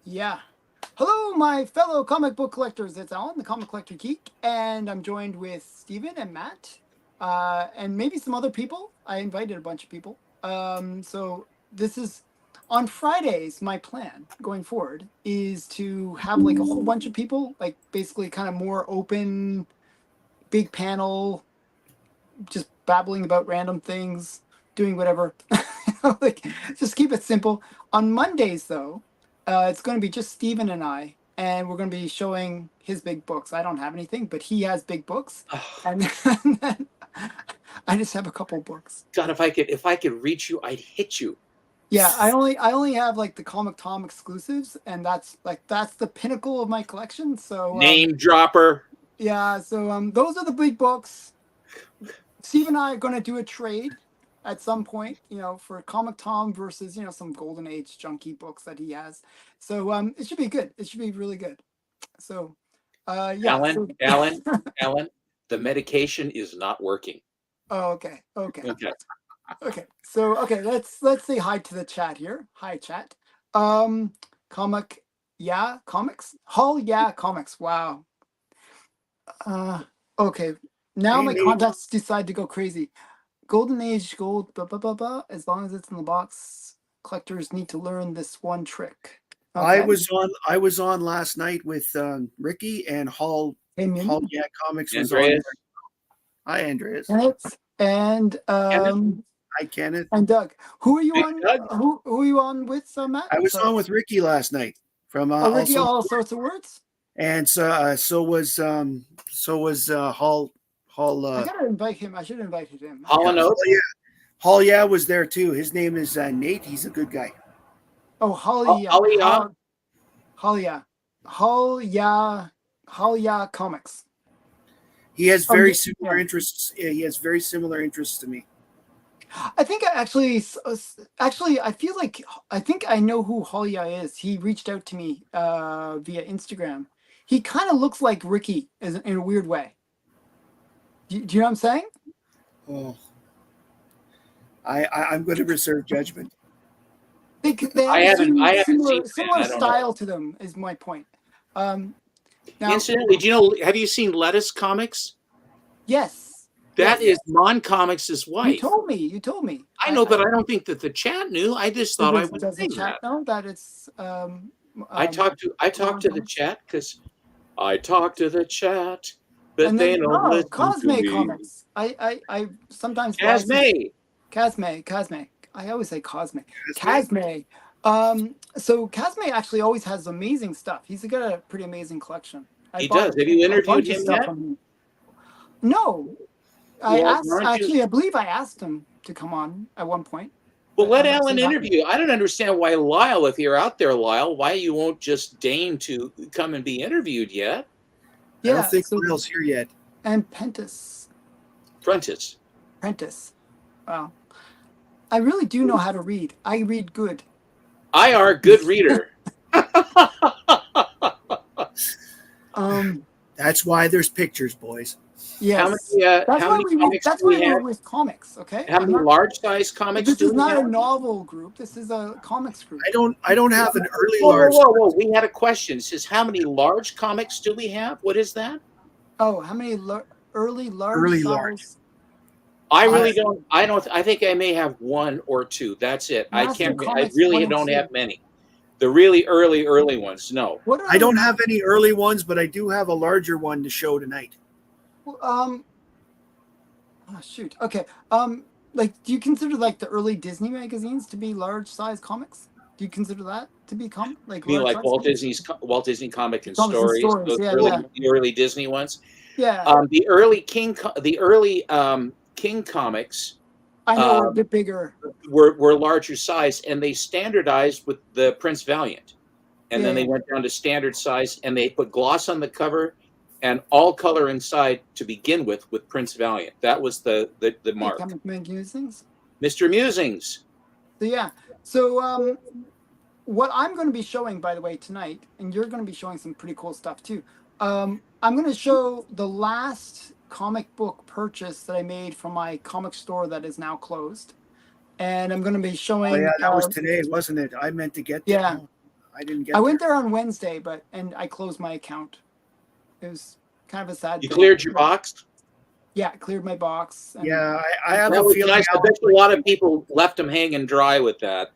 Yeah. Hello, my fellow comic book collectors. It's Alan, the Comic Collector Geek, and I'm joined with Steven and Matt, and maybe some other people. I invited a bunch of people. So this is on Fridays. My plan going forward is to have like a whole bunch of people, like basically kind of more open, big panel, just babbling about random things, doing whatever. Like, just keep it simple. On Mondays, though, it's going to be just Steven and I, and we're going to be showing his big books. I don't have anything, but he has big books, and then I just have a couple books. God, if I could reach you, I'd hit you. Yeah, I only have like the Comic Tom exclusives, and that's the pinnacle of my collection. So Name dropper. yeah, so those are the big books. Steve and I are going to do a trade at some point, for Comic Tom versus, some Golden Age junkie books that he has. So it should be good. It should be really good. So yeah. Alan, the medication is not working. Oh, okay. So let's say hi to the chat here. Hi, chat. Comics. Yeah, comics. Wow. Okay. Now my contacts decide to go crazy. Golden Age gold, blah, blah, blah, blah. As long as it's in the box, collectors need to learn this one trick. Okay. I was on last night with Ricky and Hall. Hall, yeah, Comics was on. Hi, Andreas. And hi, Kenneth. And Doug. Who are you on? Who are you on with, Matt? I was on with Ricky last night from Ricky, all sorts of words. And so was Hall. I gotta invite him. I should have invited him. Hall, yeah, was there too. His name is Nate. He's a good guy. Oh, Holly, Comics. He has very similar interests. Yeah, he has very similar interests to me. I think I think I know who Holya is. He reached out to me via Instagram. He kind of looks like Ricky in a weird way. Do you know what I'm saying? Oh, I'm going to reserve judgment. They have similar style to them. Is my point. Now, incidentally, have you seen Lettuce Comics? Yes. That is Mon Comics' wife. You told me. I know, but I don't think that the chat knew. I just thought I would say that. Know that it's. I talked to the chat because I talk to the chat. But they don't listen Cosme to me. Comics. I sometimes Casme. I always say Cosme. Casme. So Casme actually always has amazing stuff. He's got a pretty amazing collection. He does. Have you interviewed him yet? No. I believe I asked him to come on at one point. Well, let Alan interview. I don't understand why Lyle, if you're out there, Lyle, why you won't just deign to come and be interviewed yet. Yeah, I don't think Lyle's here yet. And Prentice. Wow. I really do know how to read. I read good. I are a good reader. That's why there's pictures, boys. Yes. That's why we're with comics, okay? How many large-size comics This is not a novel group. This is a comics group. I don't have an early large. Whoa. We had a question. It says, how many large comics do we have? What is that? Oh, how many early large? I really don't. I think I may have one or two. That's it. I really don't have many. The really early ones, no. I don't have any early ones, but I do have a larger one to show tonight. Oh shoot. Okay. Like, do you consider like the early Disney magazines to be large size comics? Do you consider that to be like? You mean like Walt Disney Comic and Stories? The early Disney ones. Yeah. The early King comics. I know were a bit bigger. Were larger size, and they standardized with the Prince Valiant, and then they went down to standard size, and they put gloss on the cover and all color inside to begin with Prince Valiant. That was the mark. Mr. Musings. So yeah. So what I'm going to be showing, by the way, tonight, and you're going to be showing some pretty cool stuff too. I'm going to show the last comic book purchase that I made from my comic store that is now closed, and I'm going to be showing. Oh yeah, that was today, wasn't it? I meant to get. Yeah. I didn't get. I went there on Wednesday, and I closed my account. It was kind of a sad. You thing. cleared your box? Yeah, I cleared my box. Yeah, I have That a was feeling. nice. I bet you a lot of people left them hanging dry with that.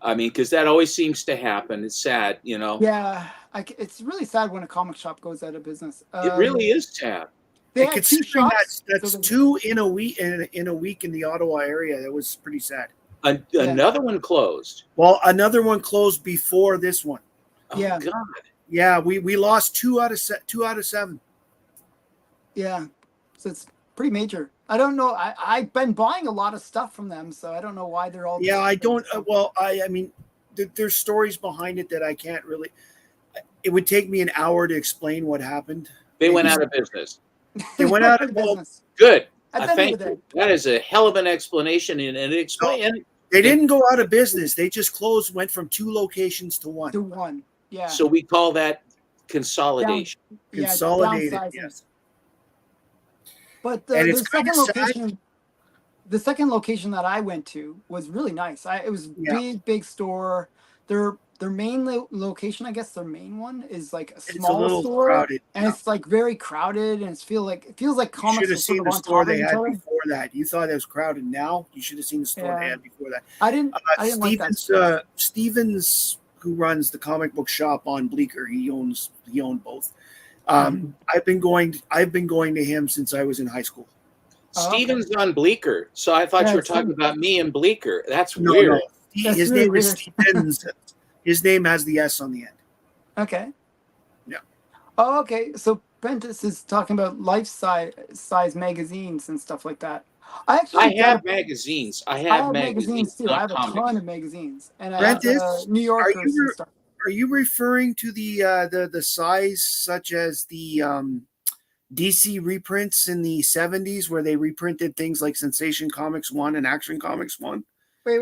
I mean, because that always seems to happen. It's sad, you know. Yeah, it's really sad when a comic shop goes out of business. It really is sad. They had 2 shops. That's 2 in a week in a week in the Ottawa area. That was pretty sad. Another one closed. Well, another one closed before this one. Oh, yeah. God. Yeah, we lost 2 out of 7. Yeah, so it's pretty major. I don't know. I've been buying a lot of stuff from them, so I don't know why they're all. Yeah, I don't. I mean, there's stories behind it that I can't really. It would take me an hour to explain what happened. They went out of business. They went out of business. Good. I thank you. That is a hell of an explanation, and it explains. They didn't go out of business. They just closed, went from 2 locations to 1. To 1, yeah. So we call that consolidation. Consolidated, yes. But the second location that I went to was really nice. It was big store. Their main location, I guess their main one is like a small store, crowded, and it's like very crowded, and it feels like comics. You should have seen the store they had before that. You thought it was crowded. Now you should have seen the store they had before that. I didn't like that. Stevens, who runs the comic book shop on Bleecker, he owned both. I've been going to him since I was in high school. Stevens on Bleecker. So I thought you were talking about me and Bleecker. That's weird. No. His name is Stevens. His name has the S on the end. Okay. Yeah. Oh, okay. So Prentice is talking about life-size magazines and stuff like that. I have magazines. I have magazines too. I have a ton of magazines, and Prentice, I have New Yorkers and stuff. Are you referring to the size such as the DC reprints in the 70s, where they reprinted things like Sensation Comics 1 and Action Comics 1? Wait.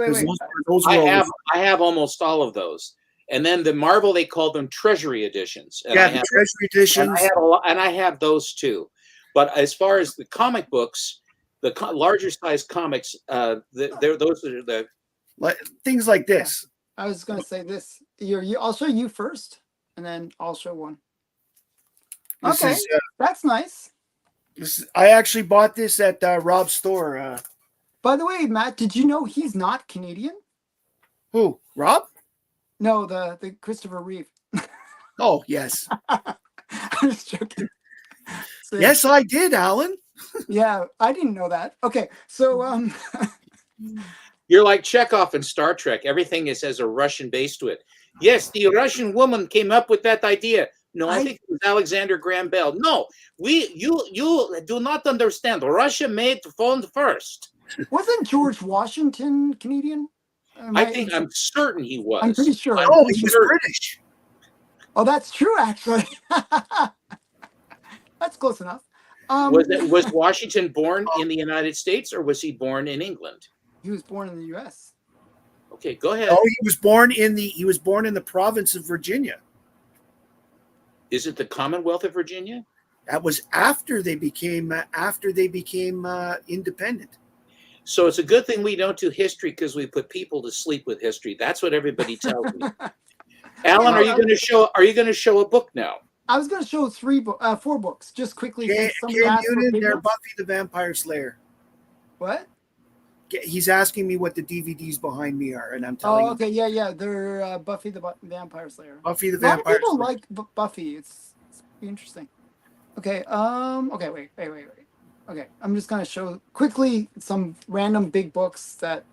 I have almost all of those. And then the Marvel, they called them Treasury editions. And the Treasury editions. And I have those too. But as far as the comic books, the larger size comics, those are the things like this. I was going to say this. I'll show you first, and then I'll show one. Okay, that's nice. I actually bought this at Rob's store. By the way, Matt, did you know he's not Canadian? Who? Rob? No, the Christopher Reeve. Oh, yes. I'm just joking. So, yes, I did, Alan. Yeah, I didn't know that. Okay, so you're like Chekhov in Star Trek. Everything has a Russian base to it. Yes, the Russian woman came up with that idea. No, I think it was Alexander Graham Bell. No, you do not understand. Russia made the phone first. Wasn't George Washington Canadian? I'm certain he was. I'm pretty sure. He was British. Oh, that's true, actually. That's close enough. Was Washington born in the United States, or was he born in England? He was born in the U.S. Okay, go ahead. Oh, he was born in the province of Virginia. Is it the Commonwealth of Virginia? That was after they became independent. So it's a good thing we don't do history, because we put people to sleep with history. That's what everybody tells me. Alan, are you going to show a book now? I was going to show 4 books, just quickly. They're Buffy the Vampire Slayer. What? He's asking me what the DVDs behind me are, and I'm telling him. Okay, yeah, they're Buffy the Vampire Slayer. Buffy the Vampire Slayer. A lot of people like Buffy. It's interesting. Okay, okay, wait. Okay, I'm just gonna show quickly some random big books that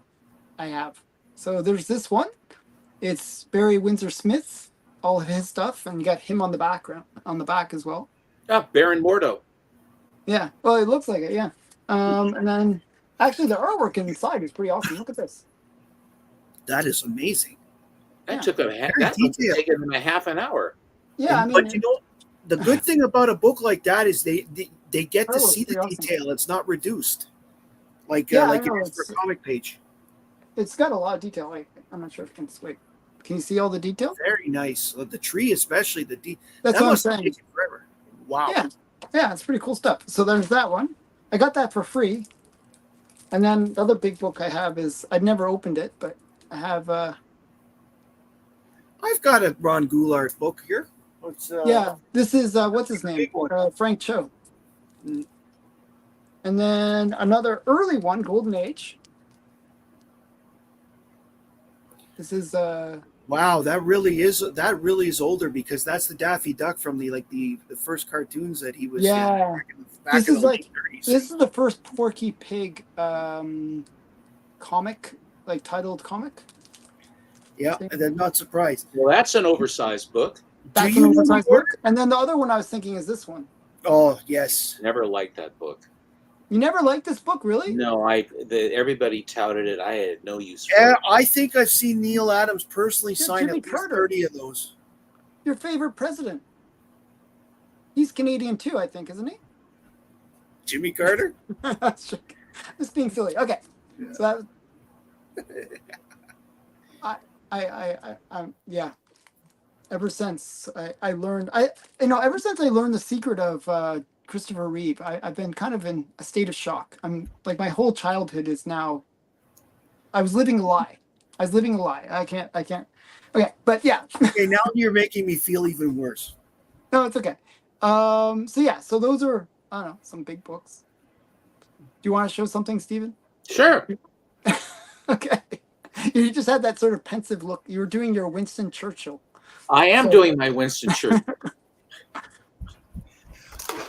I have. So there's this one. It's Barry Windsor Smith's, all of his stuff, and you got him on the back as well. Oh, Baron Mordo. Yeah, well, it looks like it, yeah. And then actually the artwork inside is pretty awesome. Look at this. That is amazing. That took him a half an hour. Yeah, but you know, the good thing about a book like that is they get to see the detail. Awesome. It's not reduced like it is for a comic page. It's got a lot of detail. I'm not sure if you can Can you see all the detail? Very nice. The tree, especially That's what I'm saying. Forever. Wow. Yeah, it's pretty cool stuff. So there's that one. I got that for free. And then the other big book I have is, I'd never opened it, but I have I've got a Ron Goulart book here. It's, Yeah, this is what's his name? big one. Frank Cho. Mm. And then another early one, Golden Age. This is Wow, that really is older, because that's the Daffy Duck from the first cartoons that he was yeah. in back This in is the like late 30s. this is the first Porky Pig comic, like titled comic. Yeah, and I'm not surprised. Well, that's an oversized book. That's you an know oversized what- book. And then the other one I was thinking is this one. Oh yes, Never liked that book. You never liked this book, really? No, everybody touted it. I had no use for and it. I think I've seen Neil Adams personally Yeah, sign Jimmy at least Carter. 30 of those. Your favorite president. He's Canadian too, I think, isn't he? Jimmy Carter. Just being silly. Okay, Yeah. so that yeah. Ever since I learned, ever since I learned the secret of Christopher Reeve, I've been kind of in a state of shock. I'm like, my whole childhood is now. I was living a lie. I can't. Okay, but yeah. Okay, now you're making me feel even worse. No, it's okay. So those are, I don't know, some big books. Do you want to show something, Stephen? Sure. Okay. You just had that sort of pensive look. You were doing your Winston Churchill. I am doing my Winston Churchill.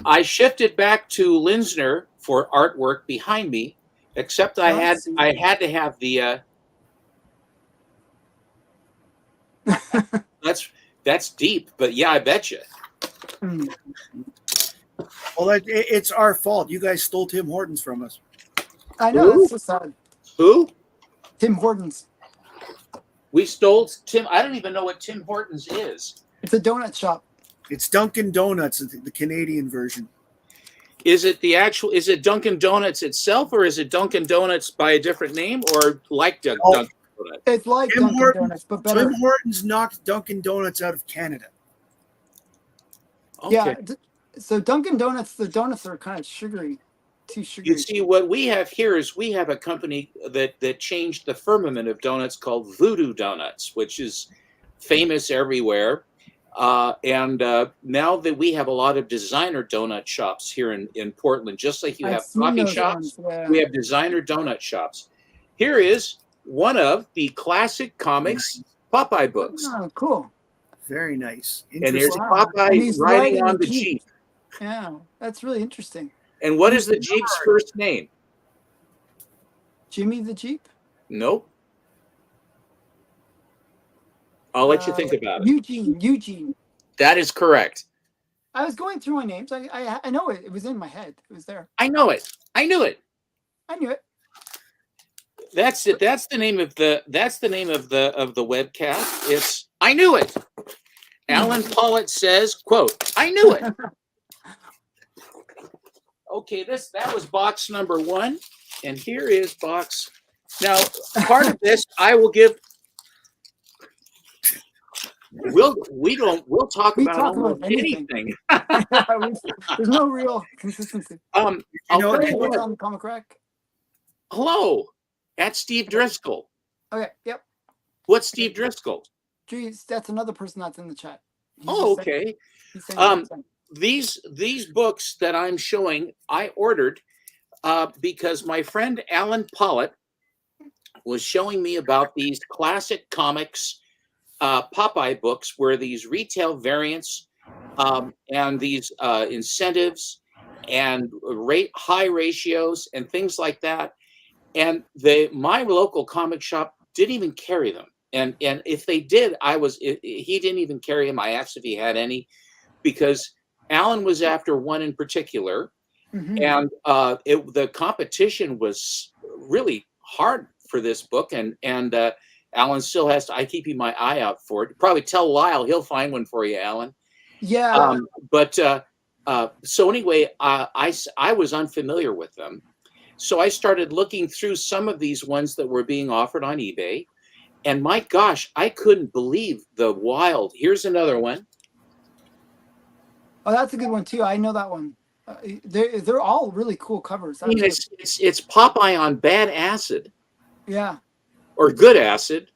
I shifted back to Linsner for artwork behind me, except I had to have the that's deep, but yeah, I bet you. Well, it's our fault. You guys stole Tim Hortons from us. I know, Who? that's so sad. Who? Tim Hortons. We stole Tim. I don't even know what Tim Hortons is. It's a donut shop. It's Dunkin' Donuts, the Canadian version. Is it Dunkin' Donuts itself, or is it Dunkin' Donuts by a different name, or like Dunkin' Donuts? It's like Tim Dunkin' Hortons, Donuts, but better. Tim Hortons knocked Dunkin' Donuts out of Canada. Okay. Yeah. So Dunkin' Donuts, the donuts are kind of sugary, too sugary. You see, what we have here is we have a company that changed the firmament of donuts called Voodoo Donuts, which is famous everywhere. And now that we have a lot of designer donut shops here in Portland, just like you I've have seen coffee those shops, ones, yeah. we have designer donut shops. Here is one of the classic comics Popeye books. Oh, cool. Very nice. And there's Interesting. Wow. And Popeye he's riding riding on the the Jeep. Jeep. Yeah, that's really interesting. And what is the Jeep's first name? Jimmy the Jeep? Nope. I'll let you think about it. Eugene. That is correct. I was going through my names. I know it. It was in my head. It was there. I know it. I knew it. I knew it. That's it. That's the name of the webcast. It's I knew it. Alan Pollitt says, quote, I knew it. Okay, that was box number 1. And here is box. Now, part of this I will give. We'll talk about almost anything. There's no real consistency. I'll tell you What's what. on the comic rack? Hello, that's Steve Driscoll. Okay, yep. What's Steve Driscoll? Geez, that's another person that's in the chat. Oh, okay. He's saying These books that I'm showing, I ordered because my friend Alan Pollitt was showing me about these classic comics Popeye books, where these retail variants and these incentives and high ratios and things like that. And my local comic shop didn't even carry them. And if they did, he didn't even carry them. I asked if he had any, because Alan was after one in particular. Mm-hmm. And the competition was really hard for this book. And Alan still has to, I keeping my eye out for it. Probably tell Lyle, he'll find one for you, Alan. Yeah. So anyway, I was unfamiliar with them. So I started looking through some of these ones that were being offered on eBay. And my gosh, I couldn't believe the wild. Here's another one. Oh, that's a good one too. I know that one. They're all really cool covers. I mean, it's Popeye on bad acid. Yeah. Or good acid.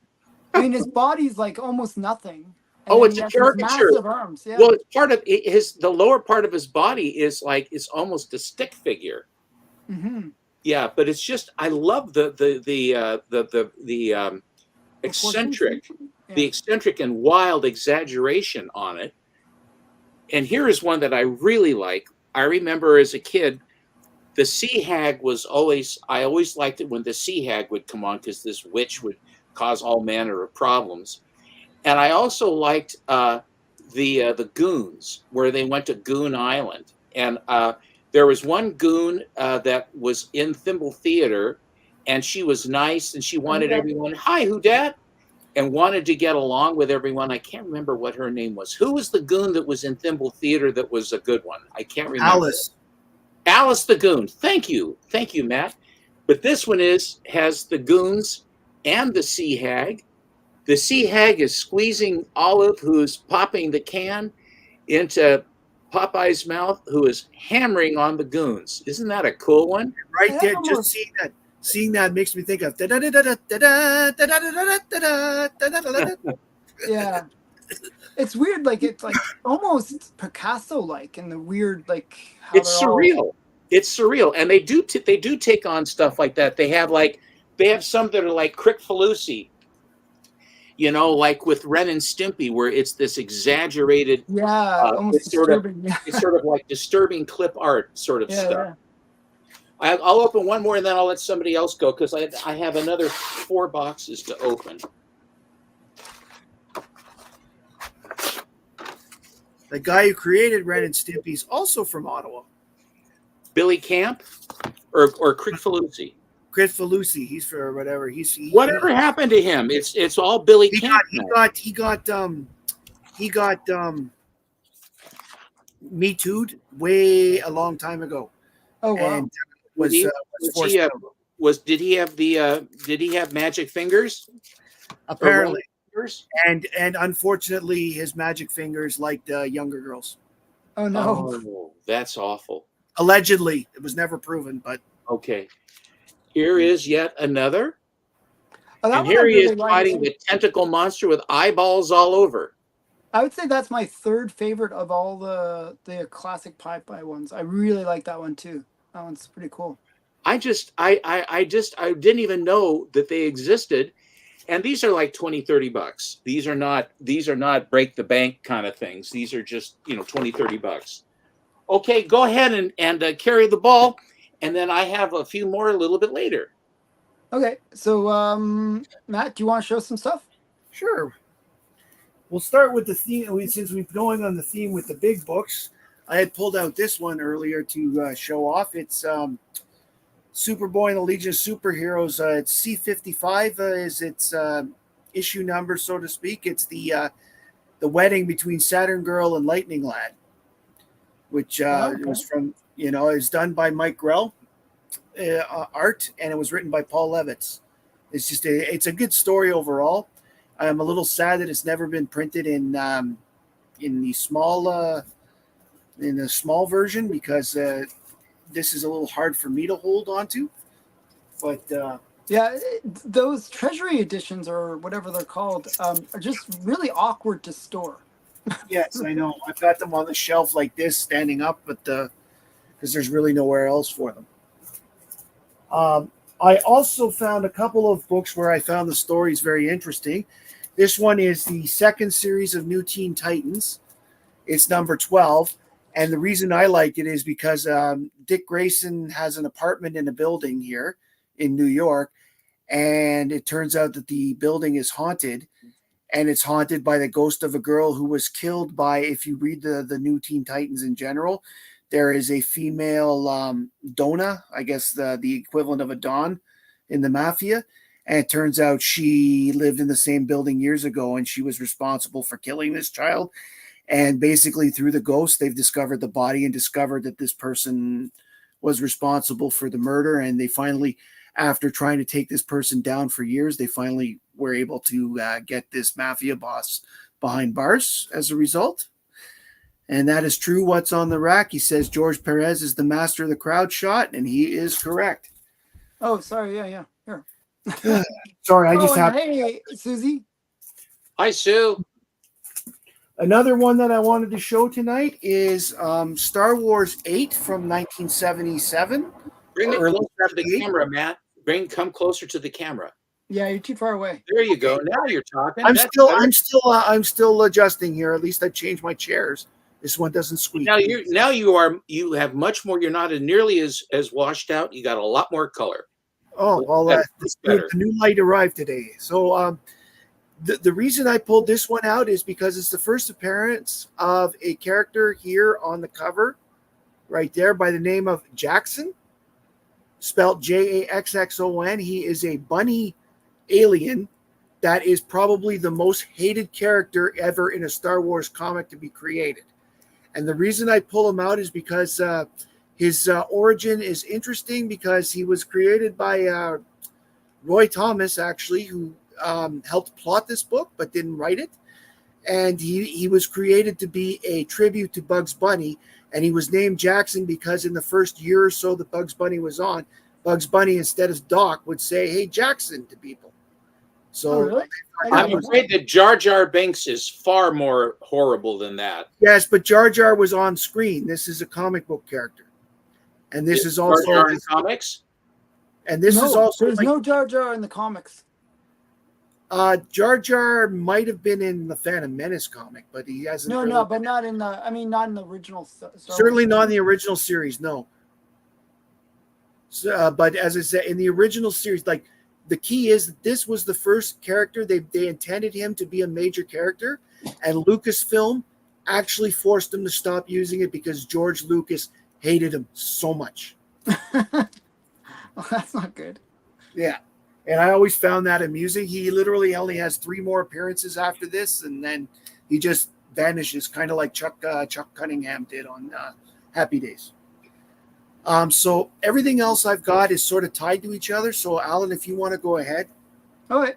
I mean, his body's like almost nothing. And Oh, then it's he a has these caricature. massive arms. Yeah. Well, it's part of the lower part of his body is almost a stick figure. Mm-hmm. Yeah, but it's just I love the Proportions. eccentric, the Yeah. eccentric and wild exaggeration on it. And here is one that I really like. I remember as a kid, the Sea Hag was always, I always liked it when the Sea Hag would come on because this witch would cause all manner of problems. And I also liked the Goons, where they went to Goon Island. And there was one Goon that was in Thimble Theater, and she was nice, and she wanted everyone, hi, who dat? And wanted to get along with everyone. I can't remember what her name was. Who was the Goon that was in Thimble Theater that was a good one? I can't remember. Alice the Goon. Thank you, Matt. But this one has the Goons and the Sea Hag. The Sea Hag is squeezing Olive, who's popping the can into Popeye's mouth, who is hammering on the Goons. Isn't that a cool one? Right there, just seeing that makes me think of Yeah. It's weird, like it's like almost Picasso-like in the weird, like how it's surreal. It's surreal, and they do take on stuff like that. They have some that are like Crick Falusi, you know, like with Ren and Stimpy, where it's this exaggerated, almost disturbing. It's sort of like disturbing clip art sort of stuff. Yeah. I'll open one more and then I'll let somebody else go because I have another 4 boxes to open. The guy who created Ren and Stimpy is also from Ottawa. Billy Camp or Crick Falusi? Crick Falusi. He's for whatever. Whatever happened to him? It's all Billy Camp. He got Me Too'd way a long time ago. Oh wow. And did he have magic fingers? Apparently. And unfortunately, his magic fingers liked younger girls. Oh no! Oh, that's awful. Allegedly, it was never proven, but okay. Here is yet another, and here he is fighting the tentacle monster with eyeballs all over. I would say that's my third favorite of all the classic Popeye ones. I really like that one too. That one's pretty cool. I didn't even know that they existed. And these are like $20-$30. These are not break the bank kind of things. These are just, $20-$30. Okay, go ahead and carry the ball. And then I have a few more a little bit later. Okay. So, Matt, do you want to show some stuff? Sure. We'll start with the theme. Since we're going on the theme with the big books, I had pulled out this one earlier to show off. It's Superboy and the Legion of Superheroes. It's C55 is its issue number, so to speak. It's the wedding between Saturn Girl and Lightning Lad, which was from is done by Mike Grell art, and it was written by Paul Levitz. It's just it's a good story overall. I'm a little sad that it's never been printed in the small version because this is a little hard for me to hold onto, but those treasury editions or whatever they're called are just really awkward to store. Yes, I know. I've got them on the shelf like this, standing up, but because there's really nowhere else for them. I also found a couple of books where I found the stories very interesting. This one is the second series of New Teen Titans. It's number 12. And the reason I like it is because Dick Grayson has an apartment in a building here in New York. And it turns out that the building is haunted. And it's haunted by the ghost of a girl who was killed by, if you read the New Teen Titans in general, there is a female Donna, I guess the equivalent of a Don in the mafia. And it turns out she lived in the same building years ago and she was responsible for killing this child. And basically through the ghost, they've discovered the body and discovered that this person was responsible for the murder. And they finally, after trying to take this person down for years, they finally were able to get this mafia boss behind bars as a result. And that is true. What's on the rack? He says George Perez is the master of the crowd shot, and he is correct. Oh, sorry. Yeah. Here. Sorry, I just have. Hey, Susie. Hi, Sue. Another one that I wanted to show tonight is Star Wars 8 from 1977. Bring it Early closer to the 78. camera, Matt. Come closer to the camera. Yeah, you're too far away. There you go. Now you're talking. I'm That's still, better. I'm still adjusting here. At least I changed my chairs. This one doesn't squeak. You have much more. You're not nearly as washed out. You got a lot more color. Oh, well, That's better. the new light arrived today. So the reason I pulled this one out is because it's the first appearance of a character here on the cover, right there, by the name of Jackson, spelled Jaxxon. He is a bunny alien that is probably the most hated character ever in a Star Wars comic to be created. And the reason I pull him out is because his origin is interesting, because he was created by Roy Thomas, actually, who helped plot this book but didn't write it. And he was created to be a tribute to Bugs Bunny. And he was named Jackson because in the first year or so that Bugs Bunny was on, Bugs Bunny, instead of Doc, would say, "Hey, Jackson," to people. So, really? I'm afraid that Jar Jar Binks is far more horrible than that. yes, but Jar Jar was on screen. This is a comic book character. And this is also Jar Jar in comics. And this is also there's no Jar Jar in the comics. Jar Jar might have been in the Phantom Menace comic, but he hasn't. No, but not in the. I mean, not in the original. Certainly not in the original series. No. So, but as I said, in the original series, like, the key is that this was the first character they intended him to be a major character, and Lucasfilm actually forced him to stop using it because George Lucas hated him so much. Well, that's not good. Yeah. And I always found that amusing. He literally only has 3 more appearances after this, and then he just vanishes, kind of like Chuck Cunningham did on Happy Days. So everything else I've got is sort of tied to each other. So, Alan, if you want to go ahead. All right.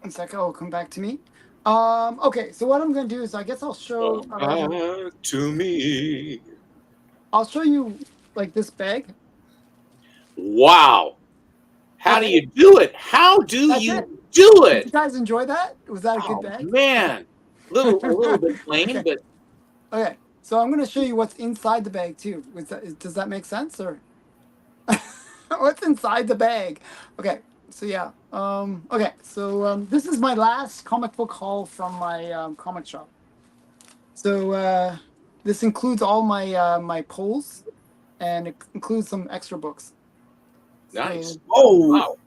1 second, I'll come back to me. Okay, so what I'm going to do is I guess I'll show... Back to me. I'll show you, like, this bag. Wow. How do you do it? How do That's you it. do Did it? you guys enjoy that? Was that a good bag? Man. A little bit plain, but... Okay, so I'm going to show you what's inside the bag, too. Does that make sense, or... What's inside the bag? Okay, so yeah. Okay, so this is my last comic book haul from my comic shop. So this includes all my my pulls, and it includes some extra books. Nice. So, Oh,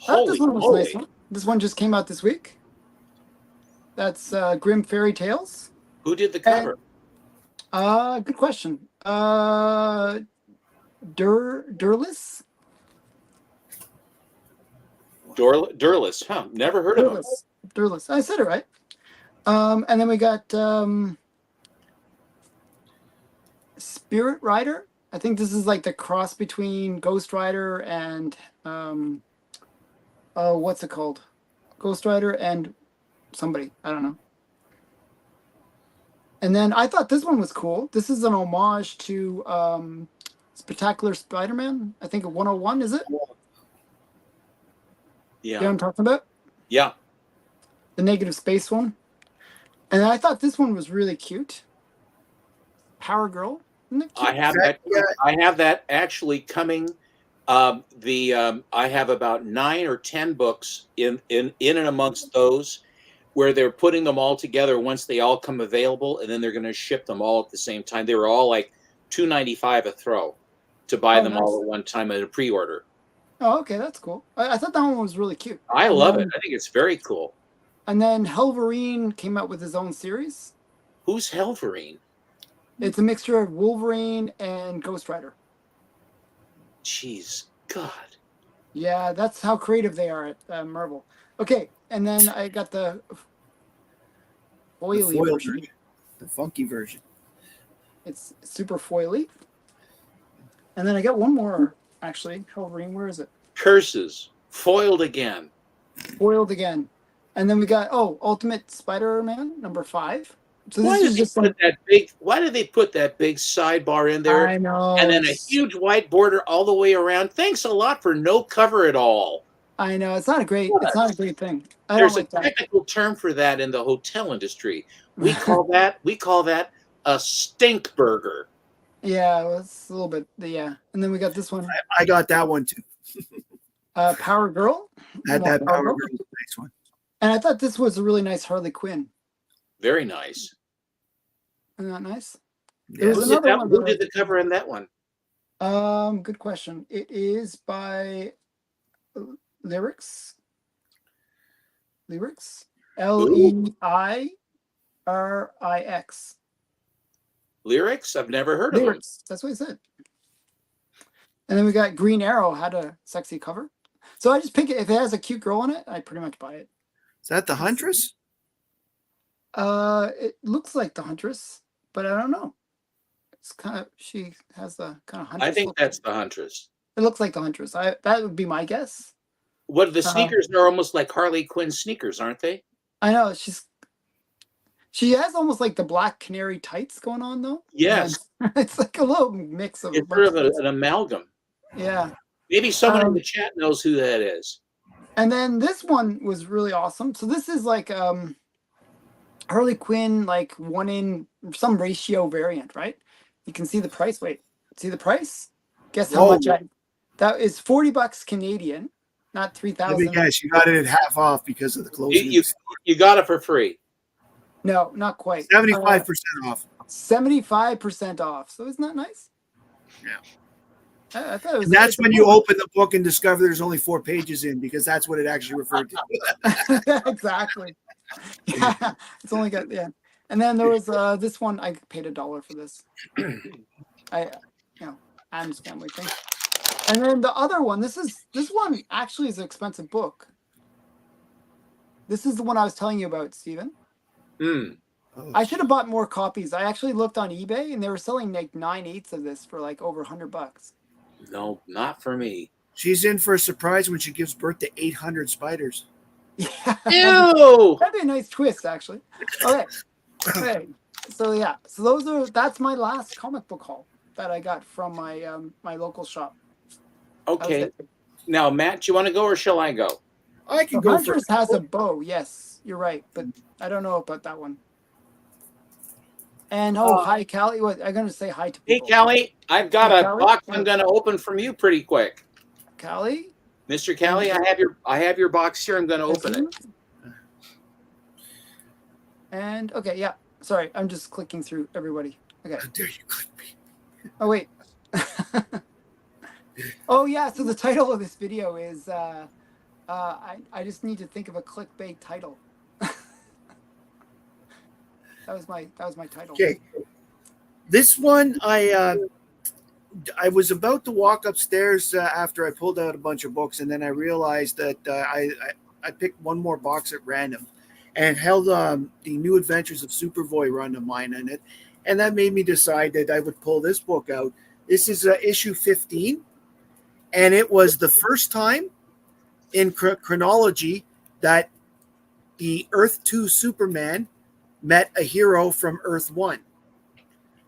Wow. this one was a nice Holy. one. This one just came out this week. That's Grim Fairy Tales. Who did the cover? Good question. Durlis? Durlis. Huh. Never heard of him. Durlis. I said it right. And then we got Spirit Rider. I think this is like the cross between Ghost Rider and what's it called? Ghost Rider and somebody. I don't know. And then I thought this one was cool. This is an homage to Spectacular Spider-Man. I think 101, is it? Yeah. You know what I'm talking about? Yeah. The negative space one. And I thought this one was really cute. Power Girl. Isn't it cute? I have that. I have that actually coming. I have about 9 or 10 books in and amongst those, where they're putting them all together once they all come available, and then they're going to ship them all at the same time. They were all like $2.95 a throw to buy them all at one time at a pre-order. Oh, okay, that's cool. I thought that one was really cute. I love it. I think it's very cool. And then Helverine came out with his own series. Who's Helverine? It's a mixture of Wolverine and Ghost Rider. Jeez, God. Yeah, that's how creative they are at Marvel. Okay, and then I got the foily version. The funky version. It's super foily. And then I got one more, actually. Helverine, where is it? Curses. Foiled again. Foiled again. And then we got, Ultimate Spider-Man, number 5. So this Why is just why did they put that big sidebar in there? I know. And then a huge white border all the way around? Thanks a lot for no cover at all. I know it's not a great thing. I don't There's a like that. technical term for that in the hotel industry. We call that a stink burger. Yeah, well, it's a little bit. Yeah, and then we got this one, I got that one too. Power Girl. That More Power Girl is a nice one. And I thought this was a really nice Harley Quinn. Very nice. Isn't that nice? There was another one. Who did the cover in that one? Good question. It is by Lyrics. Leirix. Lyrics? I've never heard of them. That's what he said. And then we got Green Arrow had a sexy cover. So I just pick it. If it has a cute girl in it, I pretty much buy it. Is that the Huntress? It looks like the Huntress, but I don't know. It's kind of, she has the kind of Huntress. I think that's the Huntress. It looks like the Huntress. That would be my guess. What the sneakers are almost like Harley Quinn sneakers, aren't they? I know she has almost like the black canary tights going on though. Yes, and it's like a little mix of. It's sort of an amalgam. Yeah. Maybe someone in the chat knows who that is. And then this one was really awesome. So this is like Harley Quinn, like 1 in some ratio variant, right? You can see the price. Wait, see the price? Guess how much that is $40 Canadian, not 3,000. Let me guess, you got it at half off because of the closing. You got it for free. No, not quite. 75% off. 75% off. So isn't that nice? Yeah. I thought it was. And that's when you open the book and discover there's only 4 pages in, because that's what it actually referred to. Exactly. Yeah, it's only got And then there was this one. I paid $1 for this. Adam's Family thing. And then the other one. This one actually is an expensive book. This is the one I was telling you about, Stephen. I should have bought more copies. I actually looked on eBay and they were selling like 9/8 of this for like over $100. No, not for me. She's in for a surprise when she gives birth to 800 spiders. Yeah. Ew! That'd be a nice twist, actually. Okay. So that's my last comic book haul that I got from my my local shop. Okay. Now, Matt, do you want to go or shall I go? I can go first. Has a bow. Yes, you're right, but I don't know about that one. And hi, Callie. What I'm going to say hi to people. Hey, Callie, I've got a box I'm going to open from you pretty quick. Callie, Mr. Callie, I have your box here. I'm going to open it. And okay, yeah. Sorry, I'm just clicking through everybody. Okay. How dare you click me? Oh wait. Oh yeah. So the title of this video is I just need to think of a clickbait title. That was my title. Okay. This one, I was about to walk upstairs after I pulled out a bunch of books, and then I realized that I picked one more box at random, and held the New Adventures of Superboy run of mine in it, and that made me decide that I would pull this book out. This is issue 15, and it was the first time in chronology that the Earth 2 Superman met a hero from Earth 1,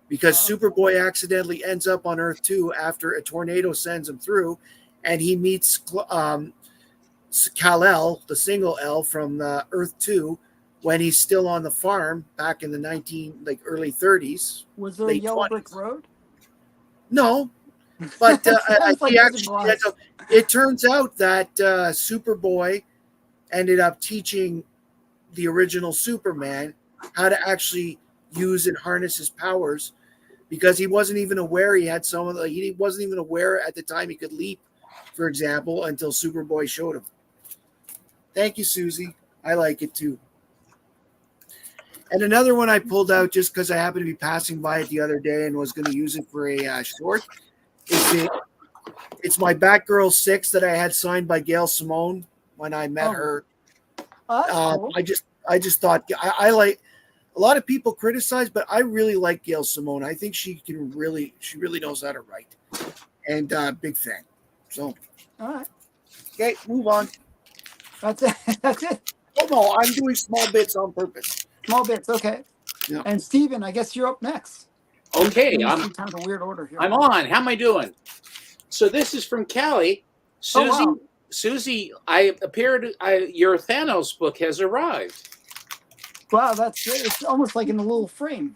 because Superboy accidentally ends up on Earth 2 after a tornado sends him through, and he meets Kal-El, the single L from Earth 2, when he's still on the farm back in the early 30s. Was there a Yellow Brick Road? No, but he actually it turns out that Superboy ended up teaching the original Superman how to actually use and harness his powers, because he wasn't even aware he had he wasn't even aware at the time he could leap, for example, until Superboy showed him. Thank you, Susie. I like it too. And another one I pulled out just because I happened to be passing by it the other day and was going to use it for a short. It's my Batgirl 6 that I had signed by Gail Simone when I met her. Cool. I just thought I like. A lot of people criticize, but I really like Gail Simone. I think she really knows how to write, and big fan. So, all right, okay, move on. That's it. That's it. Oh no, I'm doing small bits on purpose. Small bits, okay. Yeah. And Steven, I guess you're up next. Okay, I'm kind of a weird order here. I'm on. How am I doing? So this is from Callie. Susie, Susie, your Thanos book has arrived. Wow, that's great. It's almost like in a little frame.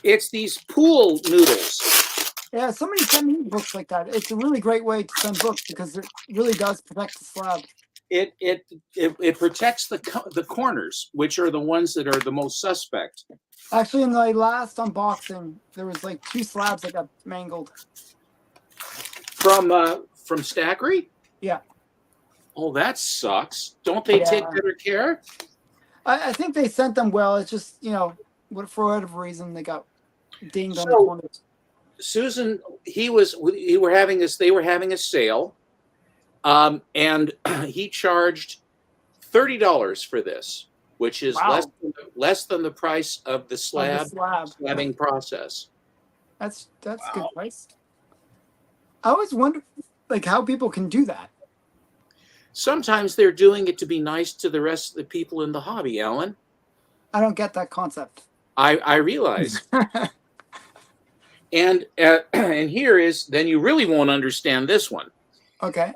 It's these pool noodles. Yeah, somebody sent me books like that. It's a really great way to send books because it really does protect the slab. It protects the corners, which are the ones that are the most suspect. Actually, in the last unboxing, there was like 2 slabs that got mangled. From Stackery? Yeah. Oh, that sucks. Don't they take better care? I think they sent them well. It's just, for whatever reason, they got dinged on the corners. Susan, they were having a sale, and he charged $30 for this, which is less than the price of the slabbing process. That's a good price. I always wonder, how people can do that. Sometimes they're doing it to be nice to the rest of the people in the hobby, Alan. I don't get that concept. I realize. And here is, then you really won't understand this one. Okay.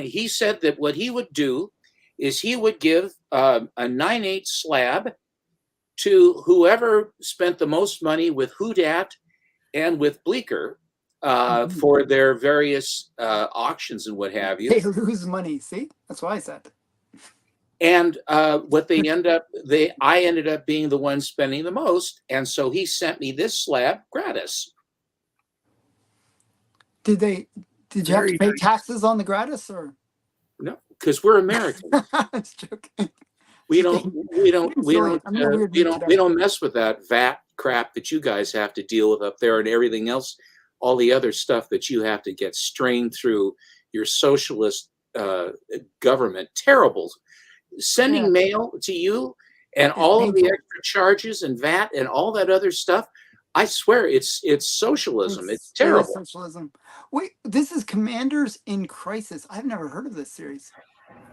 He said that what he would do is he would give a 9/8 slab to whoever spent the most money with Houdat and with Bleecker for their various auctions and what have you. They lose money. See, that's what I said. And what I ended up being the one spending the most, and so he sent me this slab gratis. Did you have to pay taxes on the gratis, or no? Because we're Americans. I'm joking. We don't mess with that VAT crap that you guys have to deal with up there and everything else, all the other stuff that you have to get strained through your socialist government. Terrible. Sending mail to you and all of the extra charges and VAT and all that other stuff. I swear it's socialism. It's terrible. Socialism. Wait, this is Commanders in Crisis. I've never heard of this series.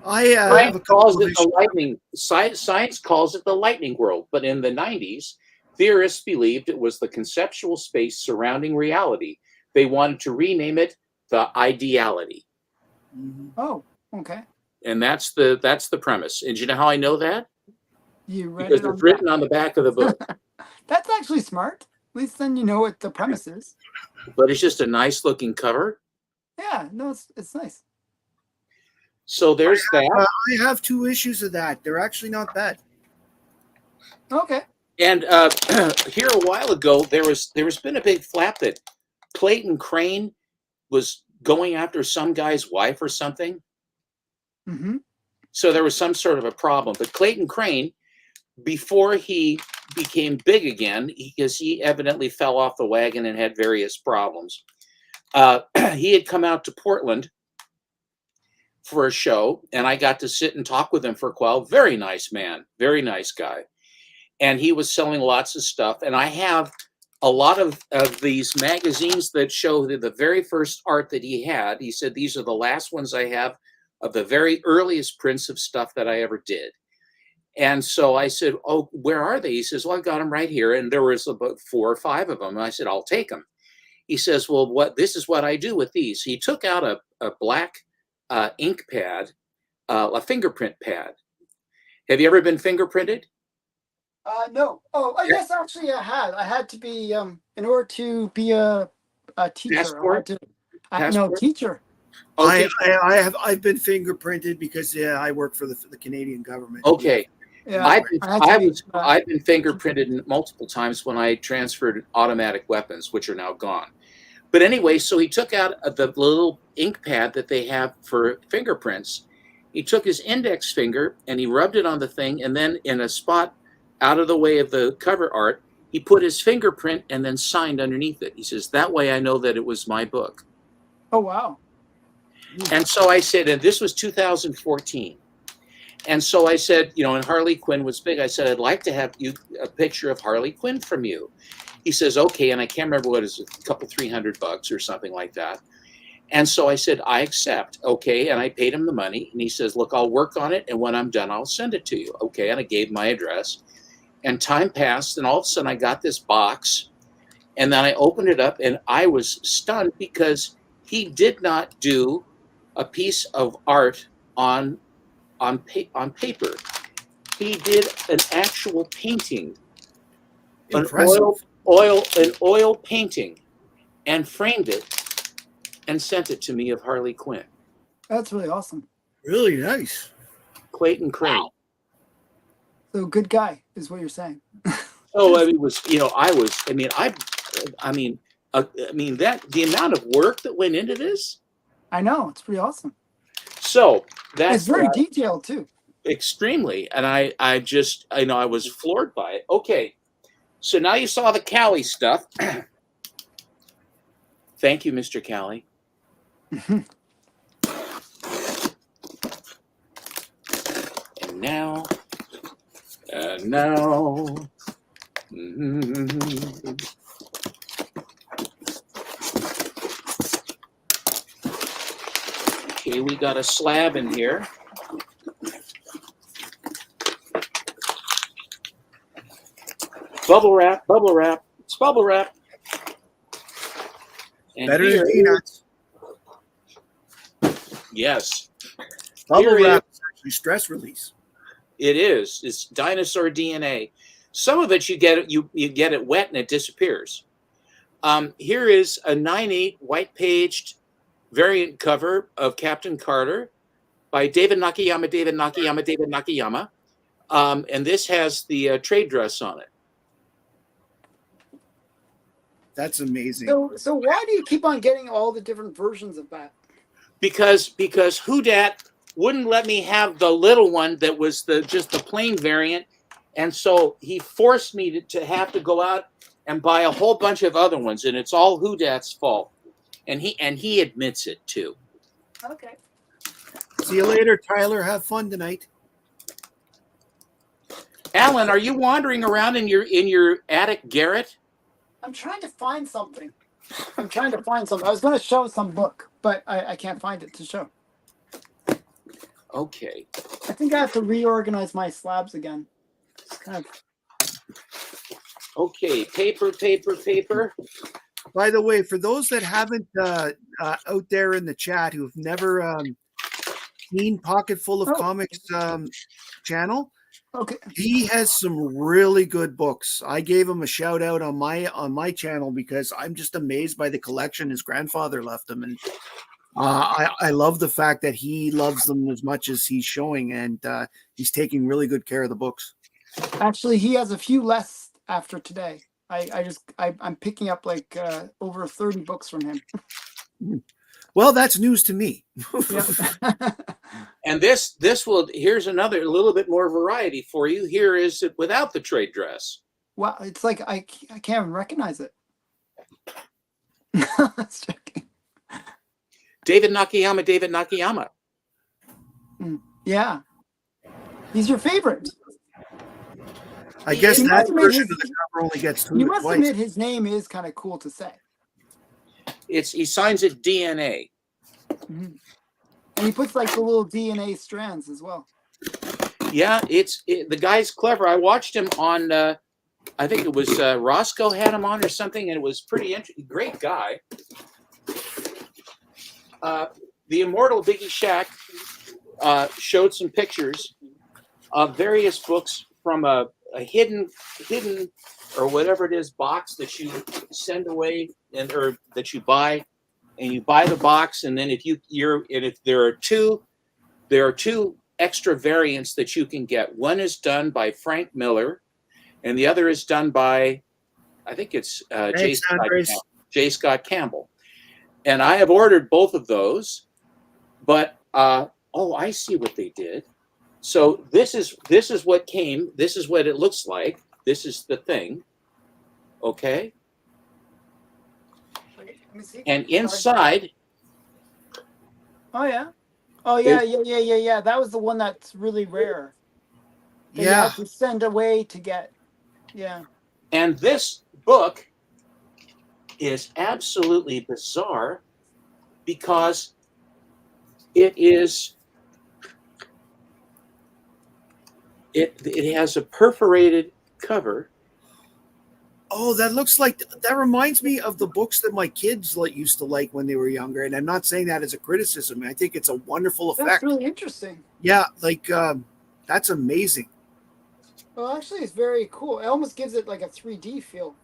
Science calls it the lightning. Science calls it the lightning world. But in the 90s, theorists believed it was the conceptual space surrounding reality. They wanted to rename it the ideality. Oh, okay. And that's the premise. And do you know how I know that? You read because it's written on the back of the book. That's actually smart. At least then you know what the premise is. But it's just a nice looking cover. Yeah, no, it's nice. So there's that. I have 2 issues of that. They're actually not bad. Okay. And here a while ago, there's been a big flap that Clayton Crane was going after some guy's wife or something. Mm-hmm. So there was some sort of a problem. But Clayton Crane, before he became big again, because he evidently fell off the wagon and had various problems, he had come out to Portland for a show, and I got to sit and talk with him for a while. Very nice man, very nice guy. And he was selling lots of stuff. And I have a lot of these magazines that show the very first art that he had. He said, these are the last ones I have of the very earliest prints of stuff that I ever did. And so I said, oh, where are they? He says, well, I've got them right here. And there was about 4 or 5 of them. And I said, I'll take them. He says, well, this is what I do with these. He took out a black ink pad, a fingerprint pad. Have you ever been fingerprinted? No. Oh, yes, actually I had. I had to be, in order to be a teacher. Passport? No, teacher. Okay. I've been fingerprinted because I work for the Canadian government. Okay. Yeah, I've been fingerprinted multiple times when I transferred automatic weapons, which are now gone. But anyway, so he took out the little ink pad that they have for fingerprints. He took his index finger and he rubbed it on the thing, and then in a spot out of the way of the cover art, he put his fingerprint and then signed underneath it. He says, that way I know that it was my book. Oh, wow. And so I said, and this was 2014. And so I said, and Harley Quinn was big. I said, I'd like to have a picture of Harley Quinn from you. He says, okay. And I can't remember what it is, a couple $300 or something like that. And so I said, I accept. Okay. And I paid him the money. And he says, look, I'll work on it. And when I'm done, I'll send it to you. Okay. And I gave my address. And time passed. And all of a sudden I got this box. And then I opened it up and I was stunned because he did not do a piece of art on paper. He did an actual painting, an Impressive. oil painting, and framed it and sent it to me of Harley Quinn. That's really awesome. Really nice. Clayton Crane. Wow. So good guy is what you're saying. Oh, I mean, that the amount of work that went into this. I know, it's pretty awesome. So that's it's very detailed too. Extremely, and I was floored by it. Okay, so now you saw the Callie stuff. Thank you, Mr. Callie. And now. Okay, we got a slab in here. Bubble wrap. It's bubble wrap. And better than peanuts. Yes. Bubble wrap is actually stress release. It is. It's dinosaur DNA. Some of it you get it wet and it disappears. Here is a 9/8 white paged variant cover of Captain Carter by David Nakayama. And this has the trade dress on it. That's amazing. So why do you keep on getting all the different versions of that? Because Whodad wouldn't let me have the little one that was just the plain variant, and so he forced me to have to go out and buy a whole bunch of other ones, and it's all Whodad's fault, and he admits it too. Okay. See you later, Tyler. Have fun tonight. Alan, are you wandering around in your attic garret? I'm trying to find something. I was going to show some book, but I can't find it to show. Okay. I think I have to reorganize my slabs again. It's kind of... Okay, paper. By the way, for those that haven't out there in the chat who've never seen Pocket Full of Comics channel, okay, he has some really good books. I gave him a shout out on my channel because I'm just amazed by the collection his grandfather left him, and I love the fact that he loves them as much as he's showing, and he's taking really good care of the books. Actually, he has a few less after today. I'm picking up like over 30 books from him. Well, that's news to me. And this will, here's another little bit more variety for you. Here is it without the trade dress. Wow, it's like I can't even recognize it. That's checking. David Nakayama. Yeah. He's your favorite. I guess that version of the cover only gets two. You must admit his name is kind of cool to say. He signs it DNA. Mm-hmm. And he puts like the little DNA strands as well. Yeah, the guy's clever. I watched him on, I think it was Roscoe had him on or something, and it was pretty interesting. Great guy. The immortal Biggie Shack showed some pictures of various books from a hidden or whatever it is box that you send away or that you buy, and you buy the box, and then if there are two extra variants that you can get. One is done by Frank Miller, and the other is done by, I think it's J. Scott Campbell. And I have ordered both of those, but I see what they did. So this is what came. This is what it looks like. This is the thing. Okay. And inside. Oh yeah. That was the one that's really rare. That you have to send away to get. Yeah. And this book is absolutely bizarre because it has a perforated cover, Oh, that looks like that reminds me of the books that my kids used to like when they were younger. And I'm not saying that as a criticism. I think it's a wonderful That's effect. really interesting. Yeah, that's amazing. Well, actually, it's very cool. It almost gives it like a 3D feel.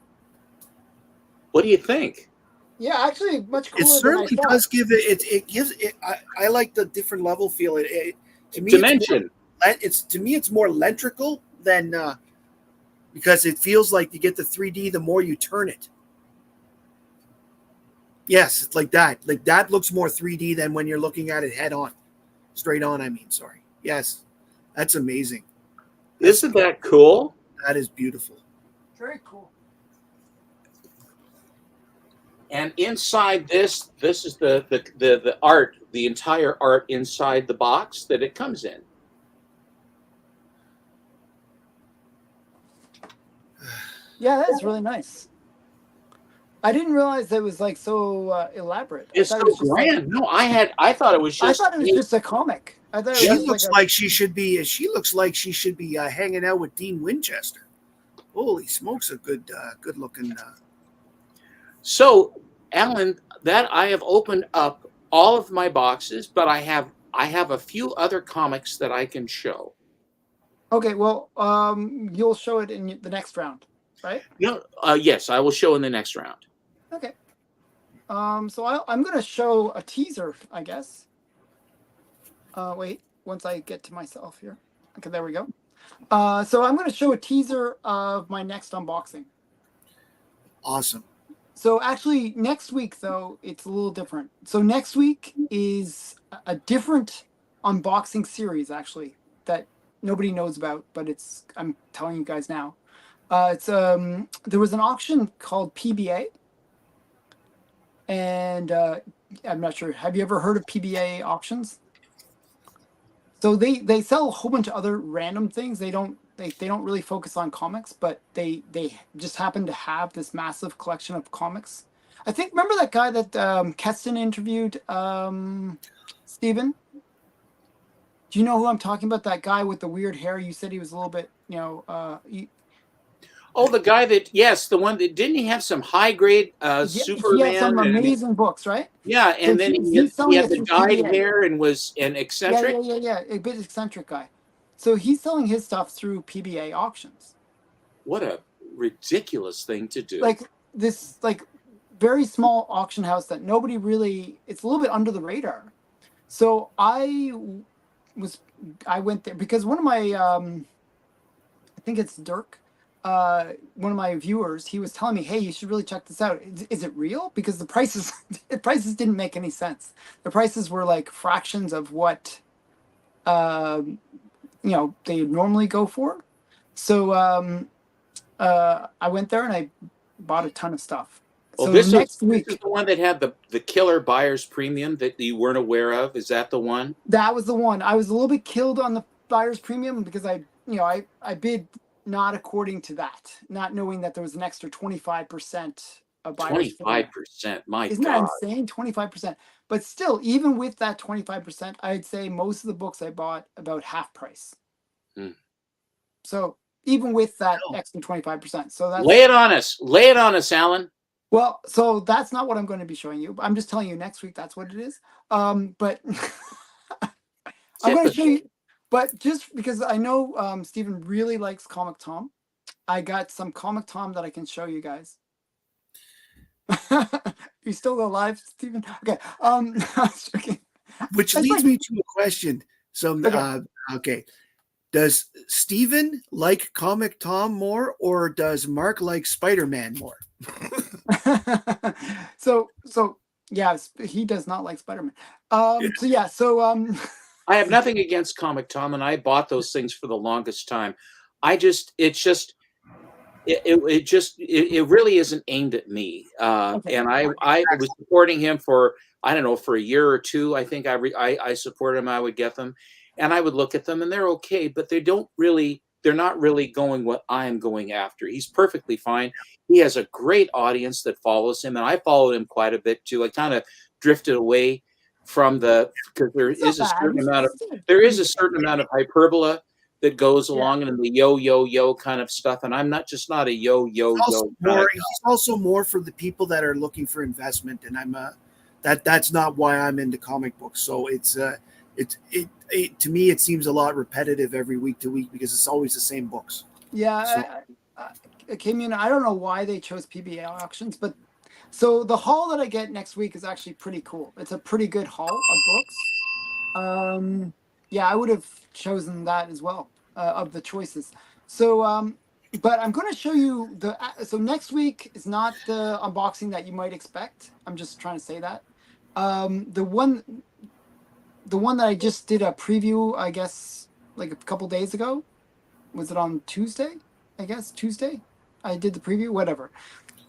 What do you think? Yeah, actually, much It cooler than I certainly thought. does give it. It gives it. I like the different level feel. To me, Dimension. It's more electrical than because it feels like you get the 3D the more you turn it. Yes, it's like that. Like that looks more 3D than when you're looking at it head on, straight on. I mean, sorry. Yes, that's amazing. Isn't that cool? That is beautiful. Very cool. And inside this is the art, the entire art inside the box that it comes in. Yeah, that is really nice. I didn't realize it was like so elaborate. It's so grand. No, I thought it was just. I thought it was just a comic. I thought She it was looks like she should be. She looks like she should be hanging out with Dean Winchester. Holy smokes, a good looking. So, Alan, that I have opened up all of my boxes, but I have a few other comics that I can show. Okay, well, you'll show it in the next round, right? No, yes, I will show in the next round. Okay. So I'm going to show a teaser, I guess. Wait, once I get to myself here. Okay, there we go. So I'm going to show a teaser of my next unboxing. Awesome. So actually, next week, though, it's a little different. So next week is a different unboxing series, actually, that nobody knows about, but I'm telling you guys now. There was an auction called PBA, and I'm not sure. Have you ever heard of PBA auctions? So they sell a whole bunch of other random things. They don't really focus on comics, but they just happen to have this massive collection of comics. I think, remember that guy that Keston interviewed, Steven? Do you know who I'm talking about? That guy with the weird hair? You said he was a little bit, Oh, the guy that, yes, the one that, didn't he have some high grade Superman? He had some amazing books, right? Yeah, and So then he had the dyed hair and was an eccentric. Yeah, a bit eccentric guy. So he's selling his stuff through PBA auctions. What a ridiculous thing to do. Like this, very small auction house that nobody really, it's a little bit under the radar. So I went there because one of my, I think it's Dirk, one of my viewers, he was telling me, hey, you should really check this out. Is it real? Because the prices didn't make any sense. The prices were like fractions of what they normally go for. So I went there and I bought a ton of stuff. Well, so this next is week, the one that had the killer buyer's premium that you weren't aware of. Is that the one? That was the one. I was a little bit killed on the buyer's premium because I bid not according to that, not knowing that there was an extra 25% of buyer's 25%. My Isn't God. that insane? 25%. But still, even with that 25%, I'd say most of the books I bought about half price. So even with that extra 25%. So that's Lay it on us, Alan. Well, so that's not what I'm going to be showing you. I'm just telling you next week that's what it is. But I'm going to show you. But just because I know Stephen really likes Comic Tom, I got some Comic Tom that I can show you guys. You still alive, Stephen? Okay. I was joking. Which leads me to a question. So, okay. Does Stephen like Comic Tom more, or does Mark like Spider-Man more? So yeah, he does not like Spider-Man. I have nothing against Comic Tom, and I bought those things for the longest time. It really isn't aimed at me. And I was supporting him for, I don't know, for a year or two. I think I supported him. I would get them, and I would look at them, and they're okay, but they're not really going what I'm going after. He's perfectly fine. He has a great audience that follows him, and I followed him quite a bit too. I kind of drifted away from because there is a certain amount of hyperbole that goes along and the yo kind of stuff. And I'm not a yo. He's also more for the people that are looking for investment, and that's not why I'm into comic books. So it to me it seems a lot repetitive every week to week because it's always the same books. Yeah, I don't know why they chose PBA auctions, but so the haul that I get next week is actually pretty cool. It's a pretty good haul of books. Yeah, I would have chosen that as well of the choices. So, but I'm going to show you so next week is not the unboxing that you might expect. I'm just trying to say that. The one that I just did a preview, I guess, like a couple days ago. Was it on Tuesday? I guess Tuesday. I did the preview. Whatever.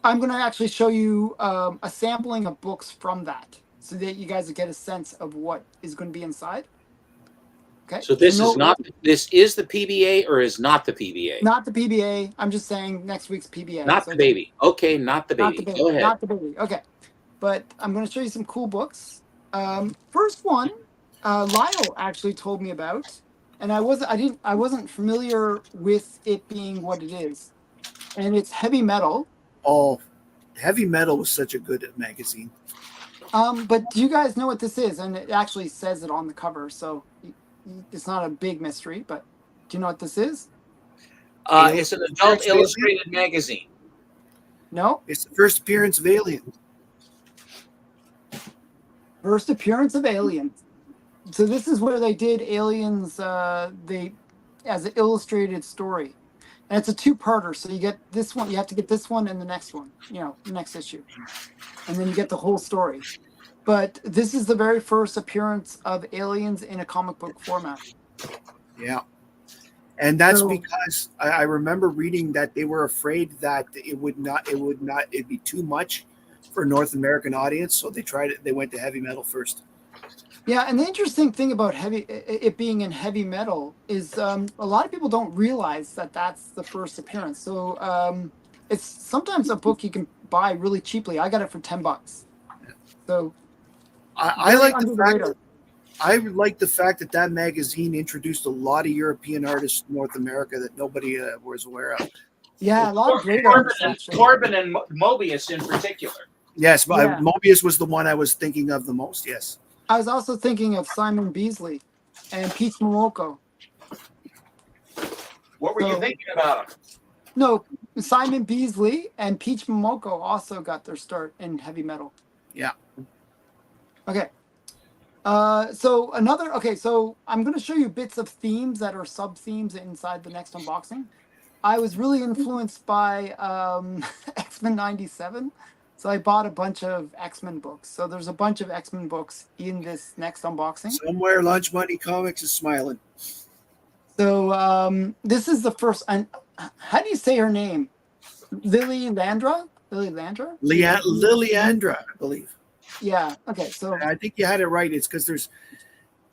I'm going to actually show you a sampling of books from that, so that you guys get a sense of what is going to be inside. Okay. So this is the PBA or is not the PBA? Not the PBA. I'm just saying next week's PBA. Not the baby. Okay, not the baby. Go ahead. Not the baby. Okay. But I'm going to show you some cool books. First one, Lyle actually told me about, and I wasn't familiar with it being what it is, and it's Heavy Metal. Oh, Heavy Metal was such a good magazine. But do you guys know what this is? And it actually says it on the cover, so it's not a big mystery. But do you know what this is? It's an adult illustrated magazine. No, it's the first appearance of Alien. First appearance of Aliens. So this is where they did Aliens. As an illustrated story, and it's a two-parter. So you get this one. You have to get this one and the next one. The next issue, and then you get the whole story. But this is the very first appearance of aliens in a comic book format. Yeah. And that's because I remember reading that they were afraid that it'd be too much for a North American audience. So they went to Heavy Metal first. Yeah. And the interesting thing about it being in Heavy Metal is a lot of people don't realize that that's the first appearance. So it's sometimes a book you can buy really cheaply. I got it for $10. So I like the fact that magazine introduced a lot of European artists to North America that nobody was aware of. Yeah, a lot of great artists. Corbin and Mobius in particular. Yes, but Mobius was the one I was thinking of the most. Yes, I was also thinking of Simon Beasley and Pete Momoko. What were you thinking about them? No, Simon Beasley and Peach Momoko also got their start in Heavy Metal. Yeah. Okay. So I'm going to show you bits of themes that are sub-themes inside the next unboxing. I was really influenced by X-Men 97. So I bought a bunch of X-Men books. So there's a bunch of X-Men books in this next unboxing. Somewhere Lunch Money Comics is smiling. So this is the first. How do you say her name? Lily Landra? Liliandra, I believe. Yeah. Okay. So I think you had it right. It's because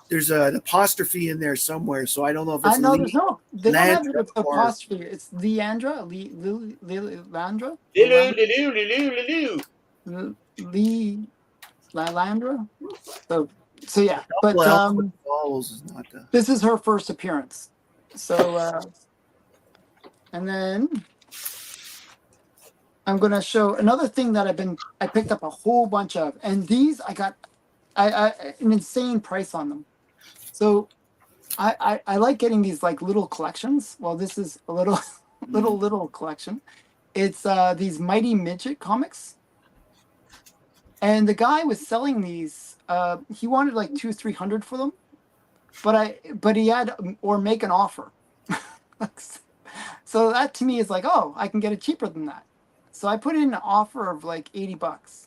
there's an apostrophe in there somewhere. So I don't know if it's. There's no. They don't have an apostrophe. It's Leandra. Leandra. Leandra. So yeah. But this is her first appearance. So and then I'm going to show another thing that I picked up a whole bunch of, and these I got an insane price on them. So I like getting these like little collections. Well, this is a little collection. It's these Mighty Midget comics. And the guy was selling these, he wanted like $200-300 for them. But he had, or make an offer. So that to me is like, oh, I can get it cheaper than that. So I put in an offer of like $80,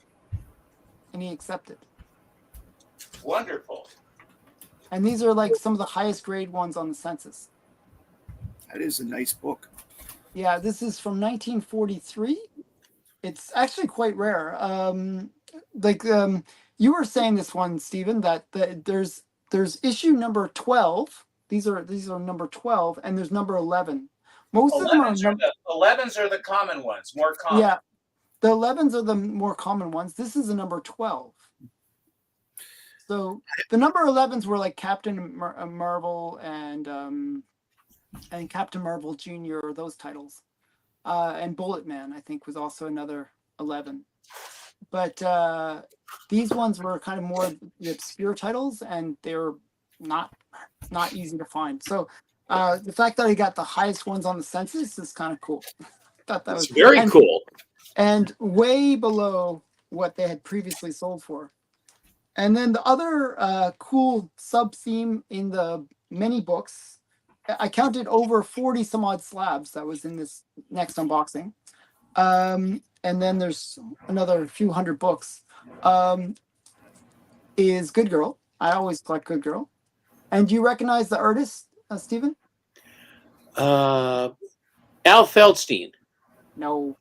and he accepted. Wonderful. And these are like some of the highest grade ones on the census. That is a nice book. Yeah, this is from 1943. It's actually quite rare. You were saying this one, Stephen, that there's issue number 12. These are number 12, and there's number 11. Most of them are the 11s are the common ones, more common. Yeah, the 11s are the more common ones. This is the number 12. So the number 11s were like Captain Marvel and and Captain Marvel Jr., those titles. And Bullet Man, I think, was also another 11. But these ones were kind of more the obscure titles, and they were not easy to find. So the fact that I got the highest ones on the census is kind of cool. Thought that It's was very cool. and way below what they had previously sold for. And then the other cool sub theme in the many books, I counted over 40 some odd slabs that was in this next unboxing. And then there's another few hundred books. Is Good Girl. I always collect Good Girl. And do you recognize the artist, Stephen? Al Feldstein. No.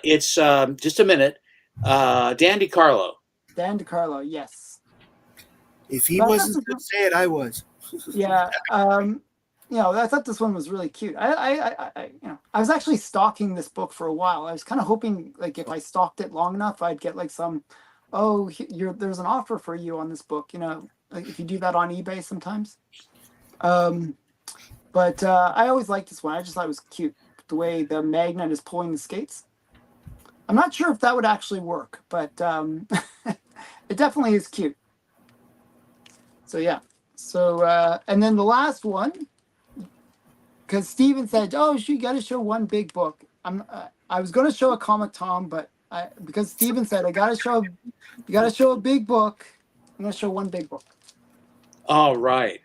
It's just a minute. Dan DiCarlo. Dan DiCarlo, yes. If he wasn't going to say it, I was. Yeah. I thought this one was really cute. I was actually stalking this book for a while. I was kind of hoping, like, if I stalked it long enough, I'd get like some, there's an offer for you on this book. Like if you do that on eBay sometimes. But I always liked this one. I just thought it was cute, the way the magnet is pulling the skates. I'm not sure if that would actually work, but it definitely is cute. So yeah. So and then the last one, because Steven said, "Oh, you got to show one big book." I was going to show a Comic Tom, but because Steven said you got to show a big book, I'm going to show one big book. All right.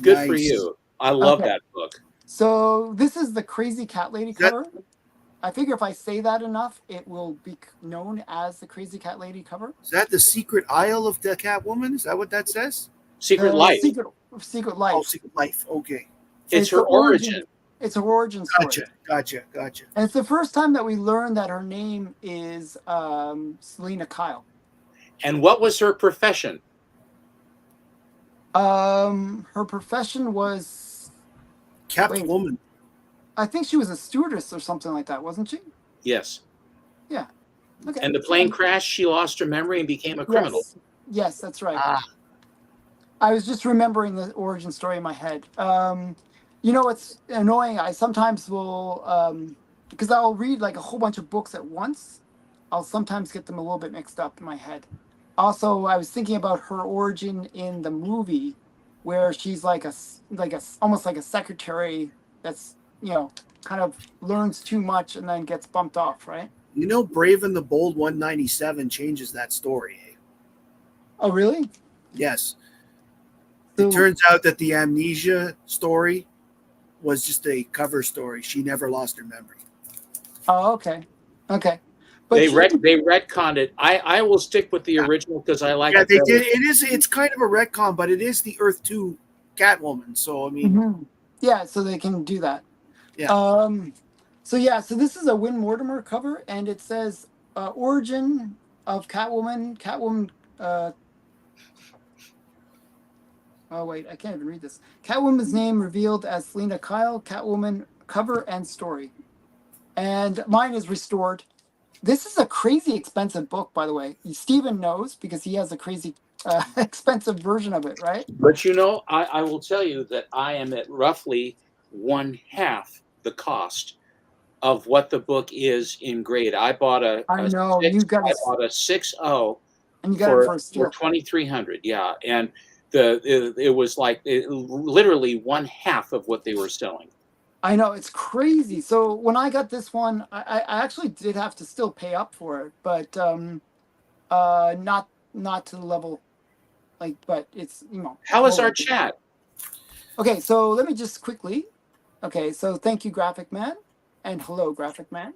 Good Nice. for you. I love that book. So this is the Crazy Cat Lady cover. I figure if I say that enough, it will be known as the Crazy Cat Lady cover. Is that the Secret Isle of the Catwoman? Is that what that says? Secret Life. Secret Life. Oh, Secret Life. Okay. It's her origin. It's her origin story. Gotcha. And it's the first time that we learned that her name is Selena Kyle. And what was her profession? Her profession was Catwoman. I think she was a stewardess or something like that, wasn't she? Yes. Yeah. Okay. And the plane crashed, she lost her memory and became a criminal. Yes, that's right. I was just remembering the origin story in my head. What's annoying? I sometimes will, because I'll read like a whole bunch of books at once. I'll sometimes get them a little bit mixed up in my head. Also, I was thinking about her origin in the movie, where she's like almost like a secretary that's kind of learns too much and then gets bumped off, right? Brave and the Bold 197 changes that story. Eh? Oh, really? Yes. So, it turns out that the amnesia story was just a cover story. She never lost her memory. Oh, okay. But they retconned it. I will stick with the original because I like it. Yeah, they did. It's kind of a retcon, but it is the Earth 2 Catwoman. So I mean, yeah, so they can do that. Yeah. So this is a Win Mortimer cover, and it says origin of Catwoman. Oh wait, I can't even read this. Catwoman's name revealed as Selena Kyle. Catwoman cover and story, and mine is restored. This is a crazy expensive book, by the way. Steven knows because he has a crazy expensive version of it, right? But I will tell you that I am at roughly 1/2 the cost of what the book is in grade. I bought a 6.0 and you got it for $2,300. Yeah, and it was like literally 1/2 of what they were selling. I know, it's crazy. So when I got this one, I actually did have to still pay up for it, but not to the level but it's How is our chat? Okay, so let me just quickly. Okay, so thank you, Graphic Man, and hello, Graphic Man.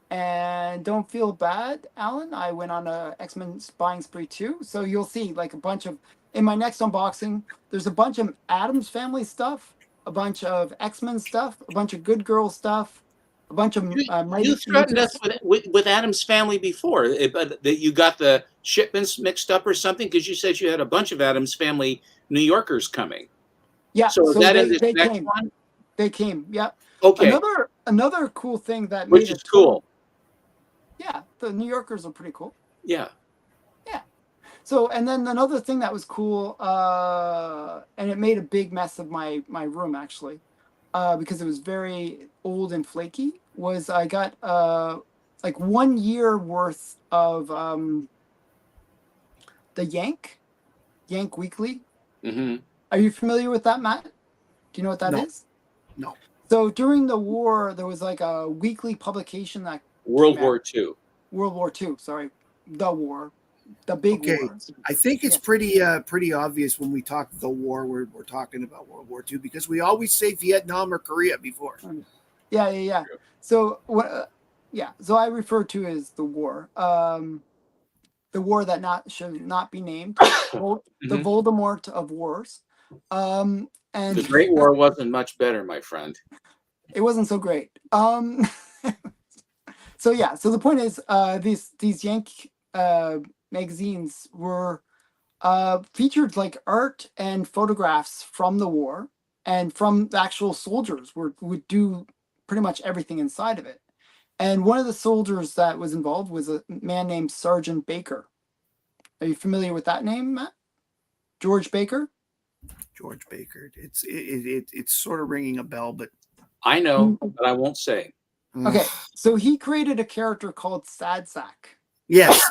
And don't feel bad, Alan. I went on a X-Men buying spree too, so you'll see like a bunch of in my next unboxing. There's a bunch of Addams Family stuff, a bunch of X-Men stuff, a bunch of Good Girl stuff, a bunch of. You threatened us with Addams Family before, but that you got the shipments mixed up or something because you said you had a bunch of Addams Family New Yorkers coming. Yeah, so is that in this next came. one? They came. Yeah. Okay. Another cool thing that which is cool. Yeah, the New Yorkers are pretty cool. Yeah. So, and then another thing that was cool, and it made a big mess of my room actually, because it was very old and flaky. Was I got like 1 year worth of the Yank Weekly. Hmm. Are you familiar with that, Matt? Do you know what that No. is? No. So during the war, there was like a weekly publication that World came out. War II. World War II. Sorry, the war, the big Okay. war. I think it's pretty obvious when we talk the war, we're talking about World War II, because we always say Vietnam or Korea before. Yeah. So what? Yeah. So I refer to as the war. The war that should not be named. The Mhm. Voldemort of wars. And The Great War wasn't much better, my friend. it wasn't so great. So yeah. So the point is, these Yank magazines were featured like art and photographs from the war and from the actual soldiers would do pretty much everything inside of it. And one of the soldiers that was involved was a man named Sergeant Baker. Are you familiar with that name, Matt? George Baker? George Baker. It's sort of ringing a bell, but I know, but I won't say. Okay, so he created a character called Sad Sack. Yes.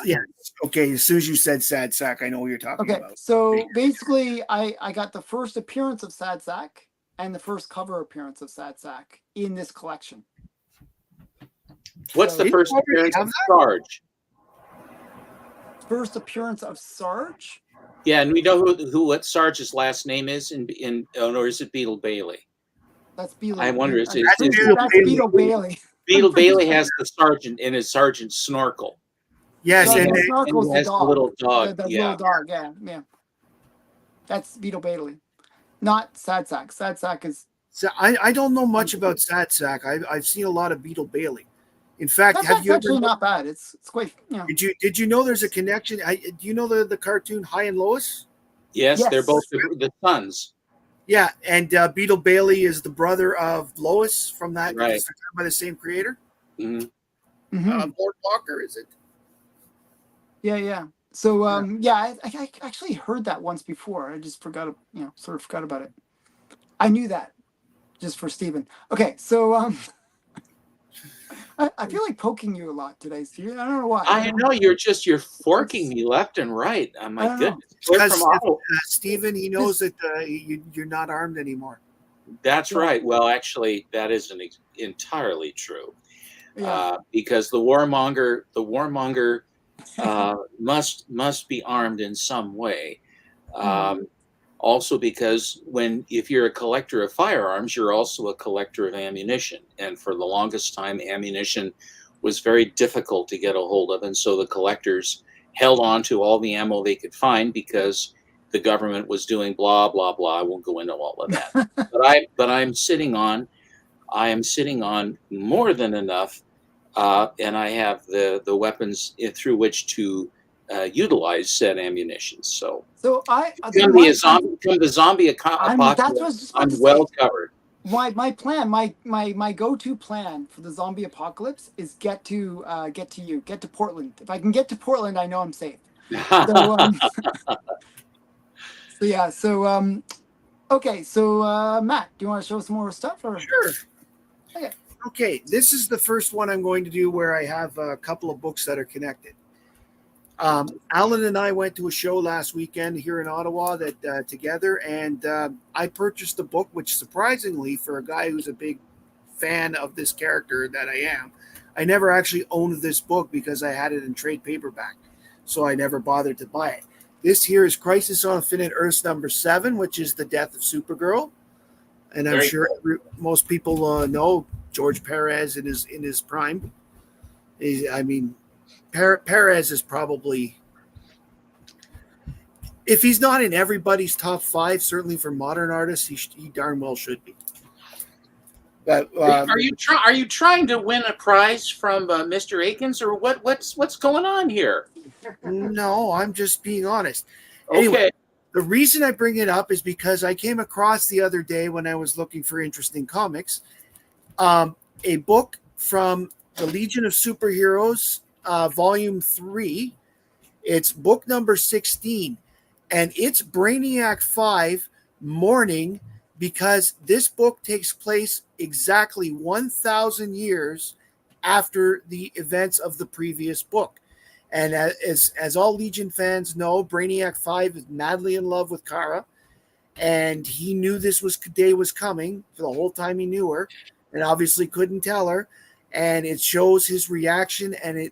Okay, as soon as you said Sad Sack, I know what you're talking Okay, about. so basically, I got the first appearance of Sad Sack and the first cover appearance of Sad Sack in this collection. What's So- the first appearance of Sarge? First appearance of Sarge? Yeah, and we know what Sarge's last name is or is it Beetle Bailey? That's Beetle. I wonder, That's Beetle Beetle Bailey. Beetle Bailey has the sergeant in his sergeant's snorkel. Yes, So and the Snorkel's he the has the dog. little dog, The yeah. little dog, yeah. That's Beetle Bailey. Not Sad Sack. Sad Sack is... so I don't know much about Sad Sack. I've seen a lot of Beetle Bailey. In fact, Sad have Sack's you actually ever not bad. It's quite, did you know there's a connection? Do you know the cartoon High and Lois? Yes, Yes. they're both the sons. Yeah, and Beetle Bailey is the brother of Lois from that. Right. It's by the same creator. Hmm. Mhm. Lord Walker, is it? Yeah. So I actually heard that once before. I just forgot, sort of forgot about it. I knew that just for Steven. Okay, so I feel like poking you a lot today, Steven. I don't know why. I know you're forking me left and right. Oh my I don't know. goodness. We're Because from Ottawa. Stephen, he knows that you're not armed anymore. That's right. Well, actually, that isn't entirely true. Yeah. Because the warmonger must be armed in some way. Also, because if you're a collector of firearms, you're also a collector of ammunition, and for the longest time, ammunition was very difficult to get a hold of, and so the collectors held on to all the ammo they could find because the government was doing blah blah blah. I won't go into all of that, but I am sitting on more than enough. And I have the weapons through which to utilize said ammunition. So come the zombie apocalypse, I'm well covered. My plan, my go-to plan for the zombie apocalypse is get to Portland. If I can get to Portland, I know I'm safe. Okay, so Matt, do you want to show some more stuff? Or? Sure. Okay, this is the first one I'm going to do where I have a couple of books that are connected. Alan and I went to a show last weekend here in Ottawa together, and I purchased a book, which surprisingly, for a guy who's a big fan of this character that I am, I never actually owned this book because I had it in trade paperback, so I never bothered to buy it. This here is Crisis on Infinite Earths number 7, which is the death of Supergirl. And I'm sure most people know George Perez in his prime. Perez is probably, if he's not in everybody's top 5, certainly for modern artists, he darn well should be. But are you trying to win a prize from Mr. Akins, or what's going on here? No, I'm just being honest. Okay. Anyway, the reason I bring it up is because I came across the other day when I was looking for interesting comics, a book from the Legion of Superheroes, Volume 3, It's book number 16, and it's Brainiac 5 Morning, because this book takes place exactly 1,000 years after the events of the previous book. And as all Legion fans know, Brainiac 5 is madly in love with Kara, and he knew this day was coming for the whole time he knew her, and obviously couldn't tell her. And it shows his reaction, and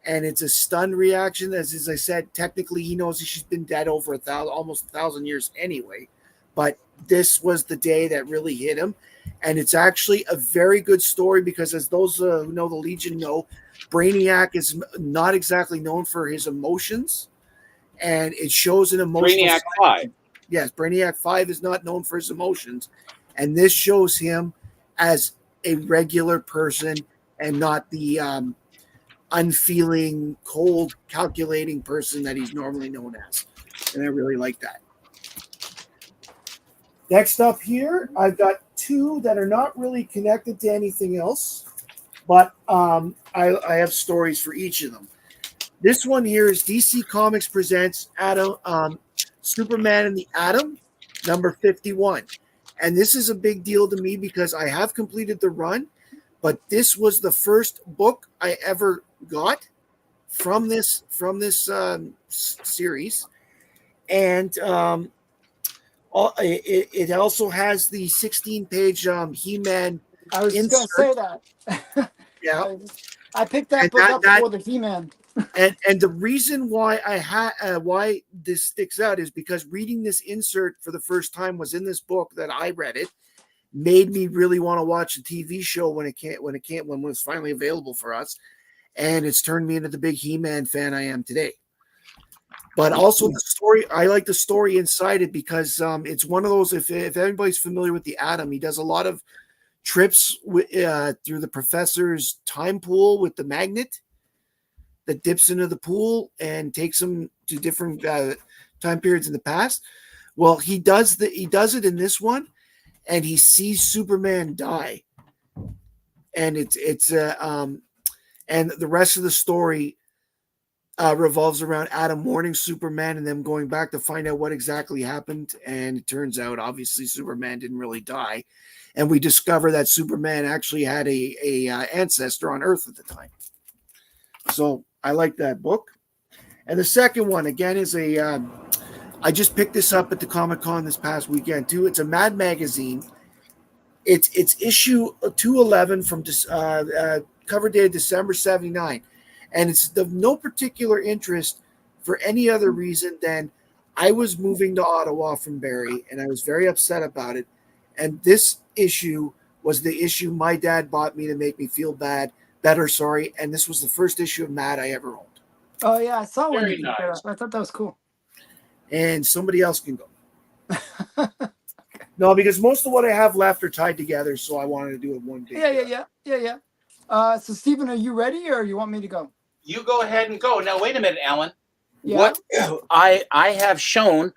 it's a stunned reaction. As I said, technically he knows she's been dead over almost 1,000 years anyway, but this was the day that really hit him. And it's actually a very good story, because as those who know the Legion know, Brainiac is not exactly known for his emotions, and it shows an emotional Brainiac side. 5. Yes, Brainiac 5 is not known for his emotions, and this shows him as a regular person and not the unfeeling, cold, calculating person that he's normally known as. And I really like that. Next up here, I've got two that are not really connected to anything else, but I have stories for each of them. This one here is DC Comics Presents Superman and the Atom, number 51. And this is a big deal to me because I have completed the run, but this was the first book I ever got from this series. And it also has the 16-page He-Man. I was just going to say that. Yeah. I picked that book up for the He-Man. And the reason why why this sticks out is because reading this insert for the first time was in this book that I read it, made me really want to watch the TV show when it was finally available for us, and it's turned me into the big He-Man fan I am today. But also the story, I like the story inside it because it's one of those. If anybody's familiar with the Atom, he does a lot of trips through the Professor's time pool with the magnet that dips into the pool and takes him to different time periods in the past. Well, he does it in this one, and he sees Superman die, and and the rest of the story revolves around Adam warning Superman and them going back to find out what exactly happened. And it turns out, obviously, Superman didn't really die, and we discover that Superman actually had a ancestor on Earth at the time. So I like that book. And the second one, again, is I just picked this up at the Comic-Con this past weekend, too. It's a Mad magazine. It's issue 211 from cover date December 79. And it's of no particular interest for any other reason than I was moving to Ottawa from Barrie, and I was very upset about it. And this issue was the issue my dad bought me to make me feel better, and this was the first issue of Mad I ever owned. Oh yeah, I saw one. Very nice. I thought that was cool. And somebody else can go. No, because most of what I have left are tied together, so I wanted to do it one day. Yeah. So Stephen, are you ready, or you want me to go? You go ahead and go. Now, wait a minute, Alan. Yeah. What I have shown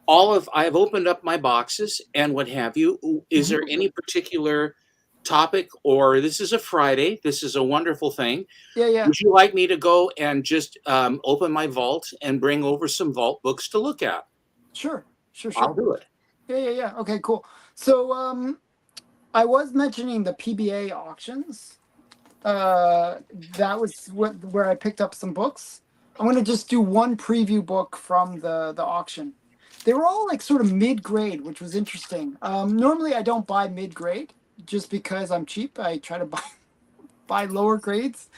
I have opened up my boxes and what have you. Is there any particular topic, or this is a Friday? This is a wonderful thing. Yeah. Would you like me to go and just open my vault and bring over some vault books to look at? Sure. I'll do it. Yeah. Okay, cool. So I was mentioning the PBA auctions. That was where I picked up some books. I'm going to just do one preview book from the auction. They were all like sort of mid-grade, which was interesting. Normally I don't buy mid-grade just because I'm cheap. I try to buy lower grades.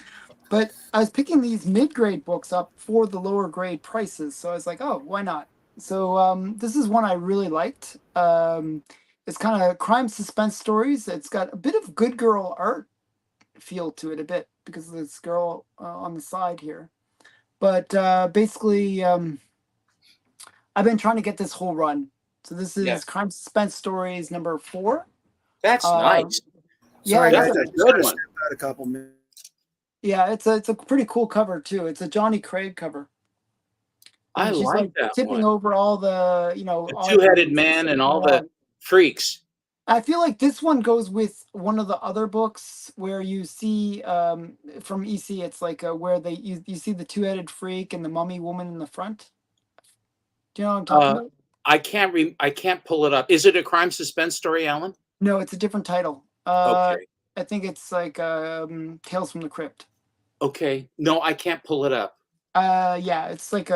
But I was picking these mid-grade books up for the lower grade prices. So I was like, oh, why not? So this is one I really liked. It's kind of crime suspense stories. It's got a bit of good girl art feel to it a bit because of this girl on the side here. But basically, I've been trying to get this whole run. So this is Crime Suspense Stories number 4. That's nice. Sorry, Yeah, guys, that's a good one. A couple minutes. Yeah, it's a pretty cool cover too. It's a Johnny Craig cover. I like that tipping one. over all the The two-headed man and all the freaks. I feel like this one goes with one of the other books where you see from EC, it's like where you see the two-headed freak and the mummy woman in the front. Do you know what I'm talking Uh, about? I can't pull it up. Is it a crime suspense story, Alan? No, it's a different title. Okay. I think it's like Tales from the Crypt. Okay. No, I can't pull it up. Yeah, it's like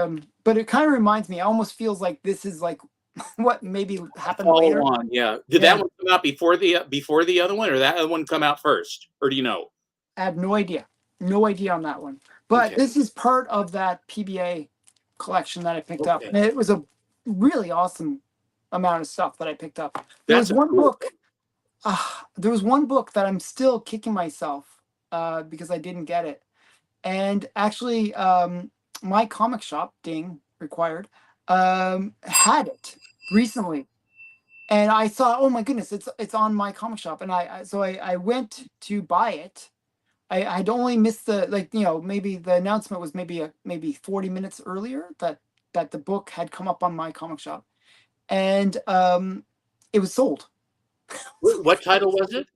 but it kind of reminds me. It almost feels like this is like what maybe happened Follow later. on. Yeah. Did Yeah, that one come out before the other one, or that other one come out first, or do you know? I have no idea. No idea on that one. But Okay. this is part of that PBA collection that I picked up. Okay. And it was a really awesome amount of stuff that I picked up. There That's was a one cool book. There was one book that I'm still kicking myself because I didn't get it. And actually, my comic shop, ding, required, had it recently. And I saw, oh my goodness, it's on my comic shop. And I went to buy it. I'd only missed the, like, you know, maybe the announcement was maybe 40 minutes earlier that the book had come up on my comic shop. And it was sold. What title was it?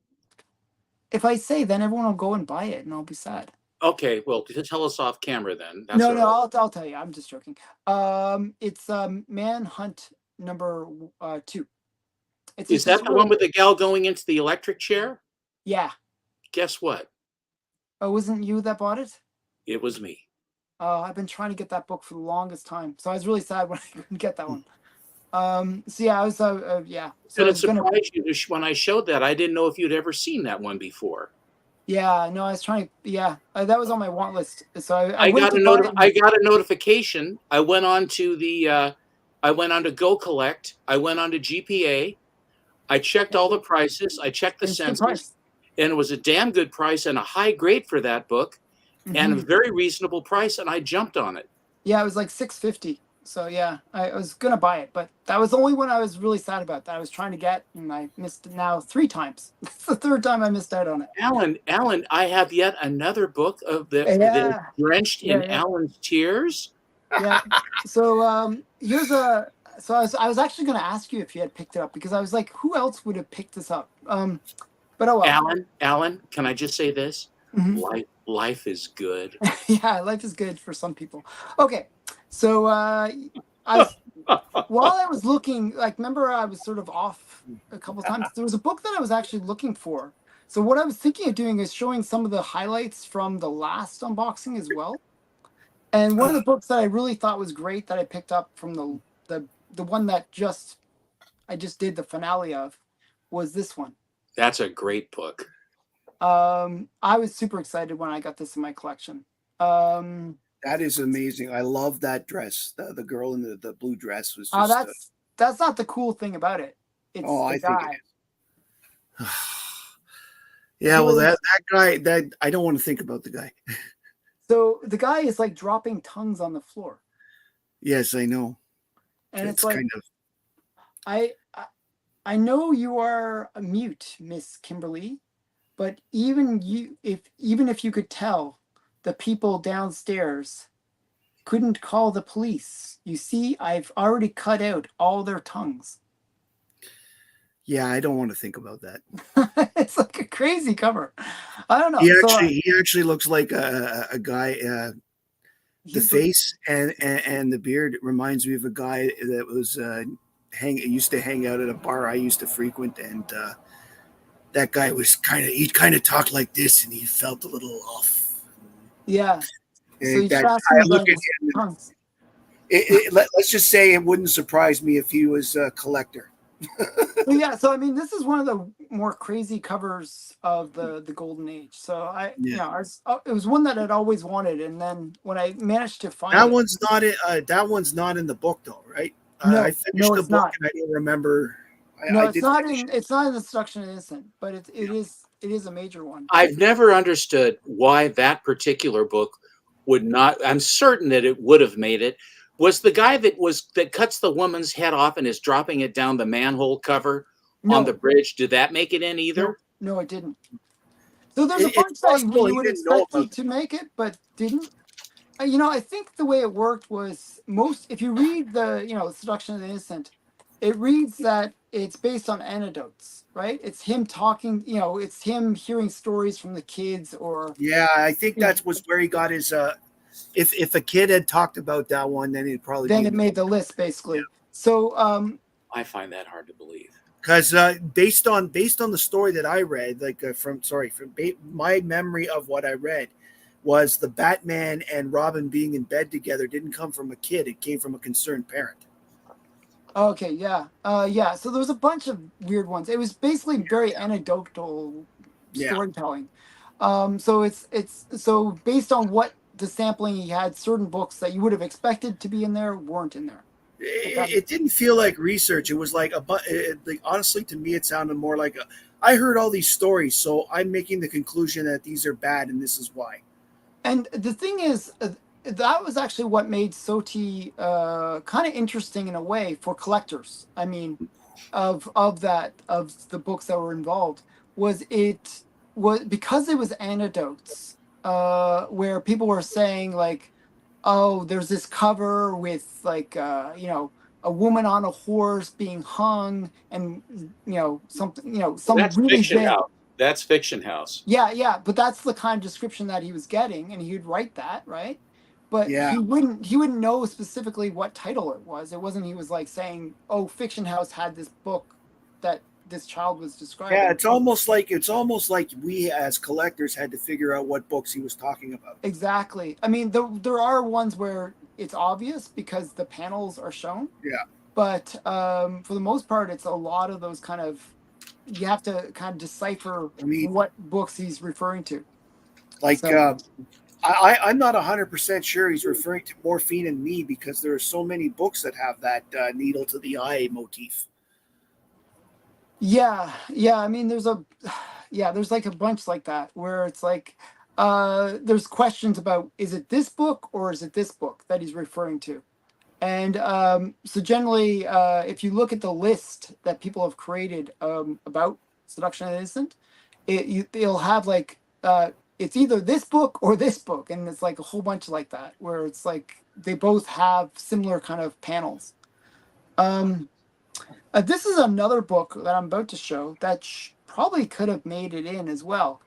If I say, then everyone will go and buy it and I'll be sad. Okay, well, tell us off camera then. That's No, all no, right. I'll tell you. I'm just joking. It's Manhunt number 2. It's Is just this that the one really, with the gal going into the electric chair? yeah. Guess what? Oh, wasn't you that bought it? It was me. I've been trying to get that book for the longest time, so I was really sad when I couldn't get that one. So yeah, I was yeah. So And I it was gonna, surprised you when I showed that. I didn't know if you'd ever seen that one before. yeah. No, I was trying to, yeah. That was on my want list. So I went to buy it. I got a notification. I went on to Go Collect. I went on to GPA. I checked all the prices. I checked the It's a good census, price. and it was a damn good price and a high grade for that book, and a Mhm. very reasonable price. And I jumped on it. Yeah, it was like $6.50. So yeah, I was gonna buy it, but that was the only one I was really sad about that I was trying to get, and I missed it now 3 times. It's the third time I missed out on it. Alan, I have yet another book of that Yeah, drenched in yeah, yeah, Alan's tears. yeah. So here's a. So I was actually gonna ask you if you had picked it up because I was like, who else would have picked this up? But oh well. Alan, can I just say this? Mhm. Life is good. Yeah, life is good for some people. Okay, so I was while I was looking, like, remember I was sort of off a couple times. There was a book that I was actually looking for. So what I was thinking of doing is showing some of the highlights from the last unboxing as well. And one of the books that I really thought was great that I picked up from the one that I just did the finale of was this one. That's a great book. I was super excited when I got this in my collection. That is amazing. I love that dress. The girl in the blue dress was just. That's not the cool thing about it. It's Oh, the I think guy. it is. Yeah, well, that guy. That I don't want to think about the guy. So the guy is like dropping tongues on the floor, Yes, I know. and it's It's like kind of. I I know you are a mute, Miss Kimberly, but even if you could tell, the people downstairs couldn't call the police. You see, I've already cut out all their tongues. Yeah, I don't want to think about that. It's like a crazy cover. I don't know. He actually looks like a guy. The face and the beard reminds me of a guy that was used to hang out at a bar I used to frequent, and that guy was he kind of talked like this, and he felt a little off. Yeah. So And you that trust guy, me look about at his him. tongues. Let's just say it wouldn't surprise me if he was a collector. Well, yeah, so I mean, this is one of the more crazy covers of the golden age. So it was one that I'd always wanted, and then when I managed to find That it, one's not it. That one's not in the book, though, right? no, I finished no, the it's book not. and I don't remember. No, I it's did not finish in. it. It's not in the Destruction of Innocent, but it is a major one. I've never understood why that particular book would not. I'm certain that it would have made it. Was the guy that cuts the woman's head off and is dropping it down the manhole cover on No, the bridge? Did that make it in either? no, it didn't. So there's a It's bunch that possible you he would didn't know expect about it to make it, but didn't. I think the way it worked was if you read the Seduction of the Innocent, it reads that it's based on anecdotes, right? It's him talking, it's him hearing stories from the kids, or Yeah, I think you know, that was where he got his. If a kid had talked about that one, then it'd probably be then it in the made the list basically. So I find that hard to believe. because based on the story that I read, like my memory of what I read was the Batman and Robin being in bed together didn't come from a kid; it came from a concerned parent. okay, yeah, yeah. So there was a bunch of weird ones. It was basically very anecdotal Yeah, storytelling. So it's so based on what the sampling he had, certain books that you would have expected to be in there weren't in there. If that it didn't feel like research. It was like like honestly, to me, it sounded more like I heard all these stories, so I'm making the conclusion that these are bad, and this is why. And the thing is, that was actually what made Soti kind of interesting in a way for collectors. I mean, of the books that were involved, was it was because it was anecdotes, where people were saying like, oh, there's this cover with like a woman on a horse being hung, and something, Well, some that's really Fiction vague. House. That's Fiction House. Yeah, yeah, but that's the kind of description that he was getting, and he'd write that, right? But Yeah, he wouldn't know specifically what title it was. It wasn't he was like saying, "Oh, Fiction House had this book that this child was yeah. describing." It's almost like we as collectors had to figure out what books he was talking about. Exactly. I mean, there are ones where it's obvious because the panels are shown, Yeah, but for the most part, it's a lot of those kind of, you have to kind of decipher I mean, what books he's referring to. like So I'm not 100% sure he's referring to Morphine and Me because there are so many books that have that needle to the eye motif. yeah, yeah. I mean, there's like a bunch like that where it's like, there's questions about, is it this book or is it this book that he's referring to? And so generally, if you look at the list that people have created about Seduction and Innocent, it'll have like, it's either this book or this book, and it's like a whole bunch like that where it's like they both have similar kind of panels. Um, this is another book that I'm about to show that probably could have made it in as well.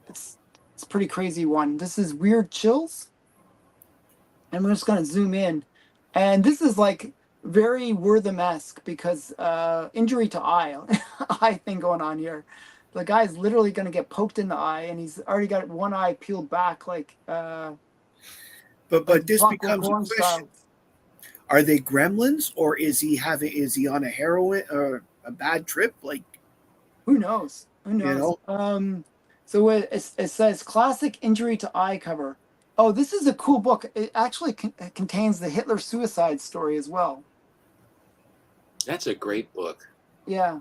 It's it's a pretty crazy one. This is Weird Chills, and we're just gonna zoom in, and this is like very Wortham-esque because injury to eye eye thing going on here. The guy's literally gonna get poked in the eye, and he's already got one eye peeled back like But this Clockwork becomes a Orange question: style. are they gremlins, or is he on a heroin or a bad trip? Like, Who knows? Who you knows? know, So it says classic injury to eye cover. Oh, this is a cool book. It actually contains the Hitler suicide story as well. That's a great book. Yeah,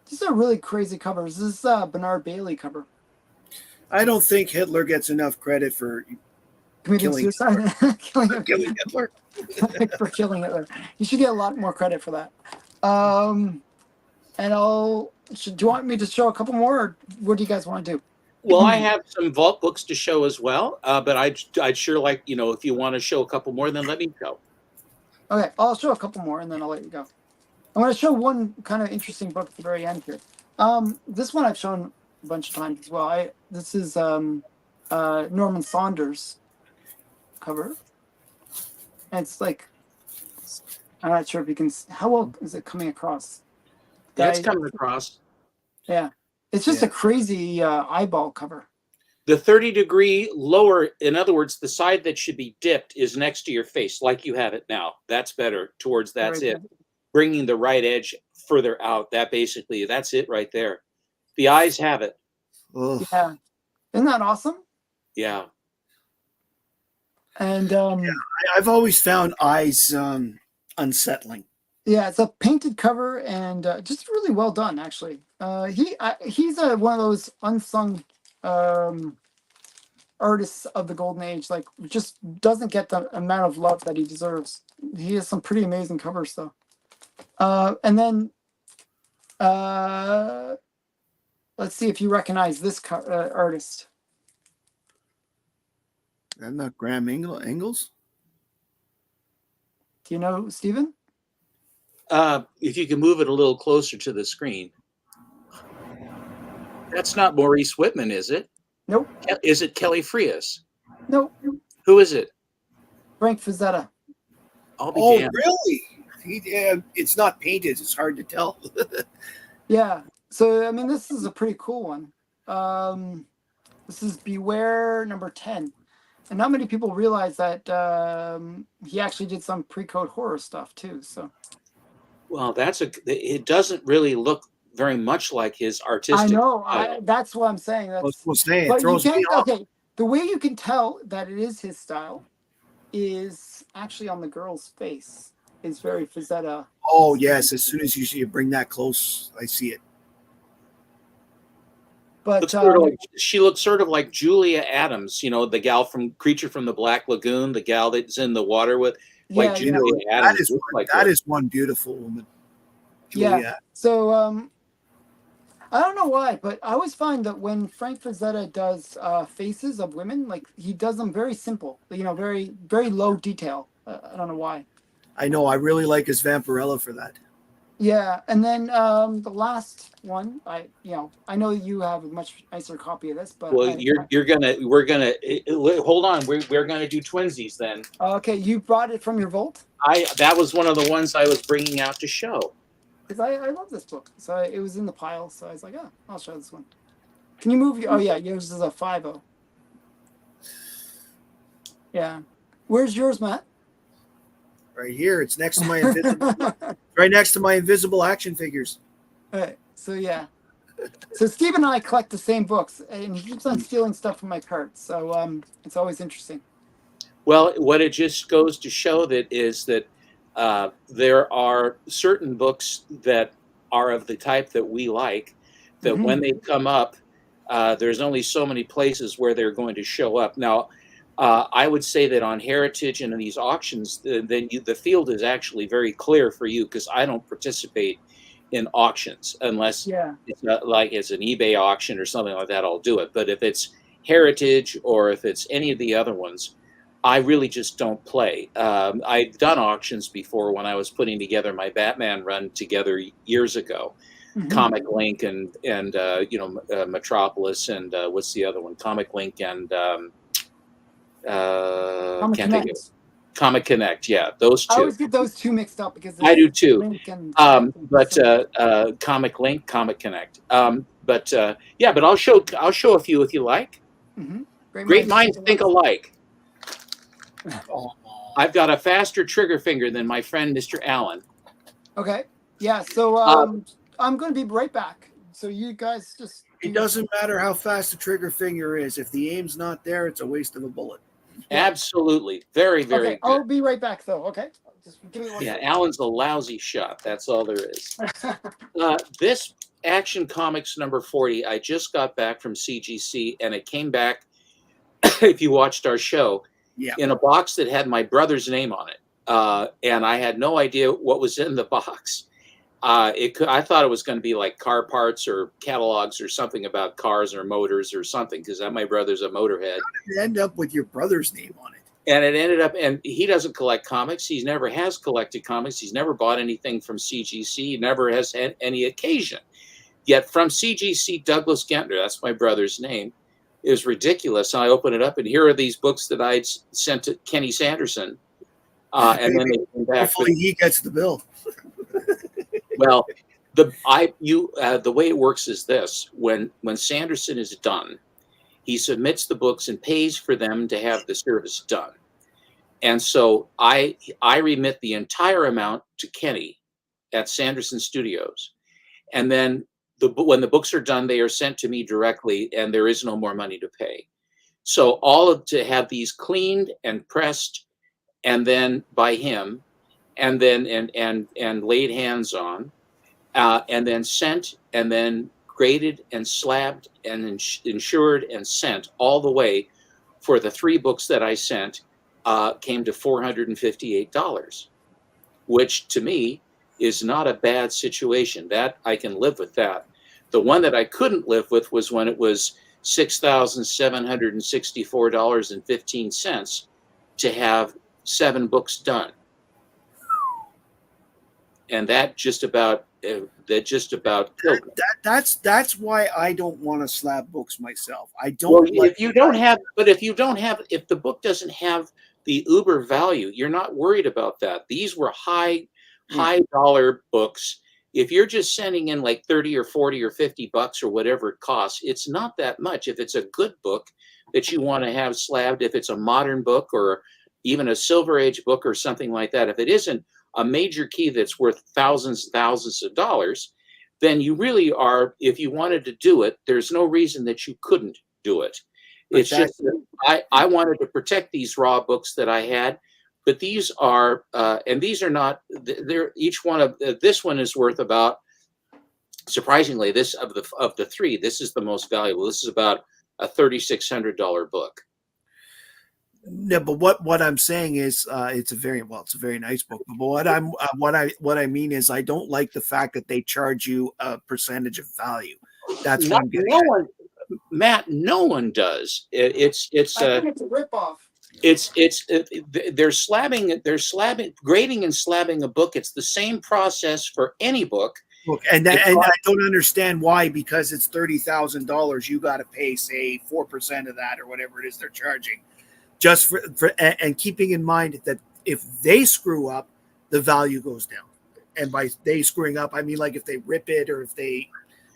these are really crazy covers. This is Bernard Bailey cover. I don't think Hitler gets enough credit for Committing killing suicide, killing Hitler. for killing Hitler. You should get a lot more credit for that. And do you want me to show a couple more, or what do you guys want to do? Well, I have some vault books to show as well, but I'd sure like, if you want to show a couple more, then let me go. Okay, I'll show a couple more, and then I'll let you go. I'm going to show one kind of interesting book at the very end here. This one I've shown a bunch of times as well. This is Norman Saunders cover. And it's like, I'm not sure if you can. How well is it coming across? That's coming across. Yeah, it's just a crazy eyeball cover. The 30-degree lower, in other words, the side that should be dipped is next to your face, like you have it now. That's better. That's it. Bringing the right edge further out. That's it right there. The eyes have it. Ugh. Yeah, isn't that awesome? Yeah. And I've always found eyes unsettling. yeah, it's a painted cover and just really well done, actually. He's one of those unsung artists of the golden age. Like, just doesn't get the amount of love that he deserves. He has some pretty amazing covers, though. And then let's see if you recognize this artist. Isn't that Graham Ingalls? Do you know Stephen? If you can move it a little closer to the screen. That's not Maurice Whitman, is it? Nope. Is it Kelly Frias? Nope. Who is it? Frank Frazetta. I'll be Oh, damned. really? It's not painted. It's hard to tell. Yeah. So I mean, this is a pretty cool one. This is Beware number 10. And not many people realize that he actually did some pre-code horror stuff too. So Well, it doesn't really look very much like his I artistic know. style. That's what I'm saying. That's We'll say it but you throws me can't. off. Okay, the way you can tell that it is his style is actually on the girl's face. It's very Frazetta. Oh, yes. As soon as you bring that close, I see it. But She looks sort of like Julia Adams, you know, the gal from Creature from the Black Lagoon, the gal that's in the water with, like Julia Adams. That is one beautiful woman. Julia. Yeah. So I don't know why, but I always find that when Frank Frazetta does faces of women, like he does them very simple, you know, very, very low detail. I don't know why. I know. I really like his Vampirella for that. Yeah, and then the last one, I know you have a much nicer copy of this, but Well, we're gonna hold on. We're gonna do twinsies then. Okay, you brought it from your vault? That was one of the ones I was bringing out to show. Because I love this book, so it was in the pile, so I was like, oh, I'll show this one. Can you move? Oh yeah, yours is a 5.0. Yeah, where's yours, Matt? Right here. It's next to my invisible. Right next to my invisible action figures. All right. So yeah. So Steve and I collect the same books, and he keeps on stealing stuff from my carts. So it's always interesting. Well, what it just goes to show that is that there are certain books that are of the type that we like, that when they come up, there's only so many places where they're going to show up. Now, I would say that on Heritage and in these auctions, the field is actually very clear for you, because I don't participate in auctions unless it's not like it's an eBay auction or something like that. I'll do it. But if it's Heritage or if it's any of the other ones, I really just don't play. I've done auctions before when I was putting together my Batman run together years ago. Comic Link and Metropolis and what's the other one? Comic Link and Comic Connect, yeah, those two. I always get those two mixed up because I do too. but Comic Link, Comic Connect. But I'll show a few if you like. Great minds think alike. I've got a faster trigger finger than my friend Mr. Allen. Okay. Yeah. So I'm going to be right back. So you guys just. It doesn't matter how fast the trigger finger is. If the aim's not there, it's a waste of a bullet. Absolutely. Very, very okay, good. I'll be right back, though. Okay. Just give me one second. Alan's a lousy shot. That's all there is. This Action Comics number 40, I just got back from CGC, and it came back, if you watched our show, in a box that had my brother's name on it. And I had no idea what was in the box. I thought it was going to be like car parts or catalogs or something about cars or motors or something, because my brother's a motorhead. How did it end up with your brother's name on it? And it ended up, and he doesn't collect comics. He never has collected comics. He's never bought anything from CGC. He never has had any occasion. Yet from CGC, Douglas Gentner, that's my brother's name, is ridiculous. And I open it up, and here are these books that I'd sent to Kenny Sanderson. And then they came back. Hopefully he gets the bill. Well, the way it works is this: when Sanderson is done, he submits the books and pays for them to have the service done. And so I remit the entire amount to Kenny at Sanderson Studios, and then when the books are done, they are sent to me directly, and there is no more money to pay. So to have these cleaned and pressed, and then by him, and then and laid hands on, and then sent, and then graded and slabbed and insured and sent all the way for the 3 books that I sent came to $458, which to me is not a bad situation. That I can live with that. The one that I couldn't live with was when it was $6,764.15 to have 7 books done. and that just about killed me. That's why I don't want to slab books myself. I Well, don't like if the book doesn't have the uber value, you're not worried about that. These were high dollar books. If you're just sending in like 30 or 40 or $50 or whatever it costs, it's not that much. If it's a good book that you want to have slabbed, if it's a modern book or even a Silver Age book or something like that, if it isn't a major key that's worth thousands and thousands of dollars, then you really are, if you wanted to do it, there's no reason that you couldn't do it. It's just that I wanted to protect these raw books that I had, but these are, and these are not, they're each one of, this one is worth about, surprisingly, this of the three, this is the most valuable. This is about a $3,600 book. No, but what I'm saying is, it's a very nice book. But what I mean is, I don't like the fact that they charge you a percentage of value. That's what I'm getting at. One, Matt, no one does. I think it's a ripoff. They're slabbing, grading and slabbing a book. It's the same process for any book. Look, and I don't understand why, because it's $30,000, you got to pay, say, 4% of that or whatever it is they're charging. Just for and keeping in mind that if they screw up, the value goes down. And by they screwing up, I mean like if they rip it or if they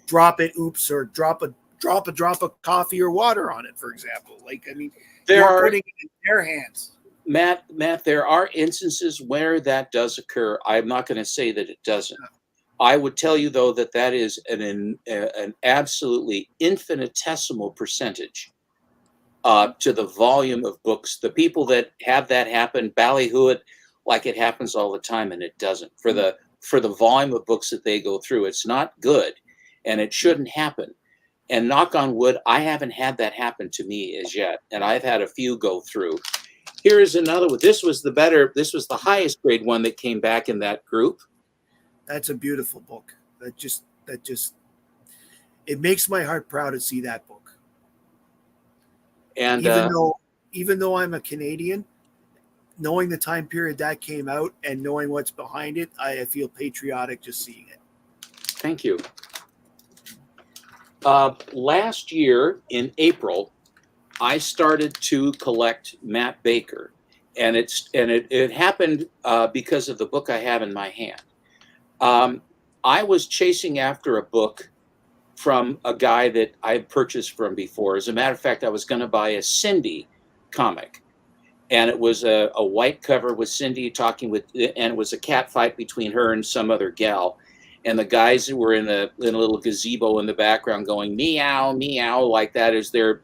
drop it, oops, or drop a drop of coffee or water on it, for example. Like, I mean, you're putting it in their hands. Matt, there are instances where that does occur. I'm not going to say that it doesn't. I would tell you, though, that is an absolutely infinitesimal percentage to the volume of books. The people that have that happen ballyhoo it like it happens all the time, and it doesn't. For the volume of books that they go through, it's not good, and it shouldn't happen. And knock on wood, I haven't had that happen to me as yet, and I've had a few go through. Here is another one. This was the highest grade one that came back in that group. That's a beautiful book. That just it makes my heart proud to see that book. And even though I'm a Canadian, knowing the time period that came out and knowing what's behind it, I feel patriotic just seeing it. Thank you. Last year in April, I started to collect Matt Baker, and it happened because of the book I have in my hand. I was chasing after a book from a guy that I had purchased from before. As a matter of fact, I was going to buy a Cindy comic, and it was a white cover with Cindy talking with, and it was a cat fight between her and some other gal. And the guys who were in a little gazebo in the background going meow meow like that as they're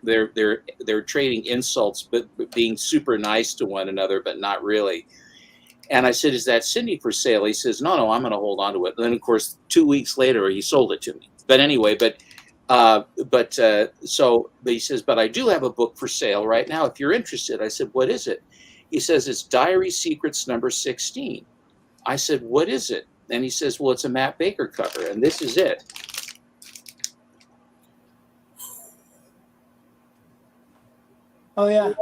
trading insults, but being super nice to one another, but not really. And I said, "Is that Cindy for sale?" He says, "No, I'm going to hold on to it." And then, of course, 2 weeks later, he sold it to me. But anyway, so he says, "But I do have a book for sale right now if you're interested." I said, "What is it?" He says, "It's Diary Secrets number 16. I said, "What is it?" And he says, "Well, it's a Matt Baker cover, and this is it." Oh yeah,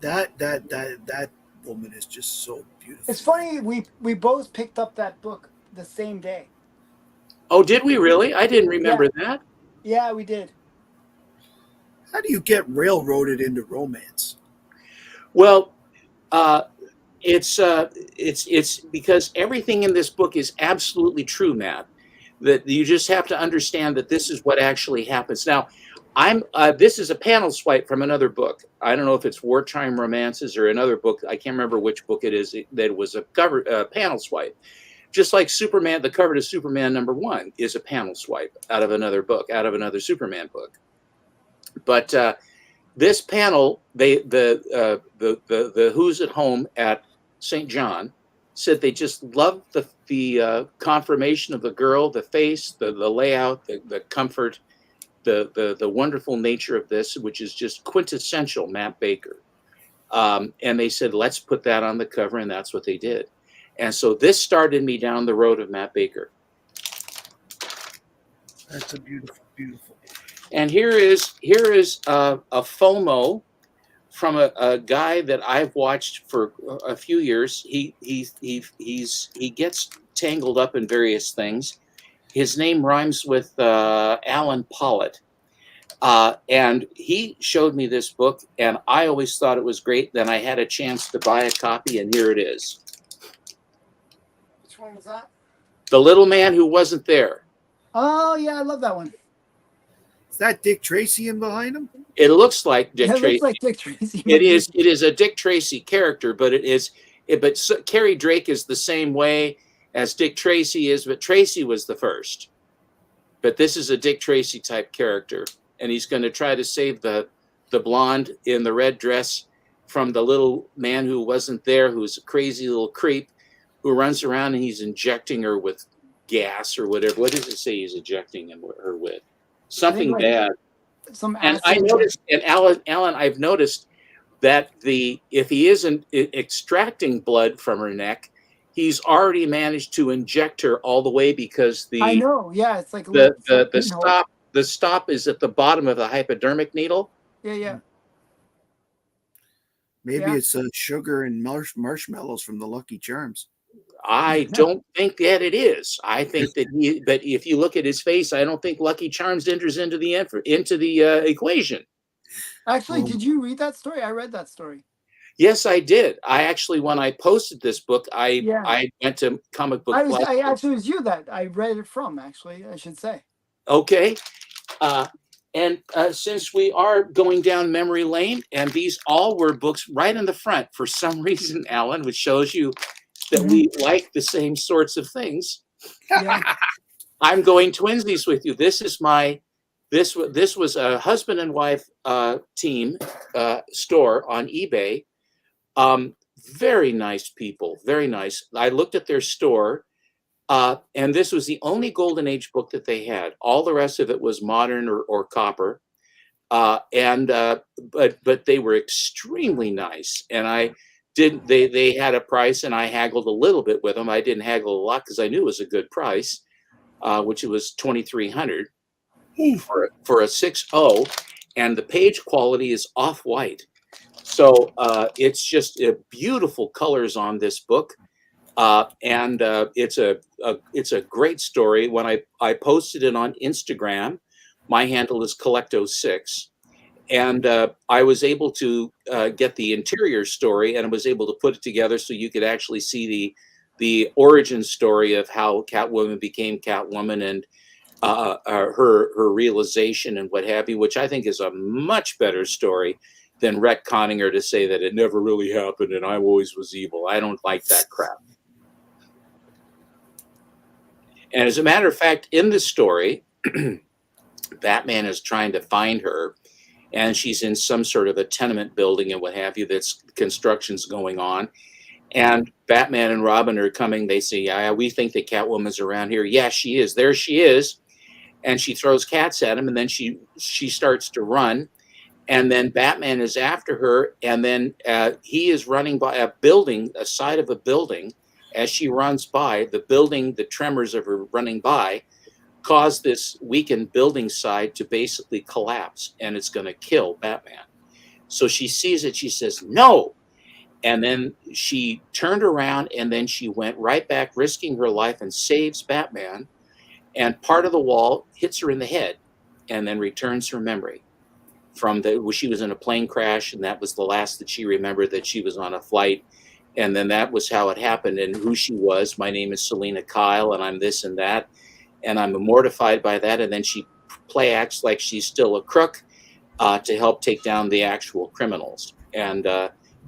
that woman is just so beautiful. it's funny we both picked up that book the same day. Oh, did we really? I didn't remember that. Yeah, we did. How do you get railroaded into romance? Well, it's because everything in this book is absolutely true, Matt. That you just have to understand that this is what actually happens. Now, this is a panel swipe from another book. I don't know if it's Wartime Romances or another book. I can't remember which book it is. That was a cover panel swipe. Just like Superman, the cover to Superman #1 is a panel swipe out of another book, out of another Superman book. But this panel, the Who's at Home at St. John said they just loved the conformation of the girl, the face, the layout, the comfort, the wonderful nature of this, which is just quintessential Matt Baker. And they said, "Let's put that on the cover," and that's what they did. And so this started me down the road of Matt Baker. That's a beautiful, beautiful. And here is a FOMO from a guy that I've watched for a few years. He gets tangled up in various things. His name rhymes with Alan Pollitt. And he showed me this book, and I always thought it was great. Then I had a chance to buy a copy, and here it is. Which one was that? The Little Man Who Wasn't There. Oh, yeah, I love that one. Is that Dick Tracy in behind him? It looks like Dick Tracy. Looks like Dick Tracy. It is a Dick Tracy character, but Carrie Drake is the same way as Dick Tracy is, but Tracy was the first. But this is a Dick Tracy type character, and he's going to try to save the blonde in the red dress from the little man who wasn't there, who's a crazy little creep who runs around and he's injecting her with gas or whatever. What does it say he's injecting her with? Something bad. Some and I noticed, and Alan, I've noticed that if he isn't extracting blood from her neck, he's already managed to inject her all the way, because I know, yeah, it's like the stop is at the bottom of the hypodermic needle. Yeah. Maybe it's sugar and marshmallows from the Lucky Charms. I don't think that it is. I think that but if you look at his face, I don't think Lucky Charms enters into the equation. Actually, did you read that story? I read that story. Yes, I did. I actually, when I posted this book, I went to Comic Book. I actually was you that I read it from. Actually, I should say. Okay, and since we are going down memory lane, and these all were books right in the front for some reason, Alan, which shows you that we like the same sorts of things. Yeah. I'm going twinsies with you. This is this was a husband and wife team store on eBay. Very nice people, very nice. I looked at their store, and this was the only Golden Age book that they had. All the rest of it was modern or copper, but they were extremely nice. And they had a price, and I haggled a little bit with them. I didn't haggle a lot because I knew it was a good price, which it was $2,300 for a 6.0, and the page quality is off-white. So it's just beautiful colors on this book, and it's a great story. When I posted it on Instagram, my handle is Collecto6. And I was able to get the interior story, and I was able to put it together so you could actually see the origin story of how Catwoman became Catwoman, and her realization and what have you, which I think is a much better story than retconning her to say that it never really happened and I always was evil. I don't like that crap. And as a matter of fact, in the story, Batman is trying to find her, and she's in some sort of a tenement building and what have you. That's construction's going on, and Batman and Robin are coming. They say, "Yeah, we think that Catwoman's around here." Yeah, she is. There she is, and she throws cats at him, and then she starts to run, and then Batman is after her, and then he is running by a side of a building. As she runs by the building, the tremors of her running by caused this weakened building side to basically collapse, and it's going to kill Batman. So she sees it. She says, "No." And then she turned around, and then she went right back, risking her life, and saves Batman. And part of the wall hits her in the head, and then returns her memory from she was in a plane crash, and that was the last that she remembered, that she was on a flight. And then that was how it happened, and who she was. "My name is Selina Kyle, and I'm this and that. And I'm mortified by that." And then she acts like she's still a crook to help take down the actual criminals. And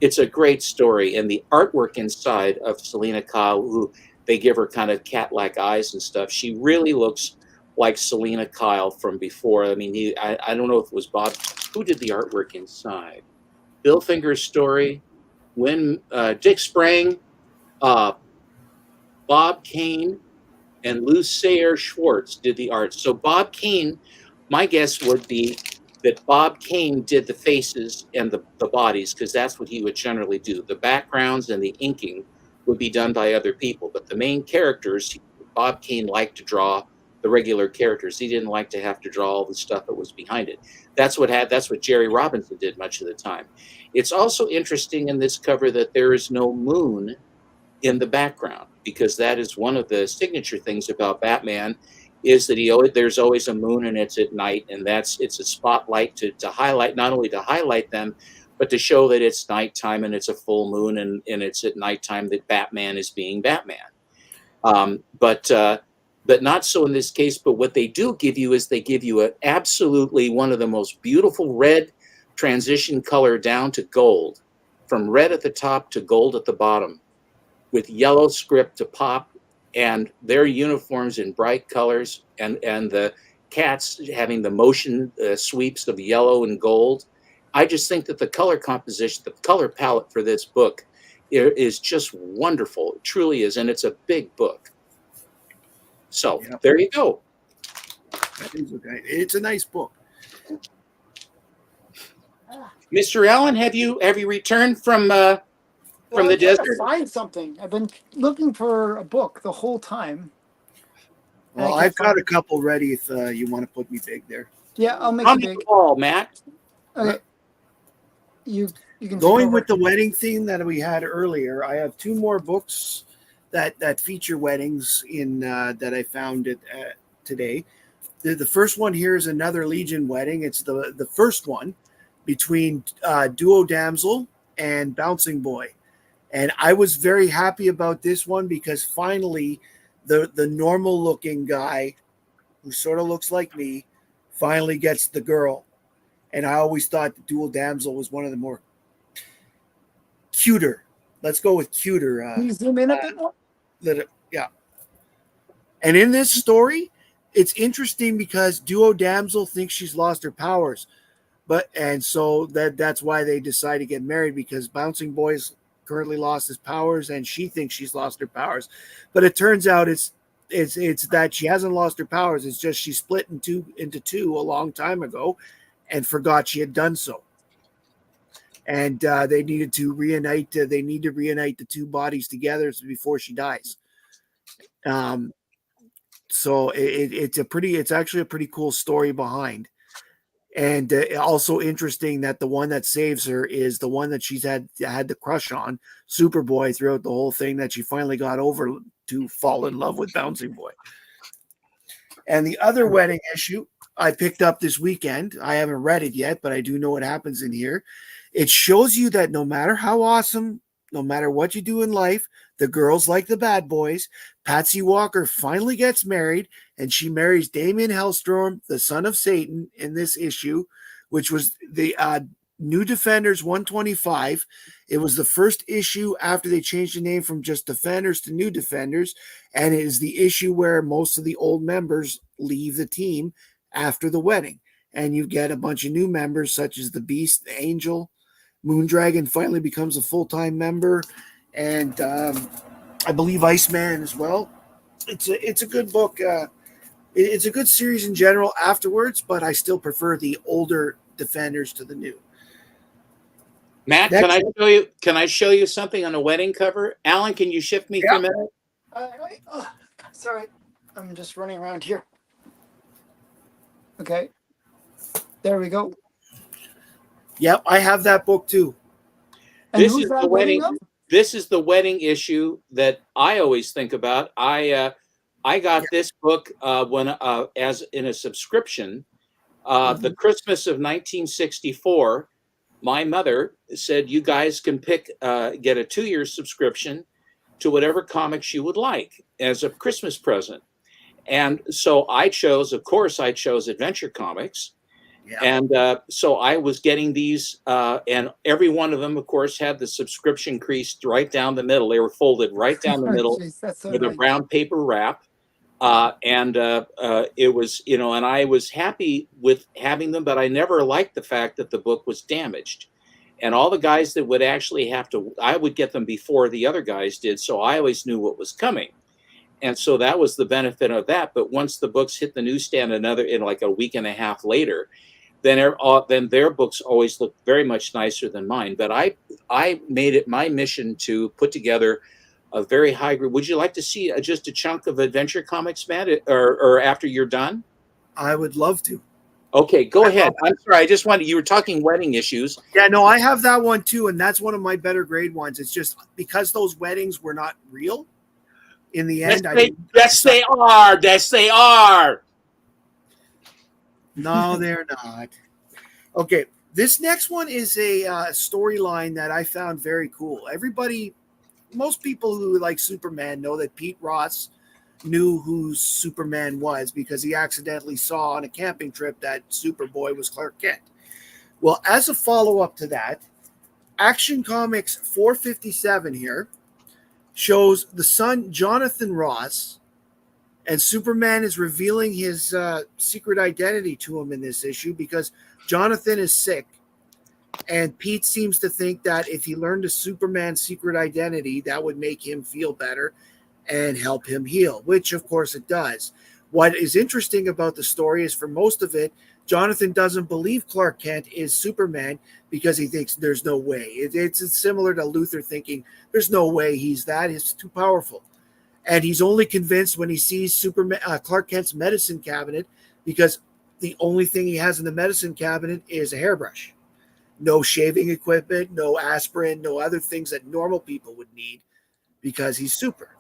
it's a great story. And the artwork inside of Selina Kyle, who they give her kind of cat-like eyes and stuff, she really looks like Selina Kyle from before. I mean, I don't know if it was Bob. Who did the artwork inside? Bill Finger's story. Dick Sprang, Bob Kane, and Lou Sayer Schwartz did the art. So Bob Kane, my guess would be that Bob Kane did the faces and the bodies, because that's what he would generally do. The backgrounds and the inking would be done by other people, but the main characters, Bob Kane liked to draw the regular characters. He didn't like to have to draw all the stuff that was behind it. That's what Jerry Robinson did much of the time. It's also interesting in this cover that there is no moon in the background, because that is one of the signature things about Batman, is that there's always a moon, and it's at night, and it's a spotlight to highlight, not only to highlight them, but to show that it's nighttime and it's a full moon, and it's at nighttime that Batman is being Batman. But not so in this case. But what they do give you is they give you absolutely one of the most beautiful red transition color down to gold, from red at the top to gold at the bottom, with yellow script to pop, and their uniforms in bright colors, and the cats having the motion sweeps of yellow and gold. I just think that the color composition, the color palette for this book is just wonderful. It truly is, and it's a big book. So There you go. That is okay. It's a nice book. Mr. Allen, have you returned from the desert? Find something. I've been looking for a book the whole time. Well, I've got a couple ready if you want to put me big there. Yeah, I'll make it big. Call, Matt. Okay. You can going with the wedding theme that we had earlier. I have two more books that feature weddings in that I found today. The first one here is another Legion wedding. It's the first one between Duo Damsel and Bouncing Boy. And I was very happy about this one because finally the normal looking guy who sort of looks like me finally gets the girl. And I always thought the Dual Damsel was one of the more cuter. Let's go with cuter. Can you zoom in a bit more? Yeah. And in this story, it's interesting because Duo Damsel thinks she's lost her powers. And so that's why they decide to get married, because Bouncing Boy's currently lost his powers and she thinks she's lost her powers. But it turns out it's that she hasn't lost her powers. It's just she split into two a long time ago and forgot she had done so. And they needed to reunite. They need to reunite the two bodies together before she dies. So it's actually a pretty cool story behind. And also interesting that the one that saves her is the one that she's had the crush on, Superboy, throughout the whole thing, that she finally got over to fall in love with Bouncing Boy. And the other wedding issue I picked up this weekend. I haven't read it yet, but I do know what happens in here. It shows you that no matter how awesome, no matter what you do in life, the girls like the bad boys. Patsy Walker finally gets married, and she marries Damien Hellstrom, the son of Satan, in this issue, which was the New Defenders 125. It was the first issue after they changed the name from just Defenders to New Defenders, and it is the issue where most of the old members leave the team after the wedding, and you get a bunch of new members such as the Beast, the Angel. Moondragon finally becomes a full-time member, and I believe Iceman as well. It's a good book. It's a good series in general afterwards, but I still prefer the older Defenders to the new. Matt, can I show you something on a wedding cover? Alan, can you shift me for a minute? Sorry, I'm just running around here. Okay, there we go. Yep, I have that book too. And this is the wedding. This is the wedding issue that I always think about. I got this book as in a subscription. The Christmas of 1964. My mother said, "You guys can get a 2-year subscription to whatever comics you would like as a Christmas present." And so I chose Adventure Comics. Yeah. And so I was getting these, and every one of them, of course, had the subscription creased right down the middle. They were folded right down the middle with a brown paper wrap. It was, and I was happy with having them, but I never liked the fact that the book was damaged. And all the guys that would actually I would get them before the other guys did, so I always knew what was coming. And so that was the benefit of that. But once the books hit the newsstand in like a week and a half later, then their books always looked very much nicer than mine. But I made it my mission to put together a very high grade. Would you like to see just a chunk of Adventure Comics, Matt, or after you're done? I would love to. Okay, go ahead. I'm sorry. I just wanted, you were talking wedding issues. Yeah, no, I have that one too, and that's one of my better grade ones. It's just because those weddings were not real in the end. Yes, they are. Yes, they are. No, they're not. Okay, this next one is a storyline that I found very cool. Most people who like Superman know that Pete Ross knew who Superman was because he accidentally saw on a camping trip that Superboy was Clark Kent. Well, as a follow-up to that, Action Comics 457 here shows the son Jonathan Ross, and Superman is revealing his secret identity to him in this issue because Jonathan is sick, and Pete seems to think that if he learned a Superman secret identity, that would make him feel better and help him heal, which of course it does. What is interesting about the story is for most of it, Jonathan doesn't believe Clark Kent is Superman because he thinks there's no way. It's similar to Luthor thinking there's no way he's that. He's too powerful. And he's only convinced when he sees Clark Kent's medicine cabinet because the only thing he has in the medicine cabinet is a hairbrush. No shaving equipment, no aspirin, no other things that normal people would need because he's super.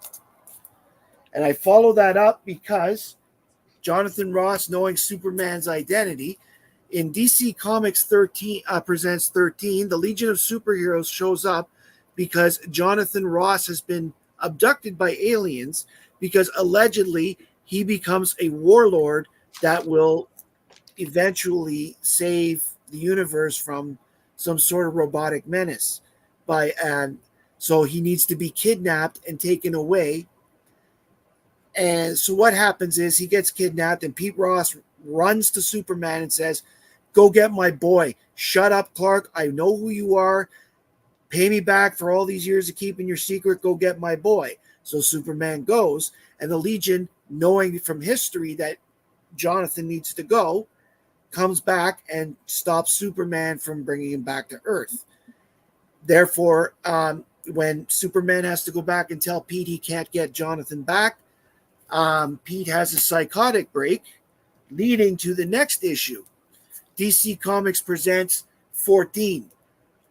And I follow that up because Jonathan Ross, knowing Superman's identity, in DC Comics 13 presents 13, the Legion of Superheroes shows up because Jonathan Ross has been abducted by aliens because allegedly he becomes a warlord that will eventually save the universe from some sort of robotic menace. So he needs to be kidnapped and taken away. And so what happens is he gets kidnapped and Pete Ross runs to Superman and says, "Go get my boy. Shut up, Clark. I know who you are. Pay me back for all these years of keeping your secret. Go get my boy." So Superman goes, and the Legion, knowing from history that Jonathan needs to go, comes back and stops Superman from bringing him back to Earth. Therefore, when Superman has to go back and tell Pete he can't get Jonathan back, Pete has a psychotic break, leading to the next issue. DC Comics presents 14,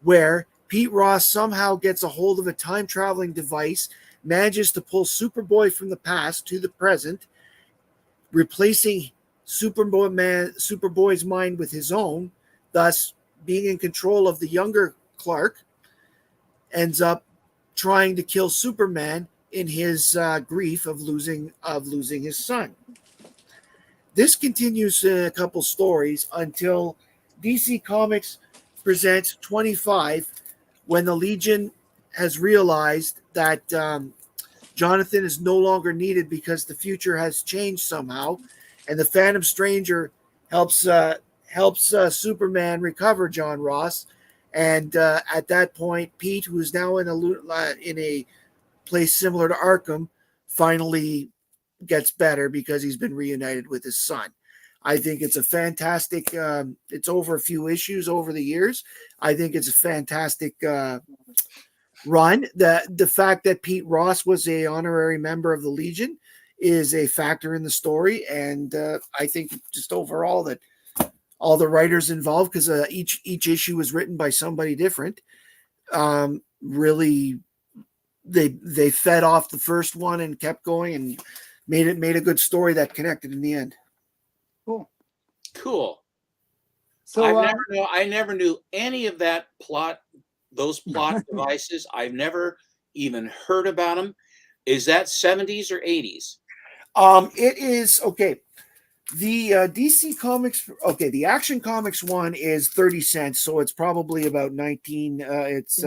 where Pete Ross somehow gets a hold of a time-traveling device, manages to pull Superboy from the past to the present, replacing Superboy's mind with his own, thus being in control of the younger Clark, ends up trying to kill Superman in his grief of losing his son. This continues in a couple stories until DC Comics presents 25, when the Legion has realized that Jonathan is no longer needed because the future has changed somehow, and the Phantom Stranger helps Superman recover John Ross. And at that point, Pete, who is now in a place similar to Arkham, finally gets better because he's been reunited with his son. I think it's a fantastic, it's over a few issues over the years. I think it's a fantastic run. The fact that Pete Ross was a honorary member of the Legion is a factor in the story. And I think just overall that all the writers involved, because each issue was written by somebody different, really they fed off the first one and kept going and made a good story that connected in the end. Cool. So I never knew any of that those plot devices. I've never even heard about them. Is that 70s or 80s? It is okay. The DC Comics, the Action Comics one is 30 cents, so it's probably about 19. It's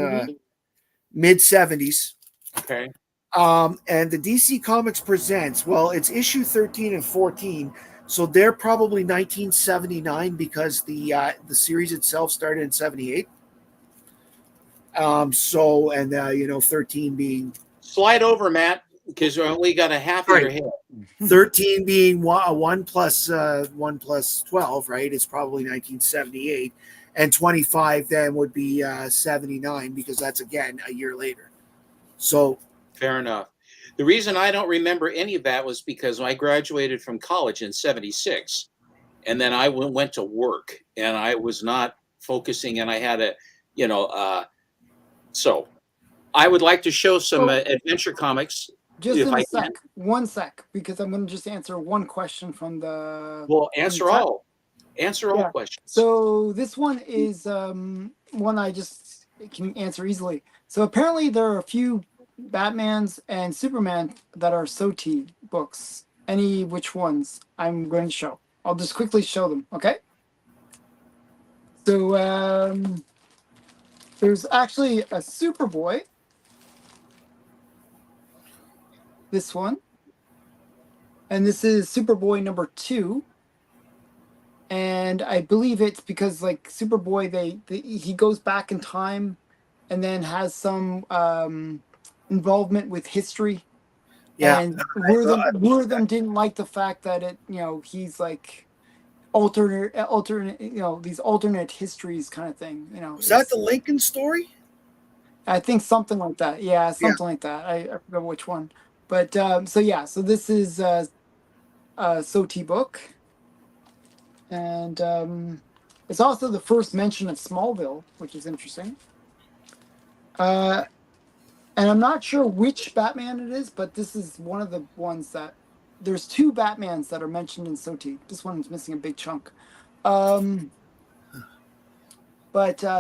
mid 70s. Okay. And the DC Comics presents, well, it's issue 13 and 14, so they're probably 1979 because the series itself started in 78. 13 being slide over, Matt, because we only got a half of your head. 13 being 1 plus 12, right? It's probably 1978, and 25 then would be 79 because that's again a year later. So Fair enough. The reason I don't remember any of that was because I graduated from college in '76, and then I went to work, and I was not focusing, and I had a, you know, so I would like to show some adventure comics Just if in a I sec, can. 1 sec, because I'm going to just answer one question from the. Well, from the answer chat. all. Answer all Yeah. questions. So this one is one I just can answer easily. So apparently there are a few Batmans and Superman that are SOTI books. Any which ones I'm going to show. I'll just quickly show them, okay? So there's actually a Superboy. This one. And this is Superboy number 2. And I believe it's because like Superboy, he goes back in time, and then has some involvement with history. Yeah, And Wortham didn't like the fact that he's like alternate, these alternate histories kind of thing. was that the Lincoln story? I think something like that. Yeah, something like that. I forget which one. But so this is a SOTI book. And it's also the first mention of Smallville, which is interesting. And I'm not sure which Batman it is, but this is one of the ones that... There's 2 Batmans that are mentioned in SOTI. This one's missing a big chunk. But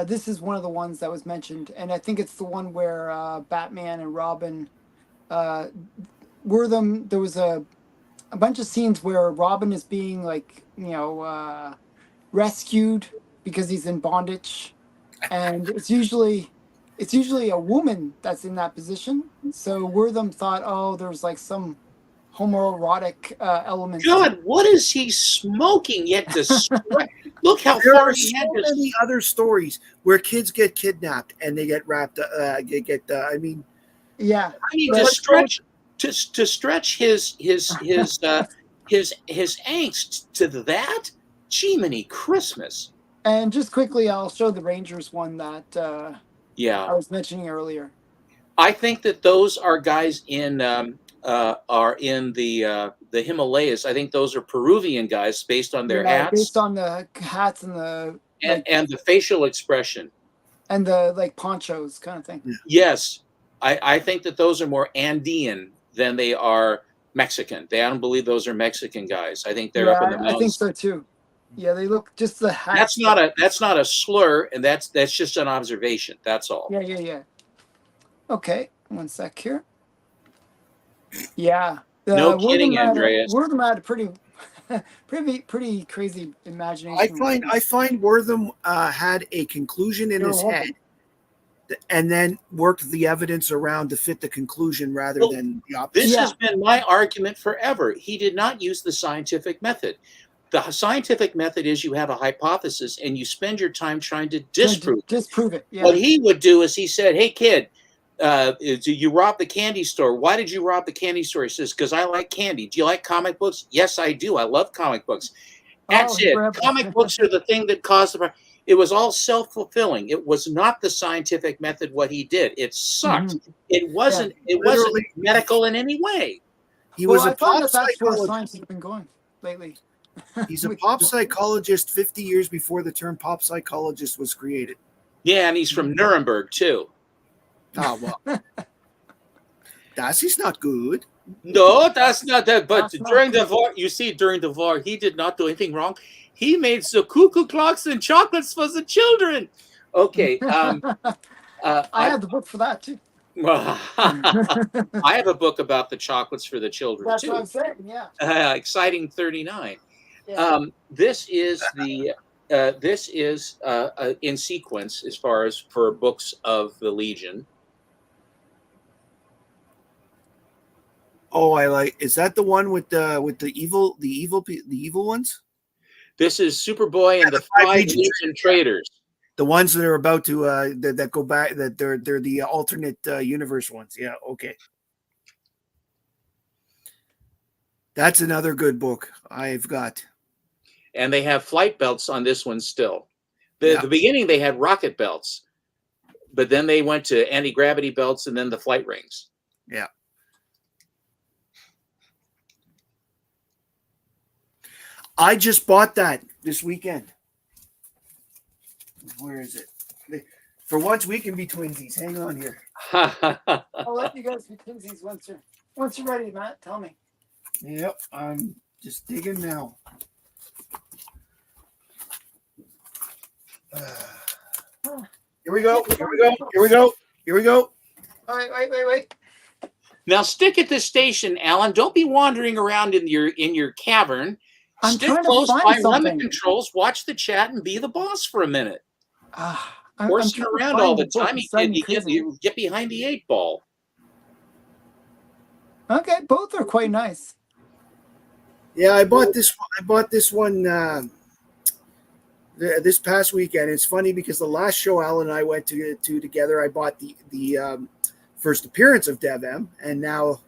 this is one of the ones that was mentioned. And I think it's the one where Batman and Robin were them. There was a bunch of scenes where Robin is being rescued because he's in bondage, and it's usually a woman that's in that position. So Wortham thought, oh, there's like some homoerotic element. God, what is he smoking? Yet look how There far are he so had to. many other stories where kids get kidnapped and they get wrapped. I mean, Yeah, I mean, but to stretch his angst to that. Jiminy Christmas. and just quickly, I'll show the Rangers one that Yeah, I was mentioning earlier. I think that those are guys are in the Himalayas. I think those are Peruvian guys based on their hats, based on the hats and the and the facial expression. and the like ponchos kind of thing. Yes, I think that those are more Andean than they are Mexican. I don't believe those are Mexican guys. I think they're up in the mountains. I think so too. Yeah, they look just the hats. That's not a slur, and that's just an observation. That's all. Yeah. Okay, 1 sec here. Yeah. No kidding, Andreas. Wortham had a pretty crazy imagination. I find Wortham had a conclusion in his head, and then worked the evidence around to fit the conclusion rather than the opposite. This has been my argument forever. He did not use the scientific method. The scientific method is you have a hypothesis and you spend your time trying to disprove it. Yeah. What he would do is he said, hey, kid, you robbed the candy store. Why did you rob the candy store? He says, because I like candy. Do you like comic books? Yes, I do. I love comic books. That's it. Comic books are the thing that caused the problem. It was all self-fulfilling. It was not the scientific method what he did. It sucked. Mm-hmm. It wasn't medical in any way. He was a pop that's where psychologist. science has been going lately. He's a pop psychologist 50 years before the term pop psychologist was created. Yeah, and he's from Nuremberg, too. Oh, well. That's not good. No, that's not that. But during the war, you see, during the war, he did not do anything wrong. He made the cuckoo clocks and chocolates for the children. Okay. I have the book for that, too. I have a book about the chocolates for the children, That's too. what I'm saying, yeah. Exciting 39. Yeah. This is in sequence as far as for books of the Legion. Oh, I like. Is that the one with the evil ones? This is Superboy and the 5 Legion Traders. The ones that are about to that go back, that they're the alternate universe ones. Yeah, okay. That's another good book I've got. And they have flight belts on this one still. The beginning they had rocket belts, but then they went to anti-gravity belts and then the flight rings. Yeah. I just bought that this weekend. Where is it? For once, we can be twinsies. Hang on here. I'll let you guys be twinsies once you're ready, Matt. Tell me. Yep, I'm just digging now. Here we go. Here we go. Here we go. Here we go. All right, wait. Now stick at the station, Alan. Don't be wandering around in your cavern. I'm Stick trying to close find by, run the something. controls, watch the chat, and be the boss for a minute. I'm Horsing trying to around find all the the book. time, It's driving me crazy. you get behind the 8-ball. Okay, both are quite nice. Yeah, I bought this one this past weekend. It's funny because the last show Alan and I went to together, I bought the first appearance of Dev M, and now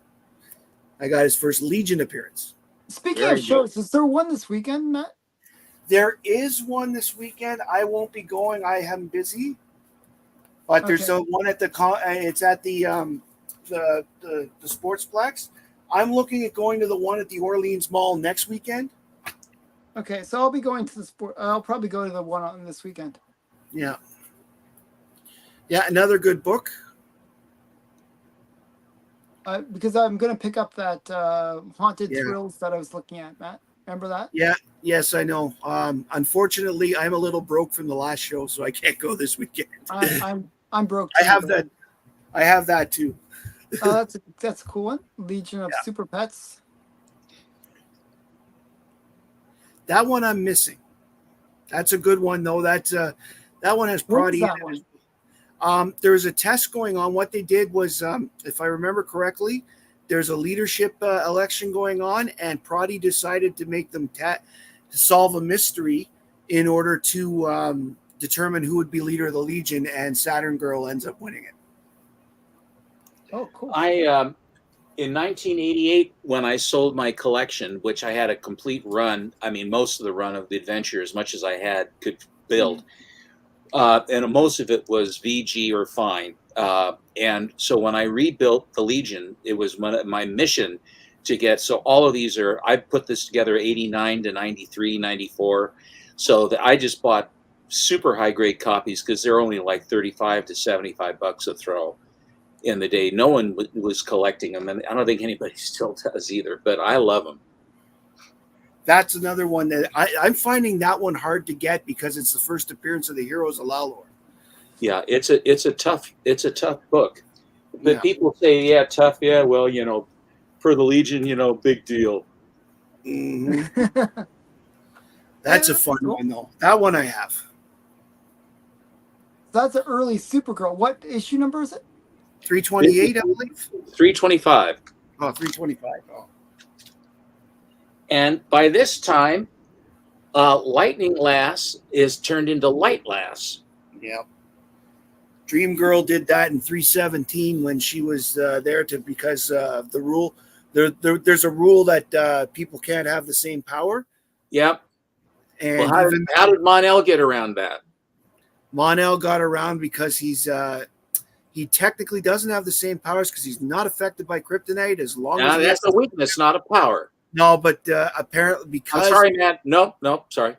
I got his first Legion appearance. Speaking Very of shows, is there one this weekend, Matt? There is one this weekend. I won't be going. I am busy. But there's a one at it's at the Sportsplex. I'm looking at going to the one at the Orleans Mall next weekend. Okay, so I'll be going to the sport. I'll probably go to the one on this weekend. Yeah. Yeah, another good book. Because I'm going to pick up that Haunted Yeah. Thrills that I was looking at, Matt. Remember that? Yeah. Yes, I know. Unfortunately, I'm a little broke from the last show, so I can't go this weekend. I'm broke. I have that. I have that too. That's a cool one. Legion of Super Pets. That one I'm missing. That's a good one though. That one has Proddy in it. There's a test going on. What they did was, if I remember correctly, there's a leadership election going on, and Proddy decided to make them to solve a mystery in order to determine who would be leader of the Legion, and Saturn Girl ends up winning it. Oh, cool. In 1988, when I sold my collection, which I had a complete run, I mean, most of the run of the adventure, as much as I could build, and most of it was VG or fine. And so when I rebuilt the Legion, it was my mission to get, so all of these I put this together 89 to 93, 94. So I just bought super high grade copies because they're only like 35 to 75 bucks a throw in the day. No one was collecting them, and I don't think anybody still does either, but I love them. That's another one that I'm finding that one hard to get because it's the first appearance of the Heroes of Lalor. Yeah, it's a tough book. But people say, yeah, tough. Yeah, well, for the Legion, big deal. Mm-hmm. That's a fun one though. That one I have. That's an early Supergirl. What issue number is it? 328, I believe. 325. Oh, 325. Oh. And by this time, Lightning Lass is turned into Light Lass. Yep. Dream Girl did that in 317 when she was there because the rule. There's a rule that people can't have the same power. Yep. And well, how did Mon-El get around that? Mon-El got around because he technically doesn't have the same powers because he's not affected by kryptonite as long as that's a weakness, not a power. No, but apparently because I'm sorry, Matt. No, sorry.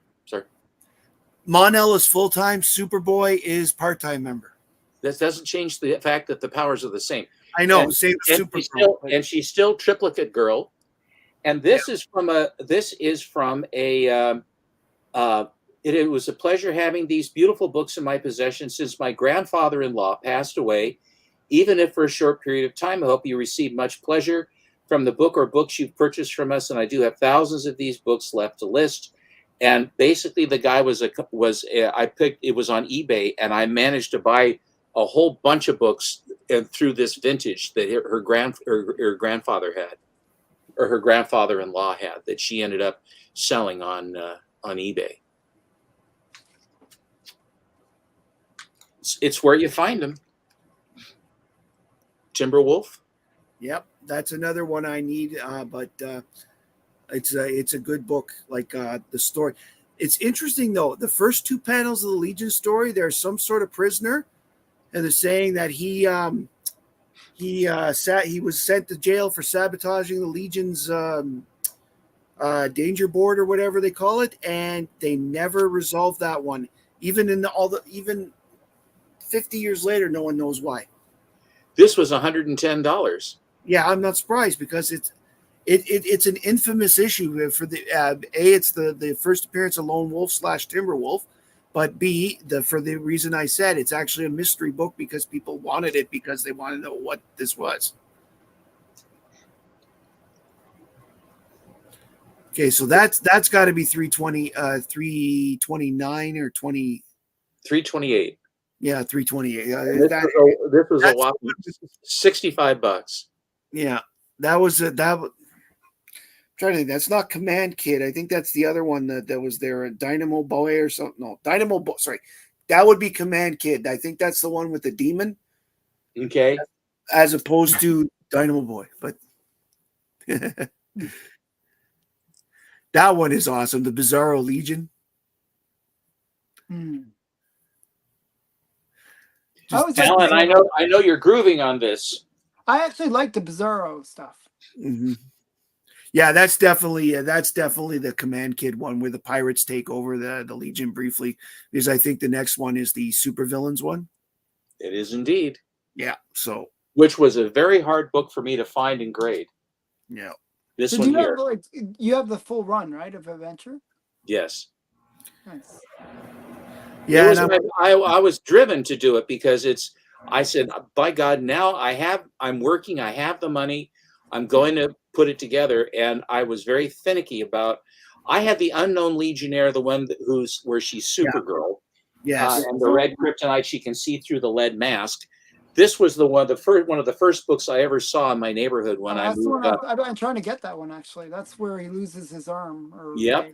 Mon-El is full-time, Superboy is part-time member. This doesn't change the fact that the powers are the same. I know, same as Supergirl. And she's still Triplicate Girl. And this is from it was a pleasure having these beautiful books in my possession since my grandfather-in-law passed away. Even if for a short period of time, I hope you receive much pleasure from the book or books you've purchased from us. And I do have thousands of these books left to list. And basically the guy it was on eBay, and I managed to buy a whole bunch of books through this vintage that her grandfather had, or her grandfather-in-law had, that she ended up selling on eBay. It's where you find them. Timberwolf. Yep, that's another one I need, but it's a good book. Like the story, it's interesting though. The first two panels of the Legion story, there's some sort of prisoner, and they're saying that he He was sent to jail for sabotaging the Legion's danger board or whatever they call it, and they never resolved that one. Even even 50 years later, no one knows why. This was $110. Yeah, I'm not surprised because it's an infamous issue for the it's the first appearance of Lone Wolf / Timberwolf, but B, for the reason I said, it's actually a mystery book because people wanted it because they want to know what this was. Okay, so that's got to be 329 or 20. 328. Yeah, 328. This was a whopping $65. Yeah, that was I'm trying to think. That's not Command Kid. I think that's the other one that was there, a Dynamo Boy or something. No, Dynamo Boy. Sorry, that would be Command Kid. I think that's the one with the demon. Okay, as opposed to Dynamo Boy, but that one is awesome. The Bizarro Legion. Alan, I know you're grooving on this. I actually like the Bizarro stuff. Mm-hmm. Yeah, that's definitely the Command Kid one where the pirates take over the Legion briefly. Because I think the next one is the supervillains one. It is indeed. Yeah. So, which was a very hard book for me to find and grade. Yeah. This one here. You have the full run, right, of Adventure? Yes. Nice. Yeah, I was driven to do it because I said, by God, now I'm working, I have the money, I'm going to put it together. And I was very finicky about, I had the Unknown Legionnaire, the one where she's Supergirl. Yes. And the red kryptonite, she can see through the lead mask. This was one of the first books I ever saw in my neighborhood when I moved up. I'm trying to get that one, actually. That's where he loses his arm. Yep.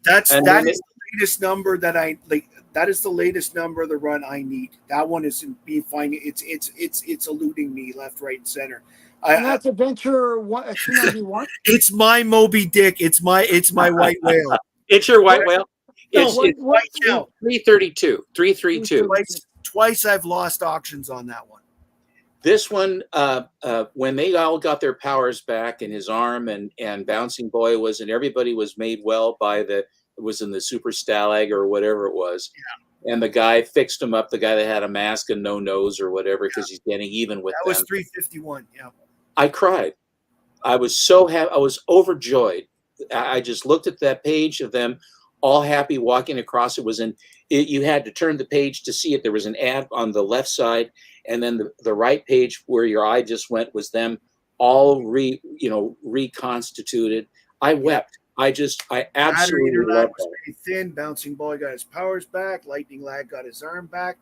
That is the latest number that I like. That is the latest number of the run I need. That one is being fine. It's eluding me left, right, and center. And that's Adventure 291. It's my Moby Dick. It's my white whale. It's your white whale. It's 332. 332. Twice I've lost auctions on that one. This one, when they all got their powers back, and his arm and Bouncing Boy and everybody was made well by it was in the Super Stalag or whatever it was. Yeah. And the guy fixed him up, the guy that had a mask and no nose or whatever, because he's getting even with them. That was 351. Yeah. I cried. I was so happy. I was overjoyed. I just looked at that page of them all happy walking across. You had to turn the page to see it. There was an ad on the left side, and then the right page where your eye just went was them all reconstituted. I wept. I absolutely loved it. Thin, Bouncing Boy got his powers back. Lightning Lad got his arm back.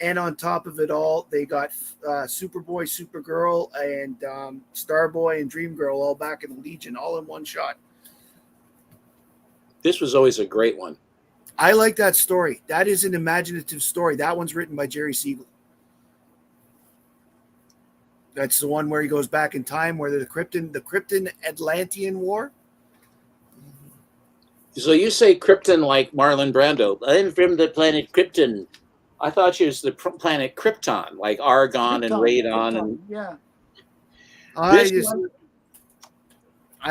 And on top of it all, they got Superboy, Supergirl, and Starboy and Dream Girl all back in the Legion, all in one shot. This was always a great one. I like that story. That is an imaginative story. That one's written by Jerry Siegel. That's the one where he goes back in time, where the Krypton Atlantean War. So you say Krypton like Marlon Brando. I'm from the planet Krypton. I thought she was the planet Krypton, like Argon and Radon. And yeah. I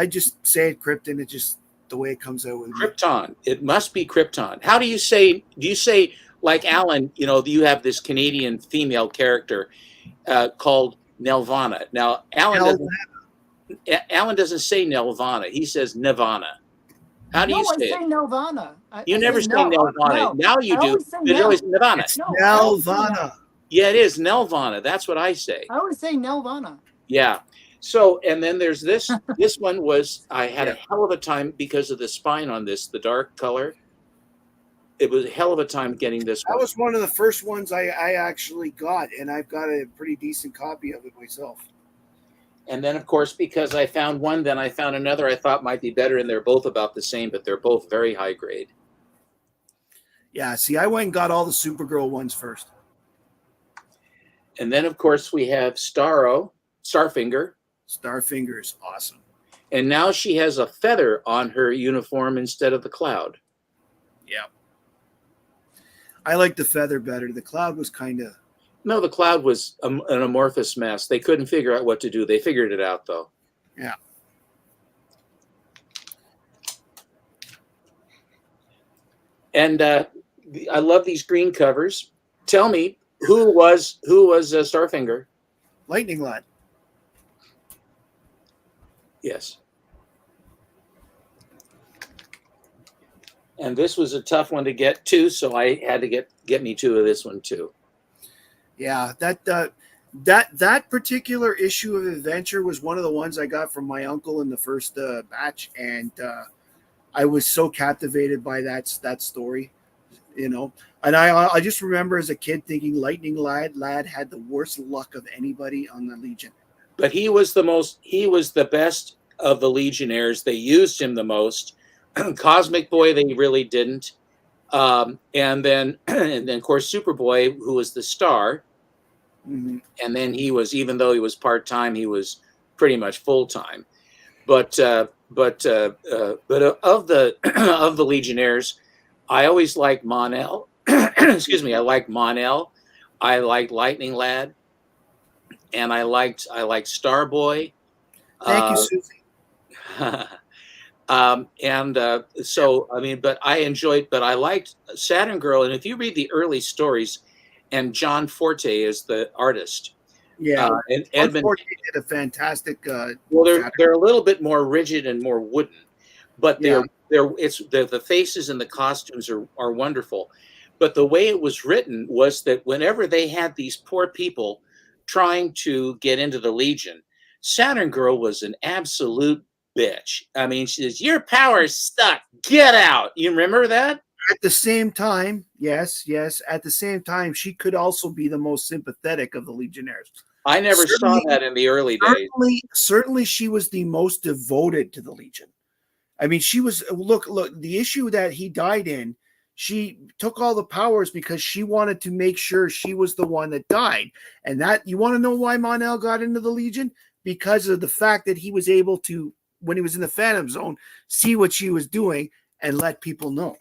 just say it Krypton. It's just the way it comes out with Krypton. Me. It must be Krypton. How do you say? Do you say like Alan? You have this Canadian female character called Nelvana. Now Alan doesn't say Nelvana. He says Nirvana. How do you say it? I say Nelvana. You never say Nelvana. Now you do. There's always Nirvana. Nelvana. Yeah, it is Nelvana. That's what I say. I always say Nelvana. Yeah. So, and then there's this. This one was, I had a hell of a time because of the spine on this, the dark color. It was a hell of a time getting this one. That was one of the first ones I actually got, and I've got a pretty decent copy of it myself. And then, of course, because I found one, then I found another I thought might be better, and they're both about the same, but they're both very high grade. Yeah, see, I went and got all the Supergirl ones first. And then, of course, we have Starfinger. Starfinger is awesome. And now she has a feather on her uniform instead of the cloud. Yeah. I like the feather better. The cloud was kind of... No, the Cloud was an amorphous mess. They couldn't figure out what to do. They figured it out, though. Yeah. And I love these green covers. Tell me, who was Starfinger? Lightning Lad. Yes. And this was a tough one to get to, so I had to get me two of this one too. Yeah, that particular issue of Adventure was one of the ones I got from my uncle in the first batch, and I was so captivated by that story, you know. And I just remember as a kid thinking Lightning Lad had the worst luck of anybody on the Legion. But he was the best of the Legionnaires. They used him the most. Cosmic Boy, they really didn't. And then of course Superboy, who was the star. Mm-hmm. And then he was, even though he was part-time, he was pretty much full-time. But of the of the Legionnaires, I always liked Mon-El. Excuse me, I liked Mon-El. I liked Lightning Lad, and I liked Starboy. Thank you, Susie. So I mean, but I liked Saturn Girl, and if you read the early stories, and John Forte is the artist. Yeah, and Edmund Forte did a fantastic. Well, they're a little bit more rigid and more wooden, but the faces and the costumes are wonderful. But the way it was written was that whenever they had these poor people trying to get into the Legion, Saturn Girl was an absolute bitch. I mean, she says, "Your power's stuck. Get out." You remember that? At the same time, yes. At the same time, she could also be the most sympathetic of the Legionnaires. I never saw that in the early days. Certainly, she was the most devoted to the Legion. I mean, she was. Look. The issue that he died in, she took all the powers because she wanted to make sure she was the one that died. And that, you want to know why Mon-El got into the Legion? Because of the fact that he was able to, when he was in the Phantom Zone, see what she was doing and let people know.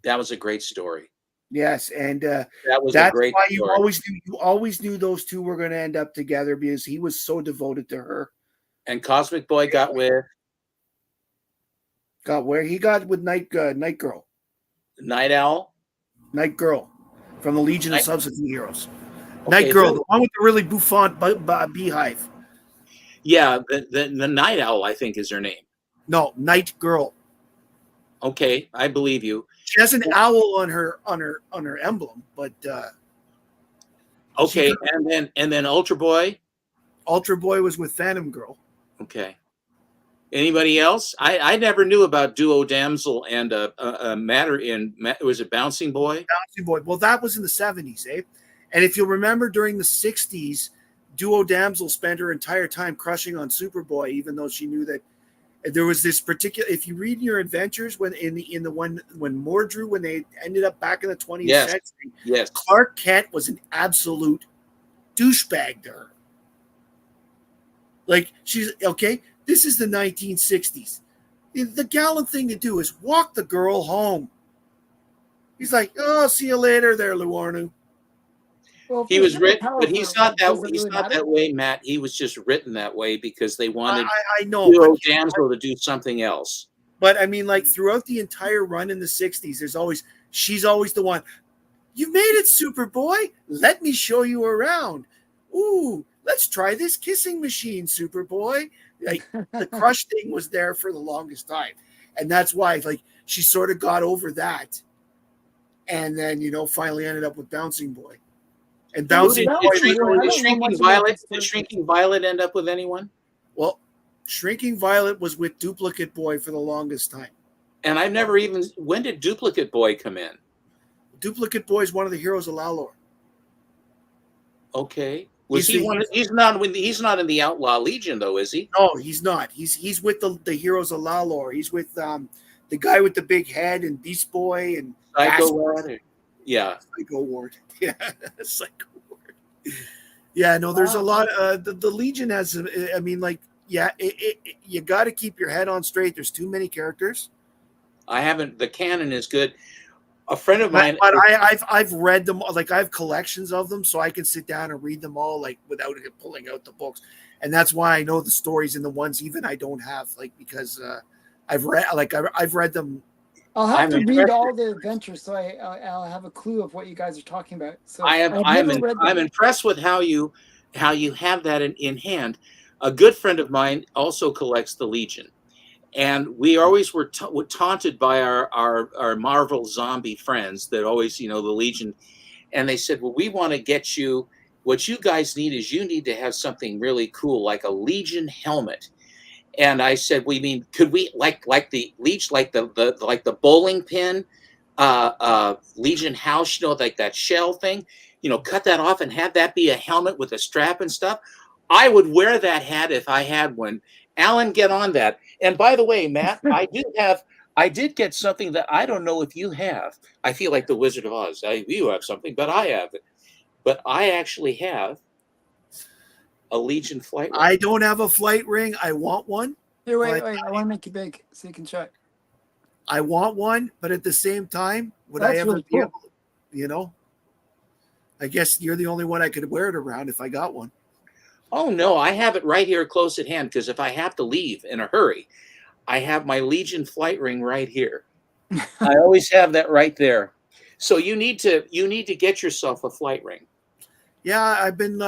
That was a great story. Yes, and that's a great why story. You always knew those two were going to end up together because he was so devoted to her. And Cosmic Boy got where he got with Night Girl, Night Owl, Night Girl, from the Legion of Substitute Heroes. Okay, Night Girl, the one with the really bouffant beehive. Yeah, the Night Owl, I think, is her name. No, Night Girl. Okay, I believe you. She has an owl on her emblem, but okay, and then Ultra Boy. Ultra Boy was with Phantom Girl. Okay. Anybody else? I never knew about Duo Damsel and was it Bouncing Boy? Bouncing Boy. Well, that was in the 70s, eh? And if you'll remember, during the 60s, Duo Damsel spent her entire time crushing on Superboy, even though she knew that there was this particular. If you read your adventures when Mordru, when they ended up back in the 20th century, yes, Clark Kent was an absolute douchebag to her. Like, she's okay. This is the 1960s. The gallant thing to do is walk the girl home. He's like, "Oh, see you later, there, Luarnu." Well, he was written, but he's not that way, Matt. He was just written that way because they wanted Duo Damsel to do something else. But I mean, like, throughout the entire run in the 60s, she's always the one. You made it, Superboy. Let me show you around. Ooh, let's try this kissing machine, Superboy. Like, the crush thing was there for the longest time. And that's why, like, she sort of got over that. And then, finally ended up with Bouncing Boy. And Bouncing Boy. Did Shrinking Violet end up with anyone? Well, Shrinking Violet was with Duplicate Boy for the longest time. And I've never when did Duplicate Boy come in? Duplicate Boy is one of the heroes of Lalor. Okay. He's not in the Outlaw Legion, though, is he? No, he's not. He's with the heroes of Lalor. He's with the guy with the big head and Beast Boy and Psycho Ward. Yeah. Psycho Ward. Yeah. Psycho Ward. Yeah, no, there's a lot. The Legion has, I mean, like, yeah, you got to keep your head on straight. There's too many characters. The canon is good. A friend of mine. But I've read them, like I have collections of them, so I can sit down and read them all like without pulling out the books, and that's why I know the stories and the ones even I don't have, like because I've read them. I'll have I'm to read interested. all the adventures, so I'll have a clue of what you guys are talking about. So I'm impressed with how you have that in hand. A good friend of mine also collects the Legion, and we always were taunted by our Marvel zombie friends that always, the Legion, and they said, well, we want to get you, what you guys need is you need to have something really cool like a Legion helmet. And I said, we mean, could we like the Leech, like the bowling pin, Legion house, like that shell thing, cut that off and have that be a helmet with a strap and stuff. I would wear that hat if I had one. Alan, get on that. And by the way, Matt, I did get something that I don't know if you have. I feel like the Wizard of Oz. You have something, but I have it. But I actually have a Legion flight ring. I don't have a flight ring. I want one. Here, wait. I want to make it big so you can check. I want one, but at the same time, would I ever be able, I guess you're the only one I could wear it around if I got one. Oh, no, I have it right here close at hand, because if I have to leave in a hurry, I have my Legion flight ring right here. I always have that right there. So you need to get yourself a flight ring. Yeah, I've been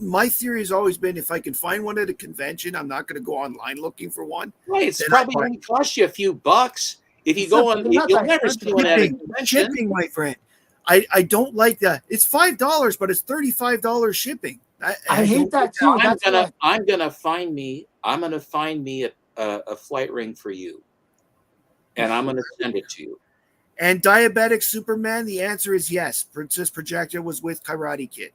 my theory has always been if I can find one at a convention, I'm not going to go online looking for one. Right, it's probably going to cost you a few bucks. If you go on, you'll never see one at a convention. Shipping, my friend. I don't like that. It's $5, but it's $35 shipping. I hate that too. I'm gonna find me a flight ring for you, and I'm gonna send it to you. And Diabetic Superman, the answer is yes. Princess Projectra was with Karate Kid.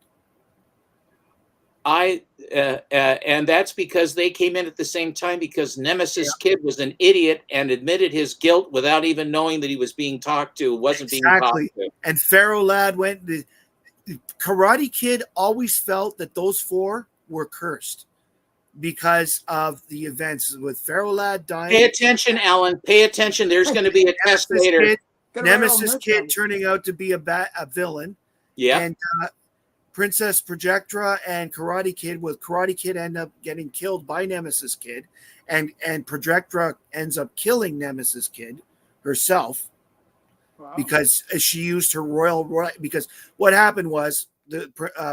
And that's because they came in at the same time, because Nemesis Kid was an idiot and admitted his guilt without even knowing that he was being talked to, being talked to. And Pharaoh Lad went. Karate Kid always felt that those four were cursed because of the events with Pharaoh Lad dying. Pay attention, Alan. Pay attention. There's going to be a test later. Nemesis Kid turning out to be a villain. Yeah. And Princess Projectra and Karate Kid, with Karate Kid end up getting killed by Nemesis Kid, and Projectra ends up killing Nemesis Kid herself. Wow. Because she used her royal. Because what happened was the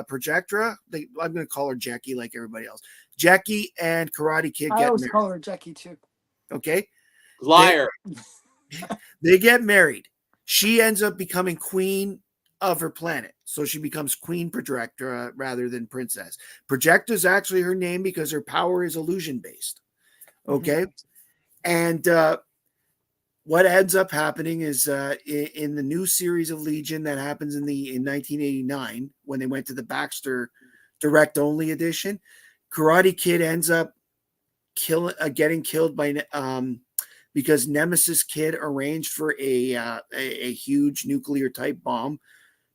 Projectra. I'm going to call her Jackie like everybody else. Jackie and Karate Kid I always call her Jackie too. Okay. Liar. They get married. She ends up becoming queen of her planet. So she becomes Queen Projectra rather than Princess. Projectra is actually her name because her power is illusion based. Okay. Mm-hmm. And what ends up happening is in the new series of Legion that happens in 1989, when they went to the Baxter Direct Only edition, Karate Kid ends up getting killed by because Nemesis Kid arranged for a huge nuclear type bomb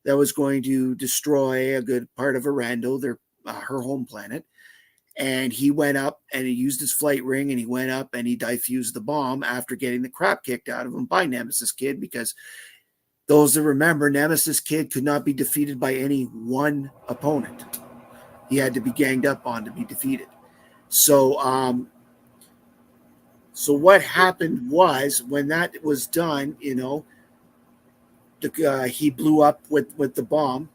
that was going to destroy a good part of Arando, her home planet. And he went up and he used his flight ring and he went up and he defused the bomb after getting the crap kicked out of him by Nemesis Kid, because those that remember, Nemesis Kid could not be defeated by any one opponent. He had to be ganged up on to be defeated. So what happened was, when that was done, he blew up with the bomb,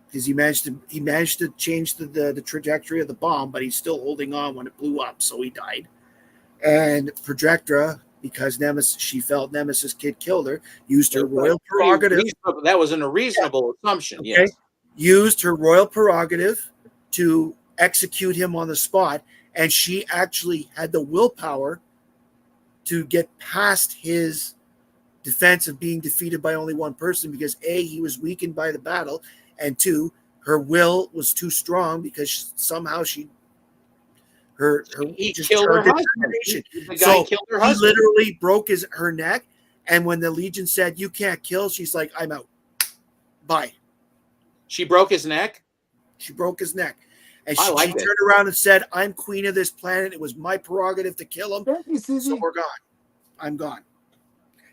because he managed to change the trajectory of the bomb, but he's still holding on when it blew up, so he died. And Projectra, because she felt Nemesis Kid killed her, used her royal prerogative. That was a reasonable assumption. Okay. Yes. Used her royal prerogative to execute him on the spot, and she actually had the willpower to get past his defense of being defeated by only one person, because A, he was weakened by the battle, and 2, her will was too strong because somehow he killed her husband. He literally broke her neck, and when the Legion said, "You can't kill," she's like, "I'm out. Bye." She broke his neck? She broke his neck. And she turned around and said, "I'm queen of this planet. It was my prerogative to kill him. Thank you, Susie. So we're gone. I'm gone."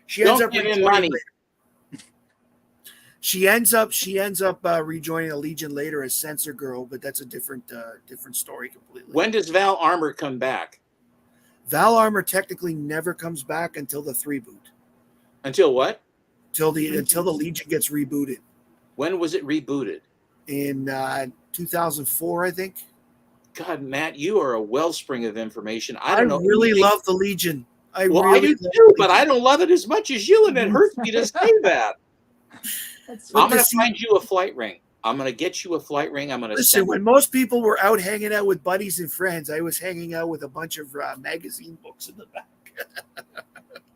She ends Don't up give him rejoining money. later. She ends up rejoining the Legion later as Censor Girl, but that's a different story completely. When does Val Armor come back? Val Armor technically never comes back until the 3 boot. Until what? Until the Legion gets rebooted. When was it rebooted? In 2004, I think. God, Matt, you are a wellspring of information. I I don't know. really love the Legion. I do too, but I don't love it as much as you, and it hurts me to say that. I'm going to find you a flight ring. I'm going to get you a flight ring. I'm going to listen. When most people were out hanging out with buddies and friends, I was hanging out with a bunch of magazine books in the back.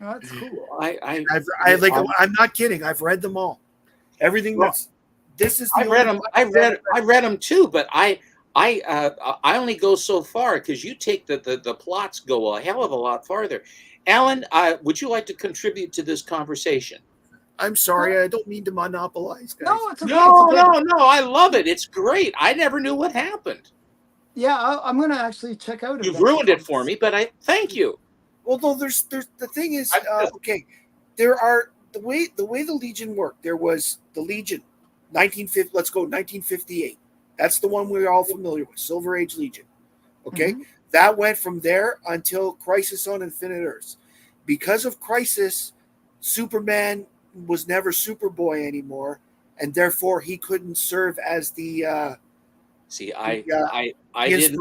Oh, that's cool. I'm not kidding. I've read them all. Everything that's. This is. I read them. I read them too, but I only go so far because you take the plots go a hell of a lot farther. Alan, would you like to contribute to this conversation? I'm sorry, I don't mean to monopolize, guys. No, it's okay. No, I love it. It's great. I never knew what happened. Yeah, I'm gonna actually check out. You've ruined it for me, but I thank you. Although there's the thing is, okay, there are the way the Legion worked. There was the Legion, 1950. Let's go 1958. That's the one we're all familiar with, Silver Age Legion. Okay, that went from there until Crisis on Infinite Earths. Because of Crisis, Superman was never Superboy anymore, and therefore he couldn't serve as the. I didn't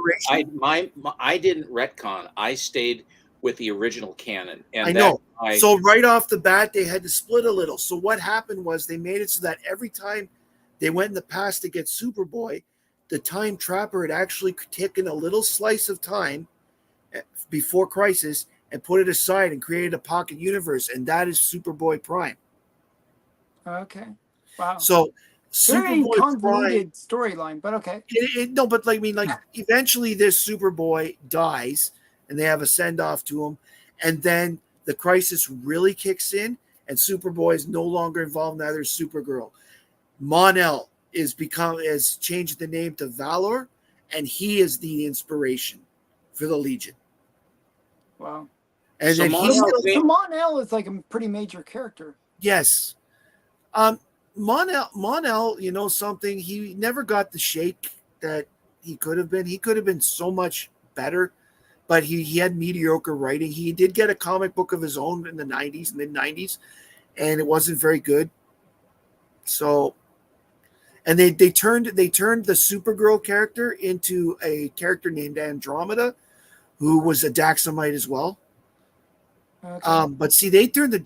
retcon. I stayed with the original canon, and I know. So right off the bat, they had to split a little. So what happened was they made it so that every time they went in the past to get Superboy, the Time Trapper had actually taken a little slice of time before Crisis and put it aside and created a pocket universe, and that is Superboy Prime. Okay. Wow. So very convoluted storyline, but okay. Eventually this Superboy dies, and they have a send off to him, and then the Crisis really kicks in, and Superboy is no longer involved. Neither is Supergirl. Mon-El has changed the name to Valor, and he is the inspiration for the Legion. Wow. And so then Mon-El is like a pretty major character. Yes. Mon-El, you know something, he never got the shake that he could have been. He could have been so much better, but he had mediocre writing. He did get a comic book of his own in the 90s, mid-90s, and it wasn't very good. So, and they turned the Supergirl character into a character named Andromeda, who was a Daxamite as well. Okay. But see, they turned the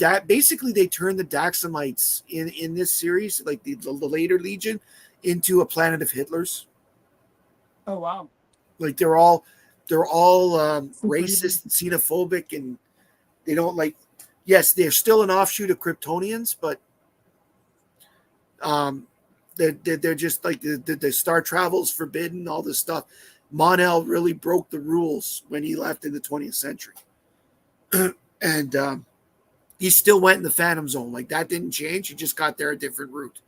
Daxamites in this series, like the later Legion, into a planet of Hitlers. Oh wow! Like they're all racist and xenophobic, and they don't like. Yes, they're still an offshoot of Kryptonians, but they're just like the star travel's forbidden, all this stuff. Mon-El really broke the rules when he left in the 20th century. And he still went in the Phantom Zone. Like that didn't change. He just got there a different route.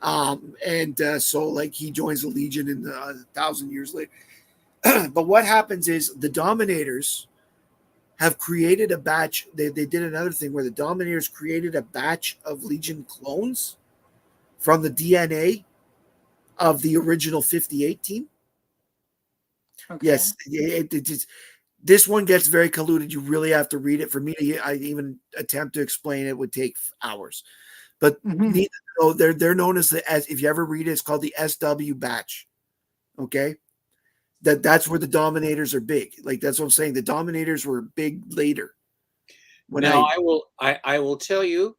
So like he joins the Legion in 1,000 years later. But what happens is the Dominators have created a batch. They did another thing where the Dominators created a batch of Legion clones from the DNA of the original 58 team. Okay. Yes, this one gets very colluded. You really have to read it. For me to even attempt to explain it would take hours. But they're known as if you ever read it, it's called the SW batch. Okay, that's where the Dominators are big. Like that's what I'm saying. The Dominators were big later. I will tell you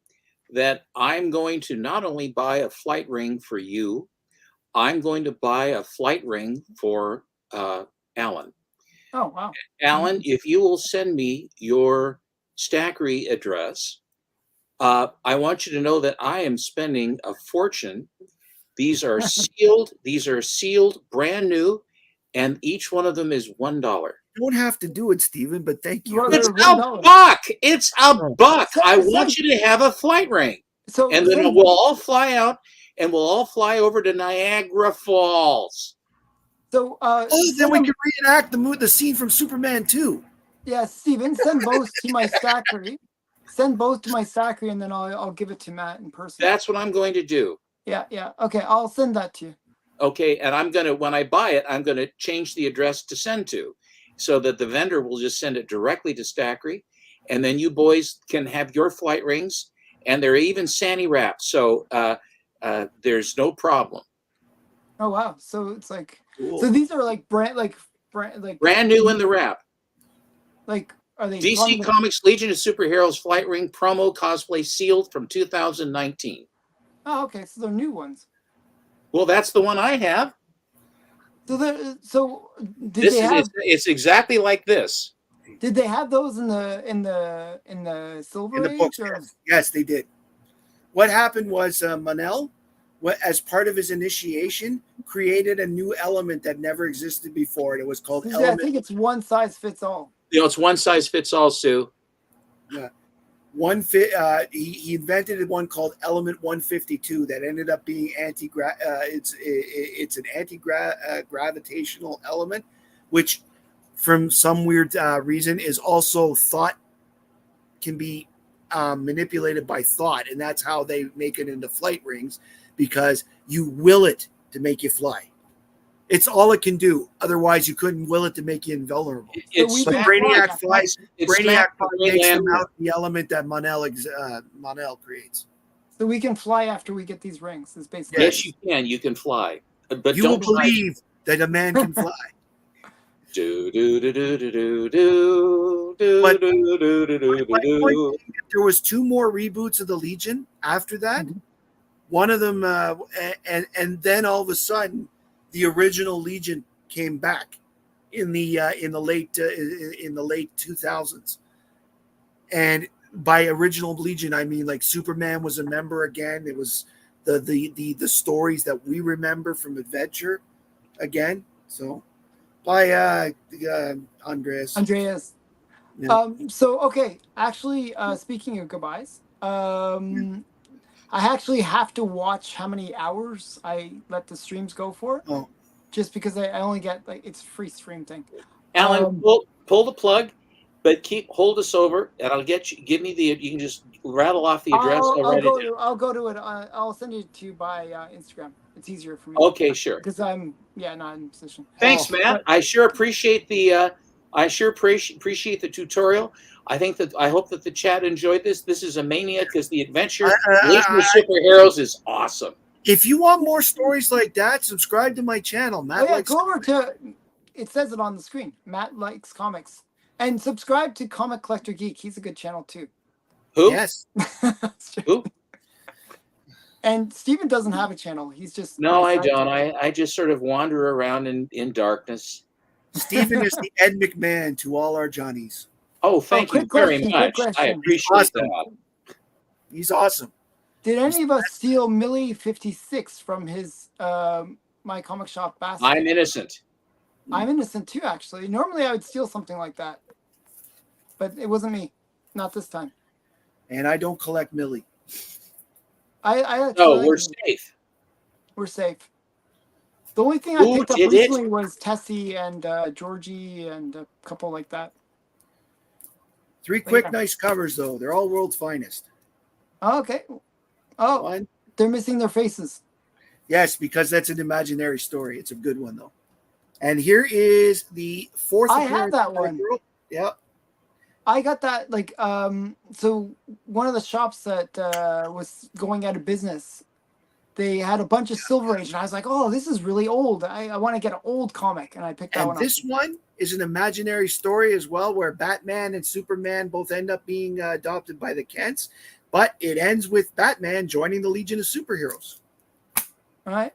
that I'm going to not only buy a flight ring for you, I'm going to buy a flight ring for Alan. Oh, wow. Alan, if you will send me your Stackery address, I want you to know that I am spending a fortune. These are sealed. These are sealed, brand new, and each one of them is $1. You don't have to do it, Stephen, but thank you. It's $1. It's $1. I want you to have a flight ring. And then we'll all fly out, and we'll all fly over to Niagara Falls. So, then we can reenact the scene from Superman 2. Yeah, Steven, send those to my Stackery. send both to my Zachary, and then I'll give it to Matt in person. That's what I'm going to do. Yeah, yeah. Okay, I'll send that to you. Okay, and I'm gonna, when I buy it, I'm gonna change the address to send to, so that the vendor will just send it directly to Stackery, and then you boys can have your flight rings, and they're even Sani wrapped, so there's no problem. Oh wow! So it's like, Cool. so these are like brand New in the wrap. Like, are they DC Comics Legion of Superheroes flight ring promo cosplay sealed from 2019. Oh, okay. So they're new ones. Well, that's the one I have. So did they have? It's exactly like this. Did they have those in the Silver In the books, Age? Or? yes, they did. What happened was Manel, as part of his initiation, created a new element that never existed before, and it was called Element. I think it's one size fits all. You know, it's one size fits all, Sue. Yeah. He invented one called Element 152 that ended up being it's an anti-gravitational element, which from some weird reason is also thought, can be manipulated by thought, and that's how they make it into flight rings, because you will it to make you fly. It's all it can do. Otherwise, you couldn't will it to make you invulnerable. So Brainiac flies. Brainiac makes them Lander. out the element that Manel creates. So we can fly after we get these rings. Is basically Yes, you can. You can fly, but You don't will believe that a man can fly. Do do do do do do do do But- do do do do My do. point being, there was 2 more reboots of the Legion after that. Mhm. One of them, and then all of a sudden, the original Legion came back in the late 2000s. And by original Legion, I mean like Superman was a member again. It was the stories that we remember from Adventure again. So by Andreas. Yeah. So okay, actually, speaking of goodbyes, I actually have to watch how many hours I let the streams go for. Oh. Just because I only get it's free stream thing. Alan, pull the plug, but hold us over, and I'll get you. Give me you can just rattle off the address. I'll go to it. I'll send it to you by Instagram. It's easier for me. Okay, sure. Because I'm not in position. Thanks, Matt. I sure appreciate the appreciate the tutorial. I hope that the chat enjoyed this. This is a mania because the adventure Legion of Superheroes is awesome. If you want more stories like that, subscribe to my channel. Matt likes. Go over to. It says it on the screen. Matt likes comics, and subscribe to Comic Collector Geek. He's a good channel too. Who? Yes. Who? And Steven doesn't have a channel. He's just no, I don't. I just sort of wander around in darkness. Steven is the Ed McMahon to all our Johnnies. Oh, thank you very much. I appreciate that. He's awesome. Did any of us steal Millie 56 from his My Comic Shop basket? I'm innocent. I'm innocent too, actually. Normally I would steal something like that. But it wasn't me. Not this time. And I don't collect Millie. No, we're safe. We're safe. The only thing I picked up recently was Tessie and Georgie and a couple like that. 3 quick, nice covers, though. They're all world's finest. Oh, okay. Oh, One. They're missing their faces. Yes, because that's an imaginary story. It's a good one, though. And here is the 4th. I have that one. Yep. I got that, so one of the shops that was going out of business, they had a bunch of Silver Age, and I was like, oh, this is really old. I want to get an old comic, and I picked that one up. And this one is an imaginary story as well, where Batman and Superman both end up being adopted by the Kents, but it ends with Batman joining the Legion of Superheroes. All right.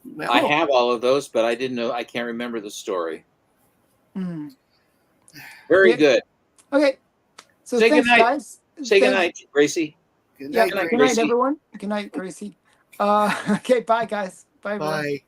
Well, I have all of those, but I didn't know. I can't remember the story. Very good. Okay. So say thanks, good night. guys. Say good night, Gracie. Good night, good night, everyone. Good night, Gracie. Okay, bye, guys. Bye. Bye.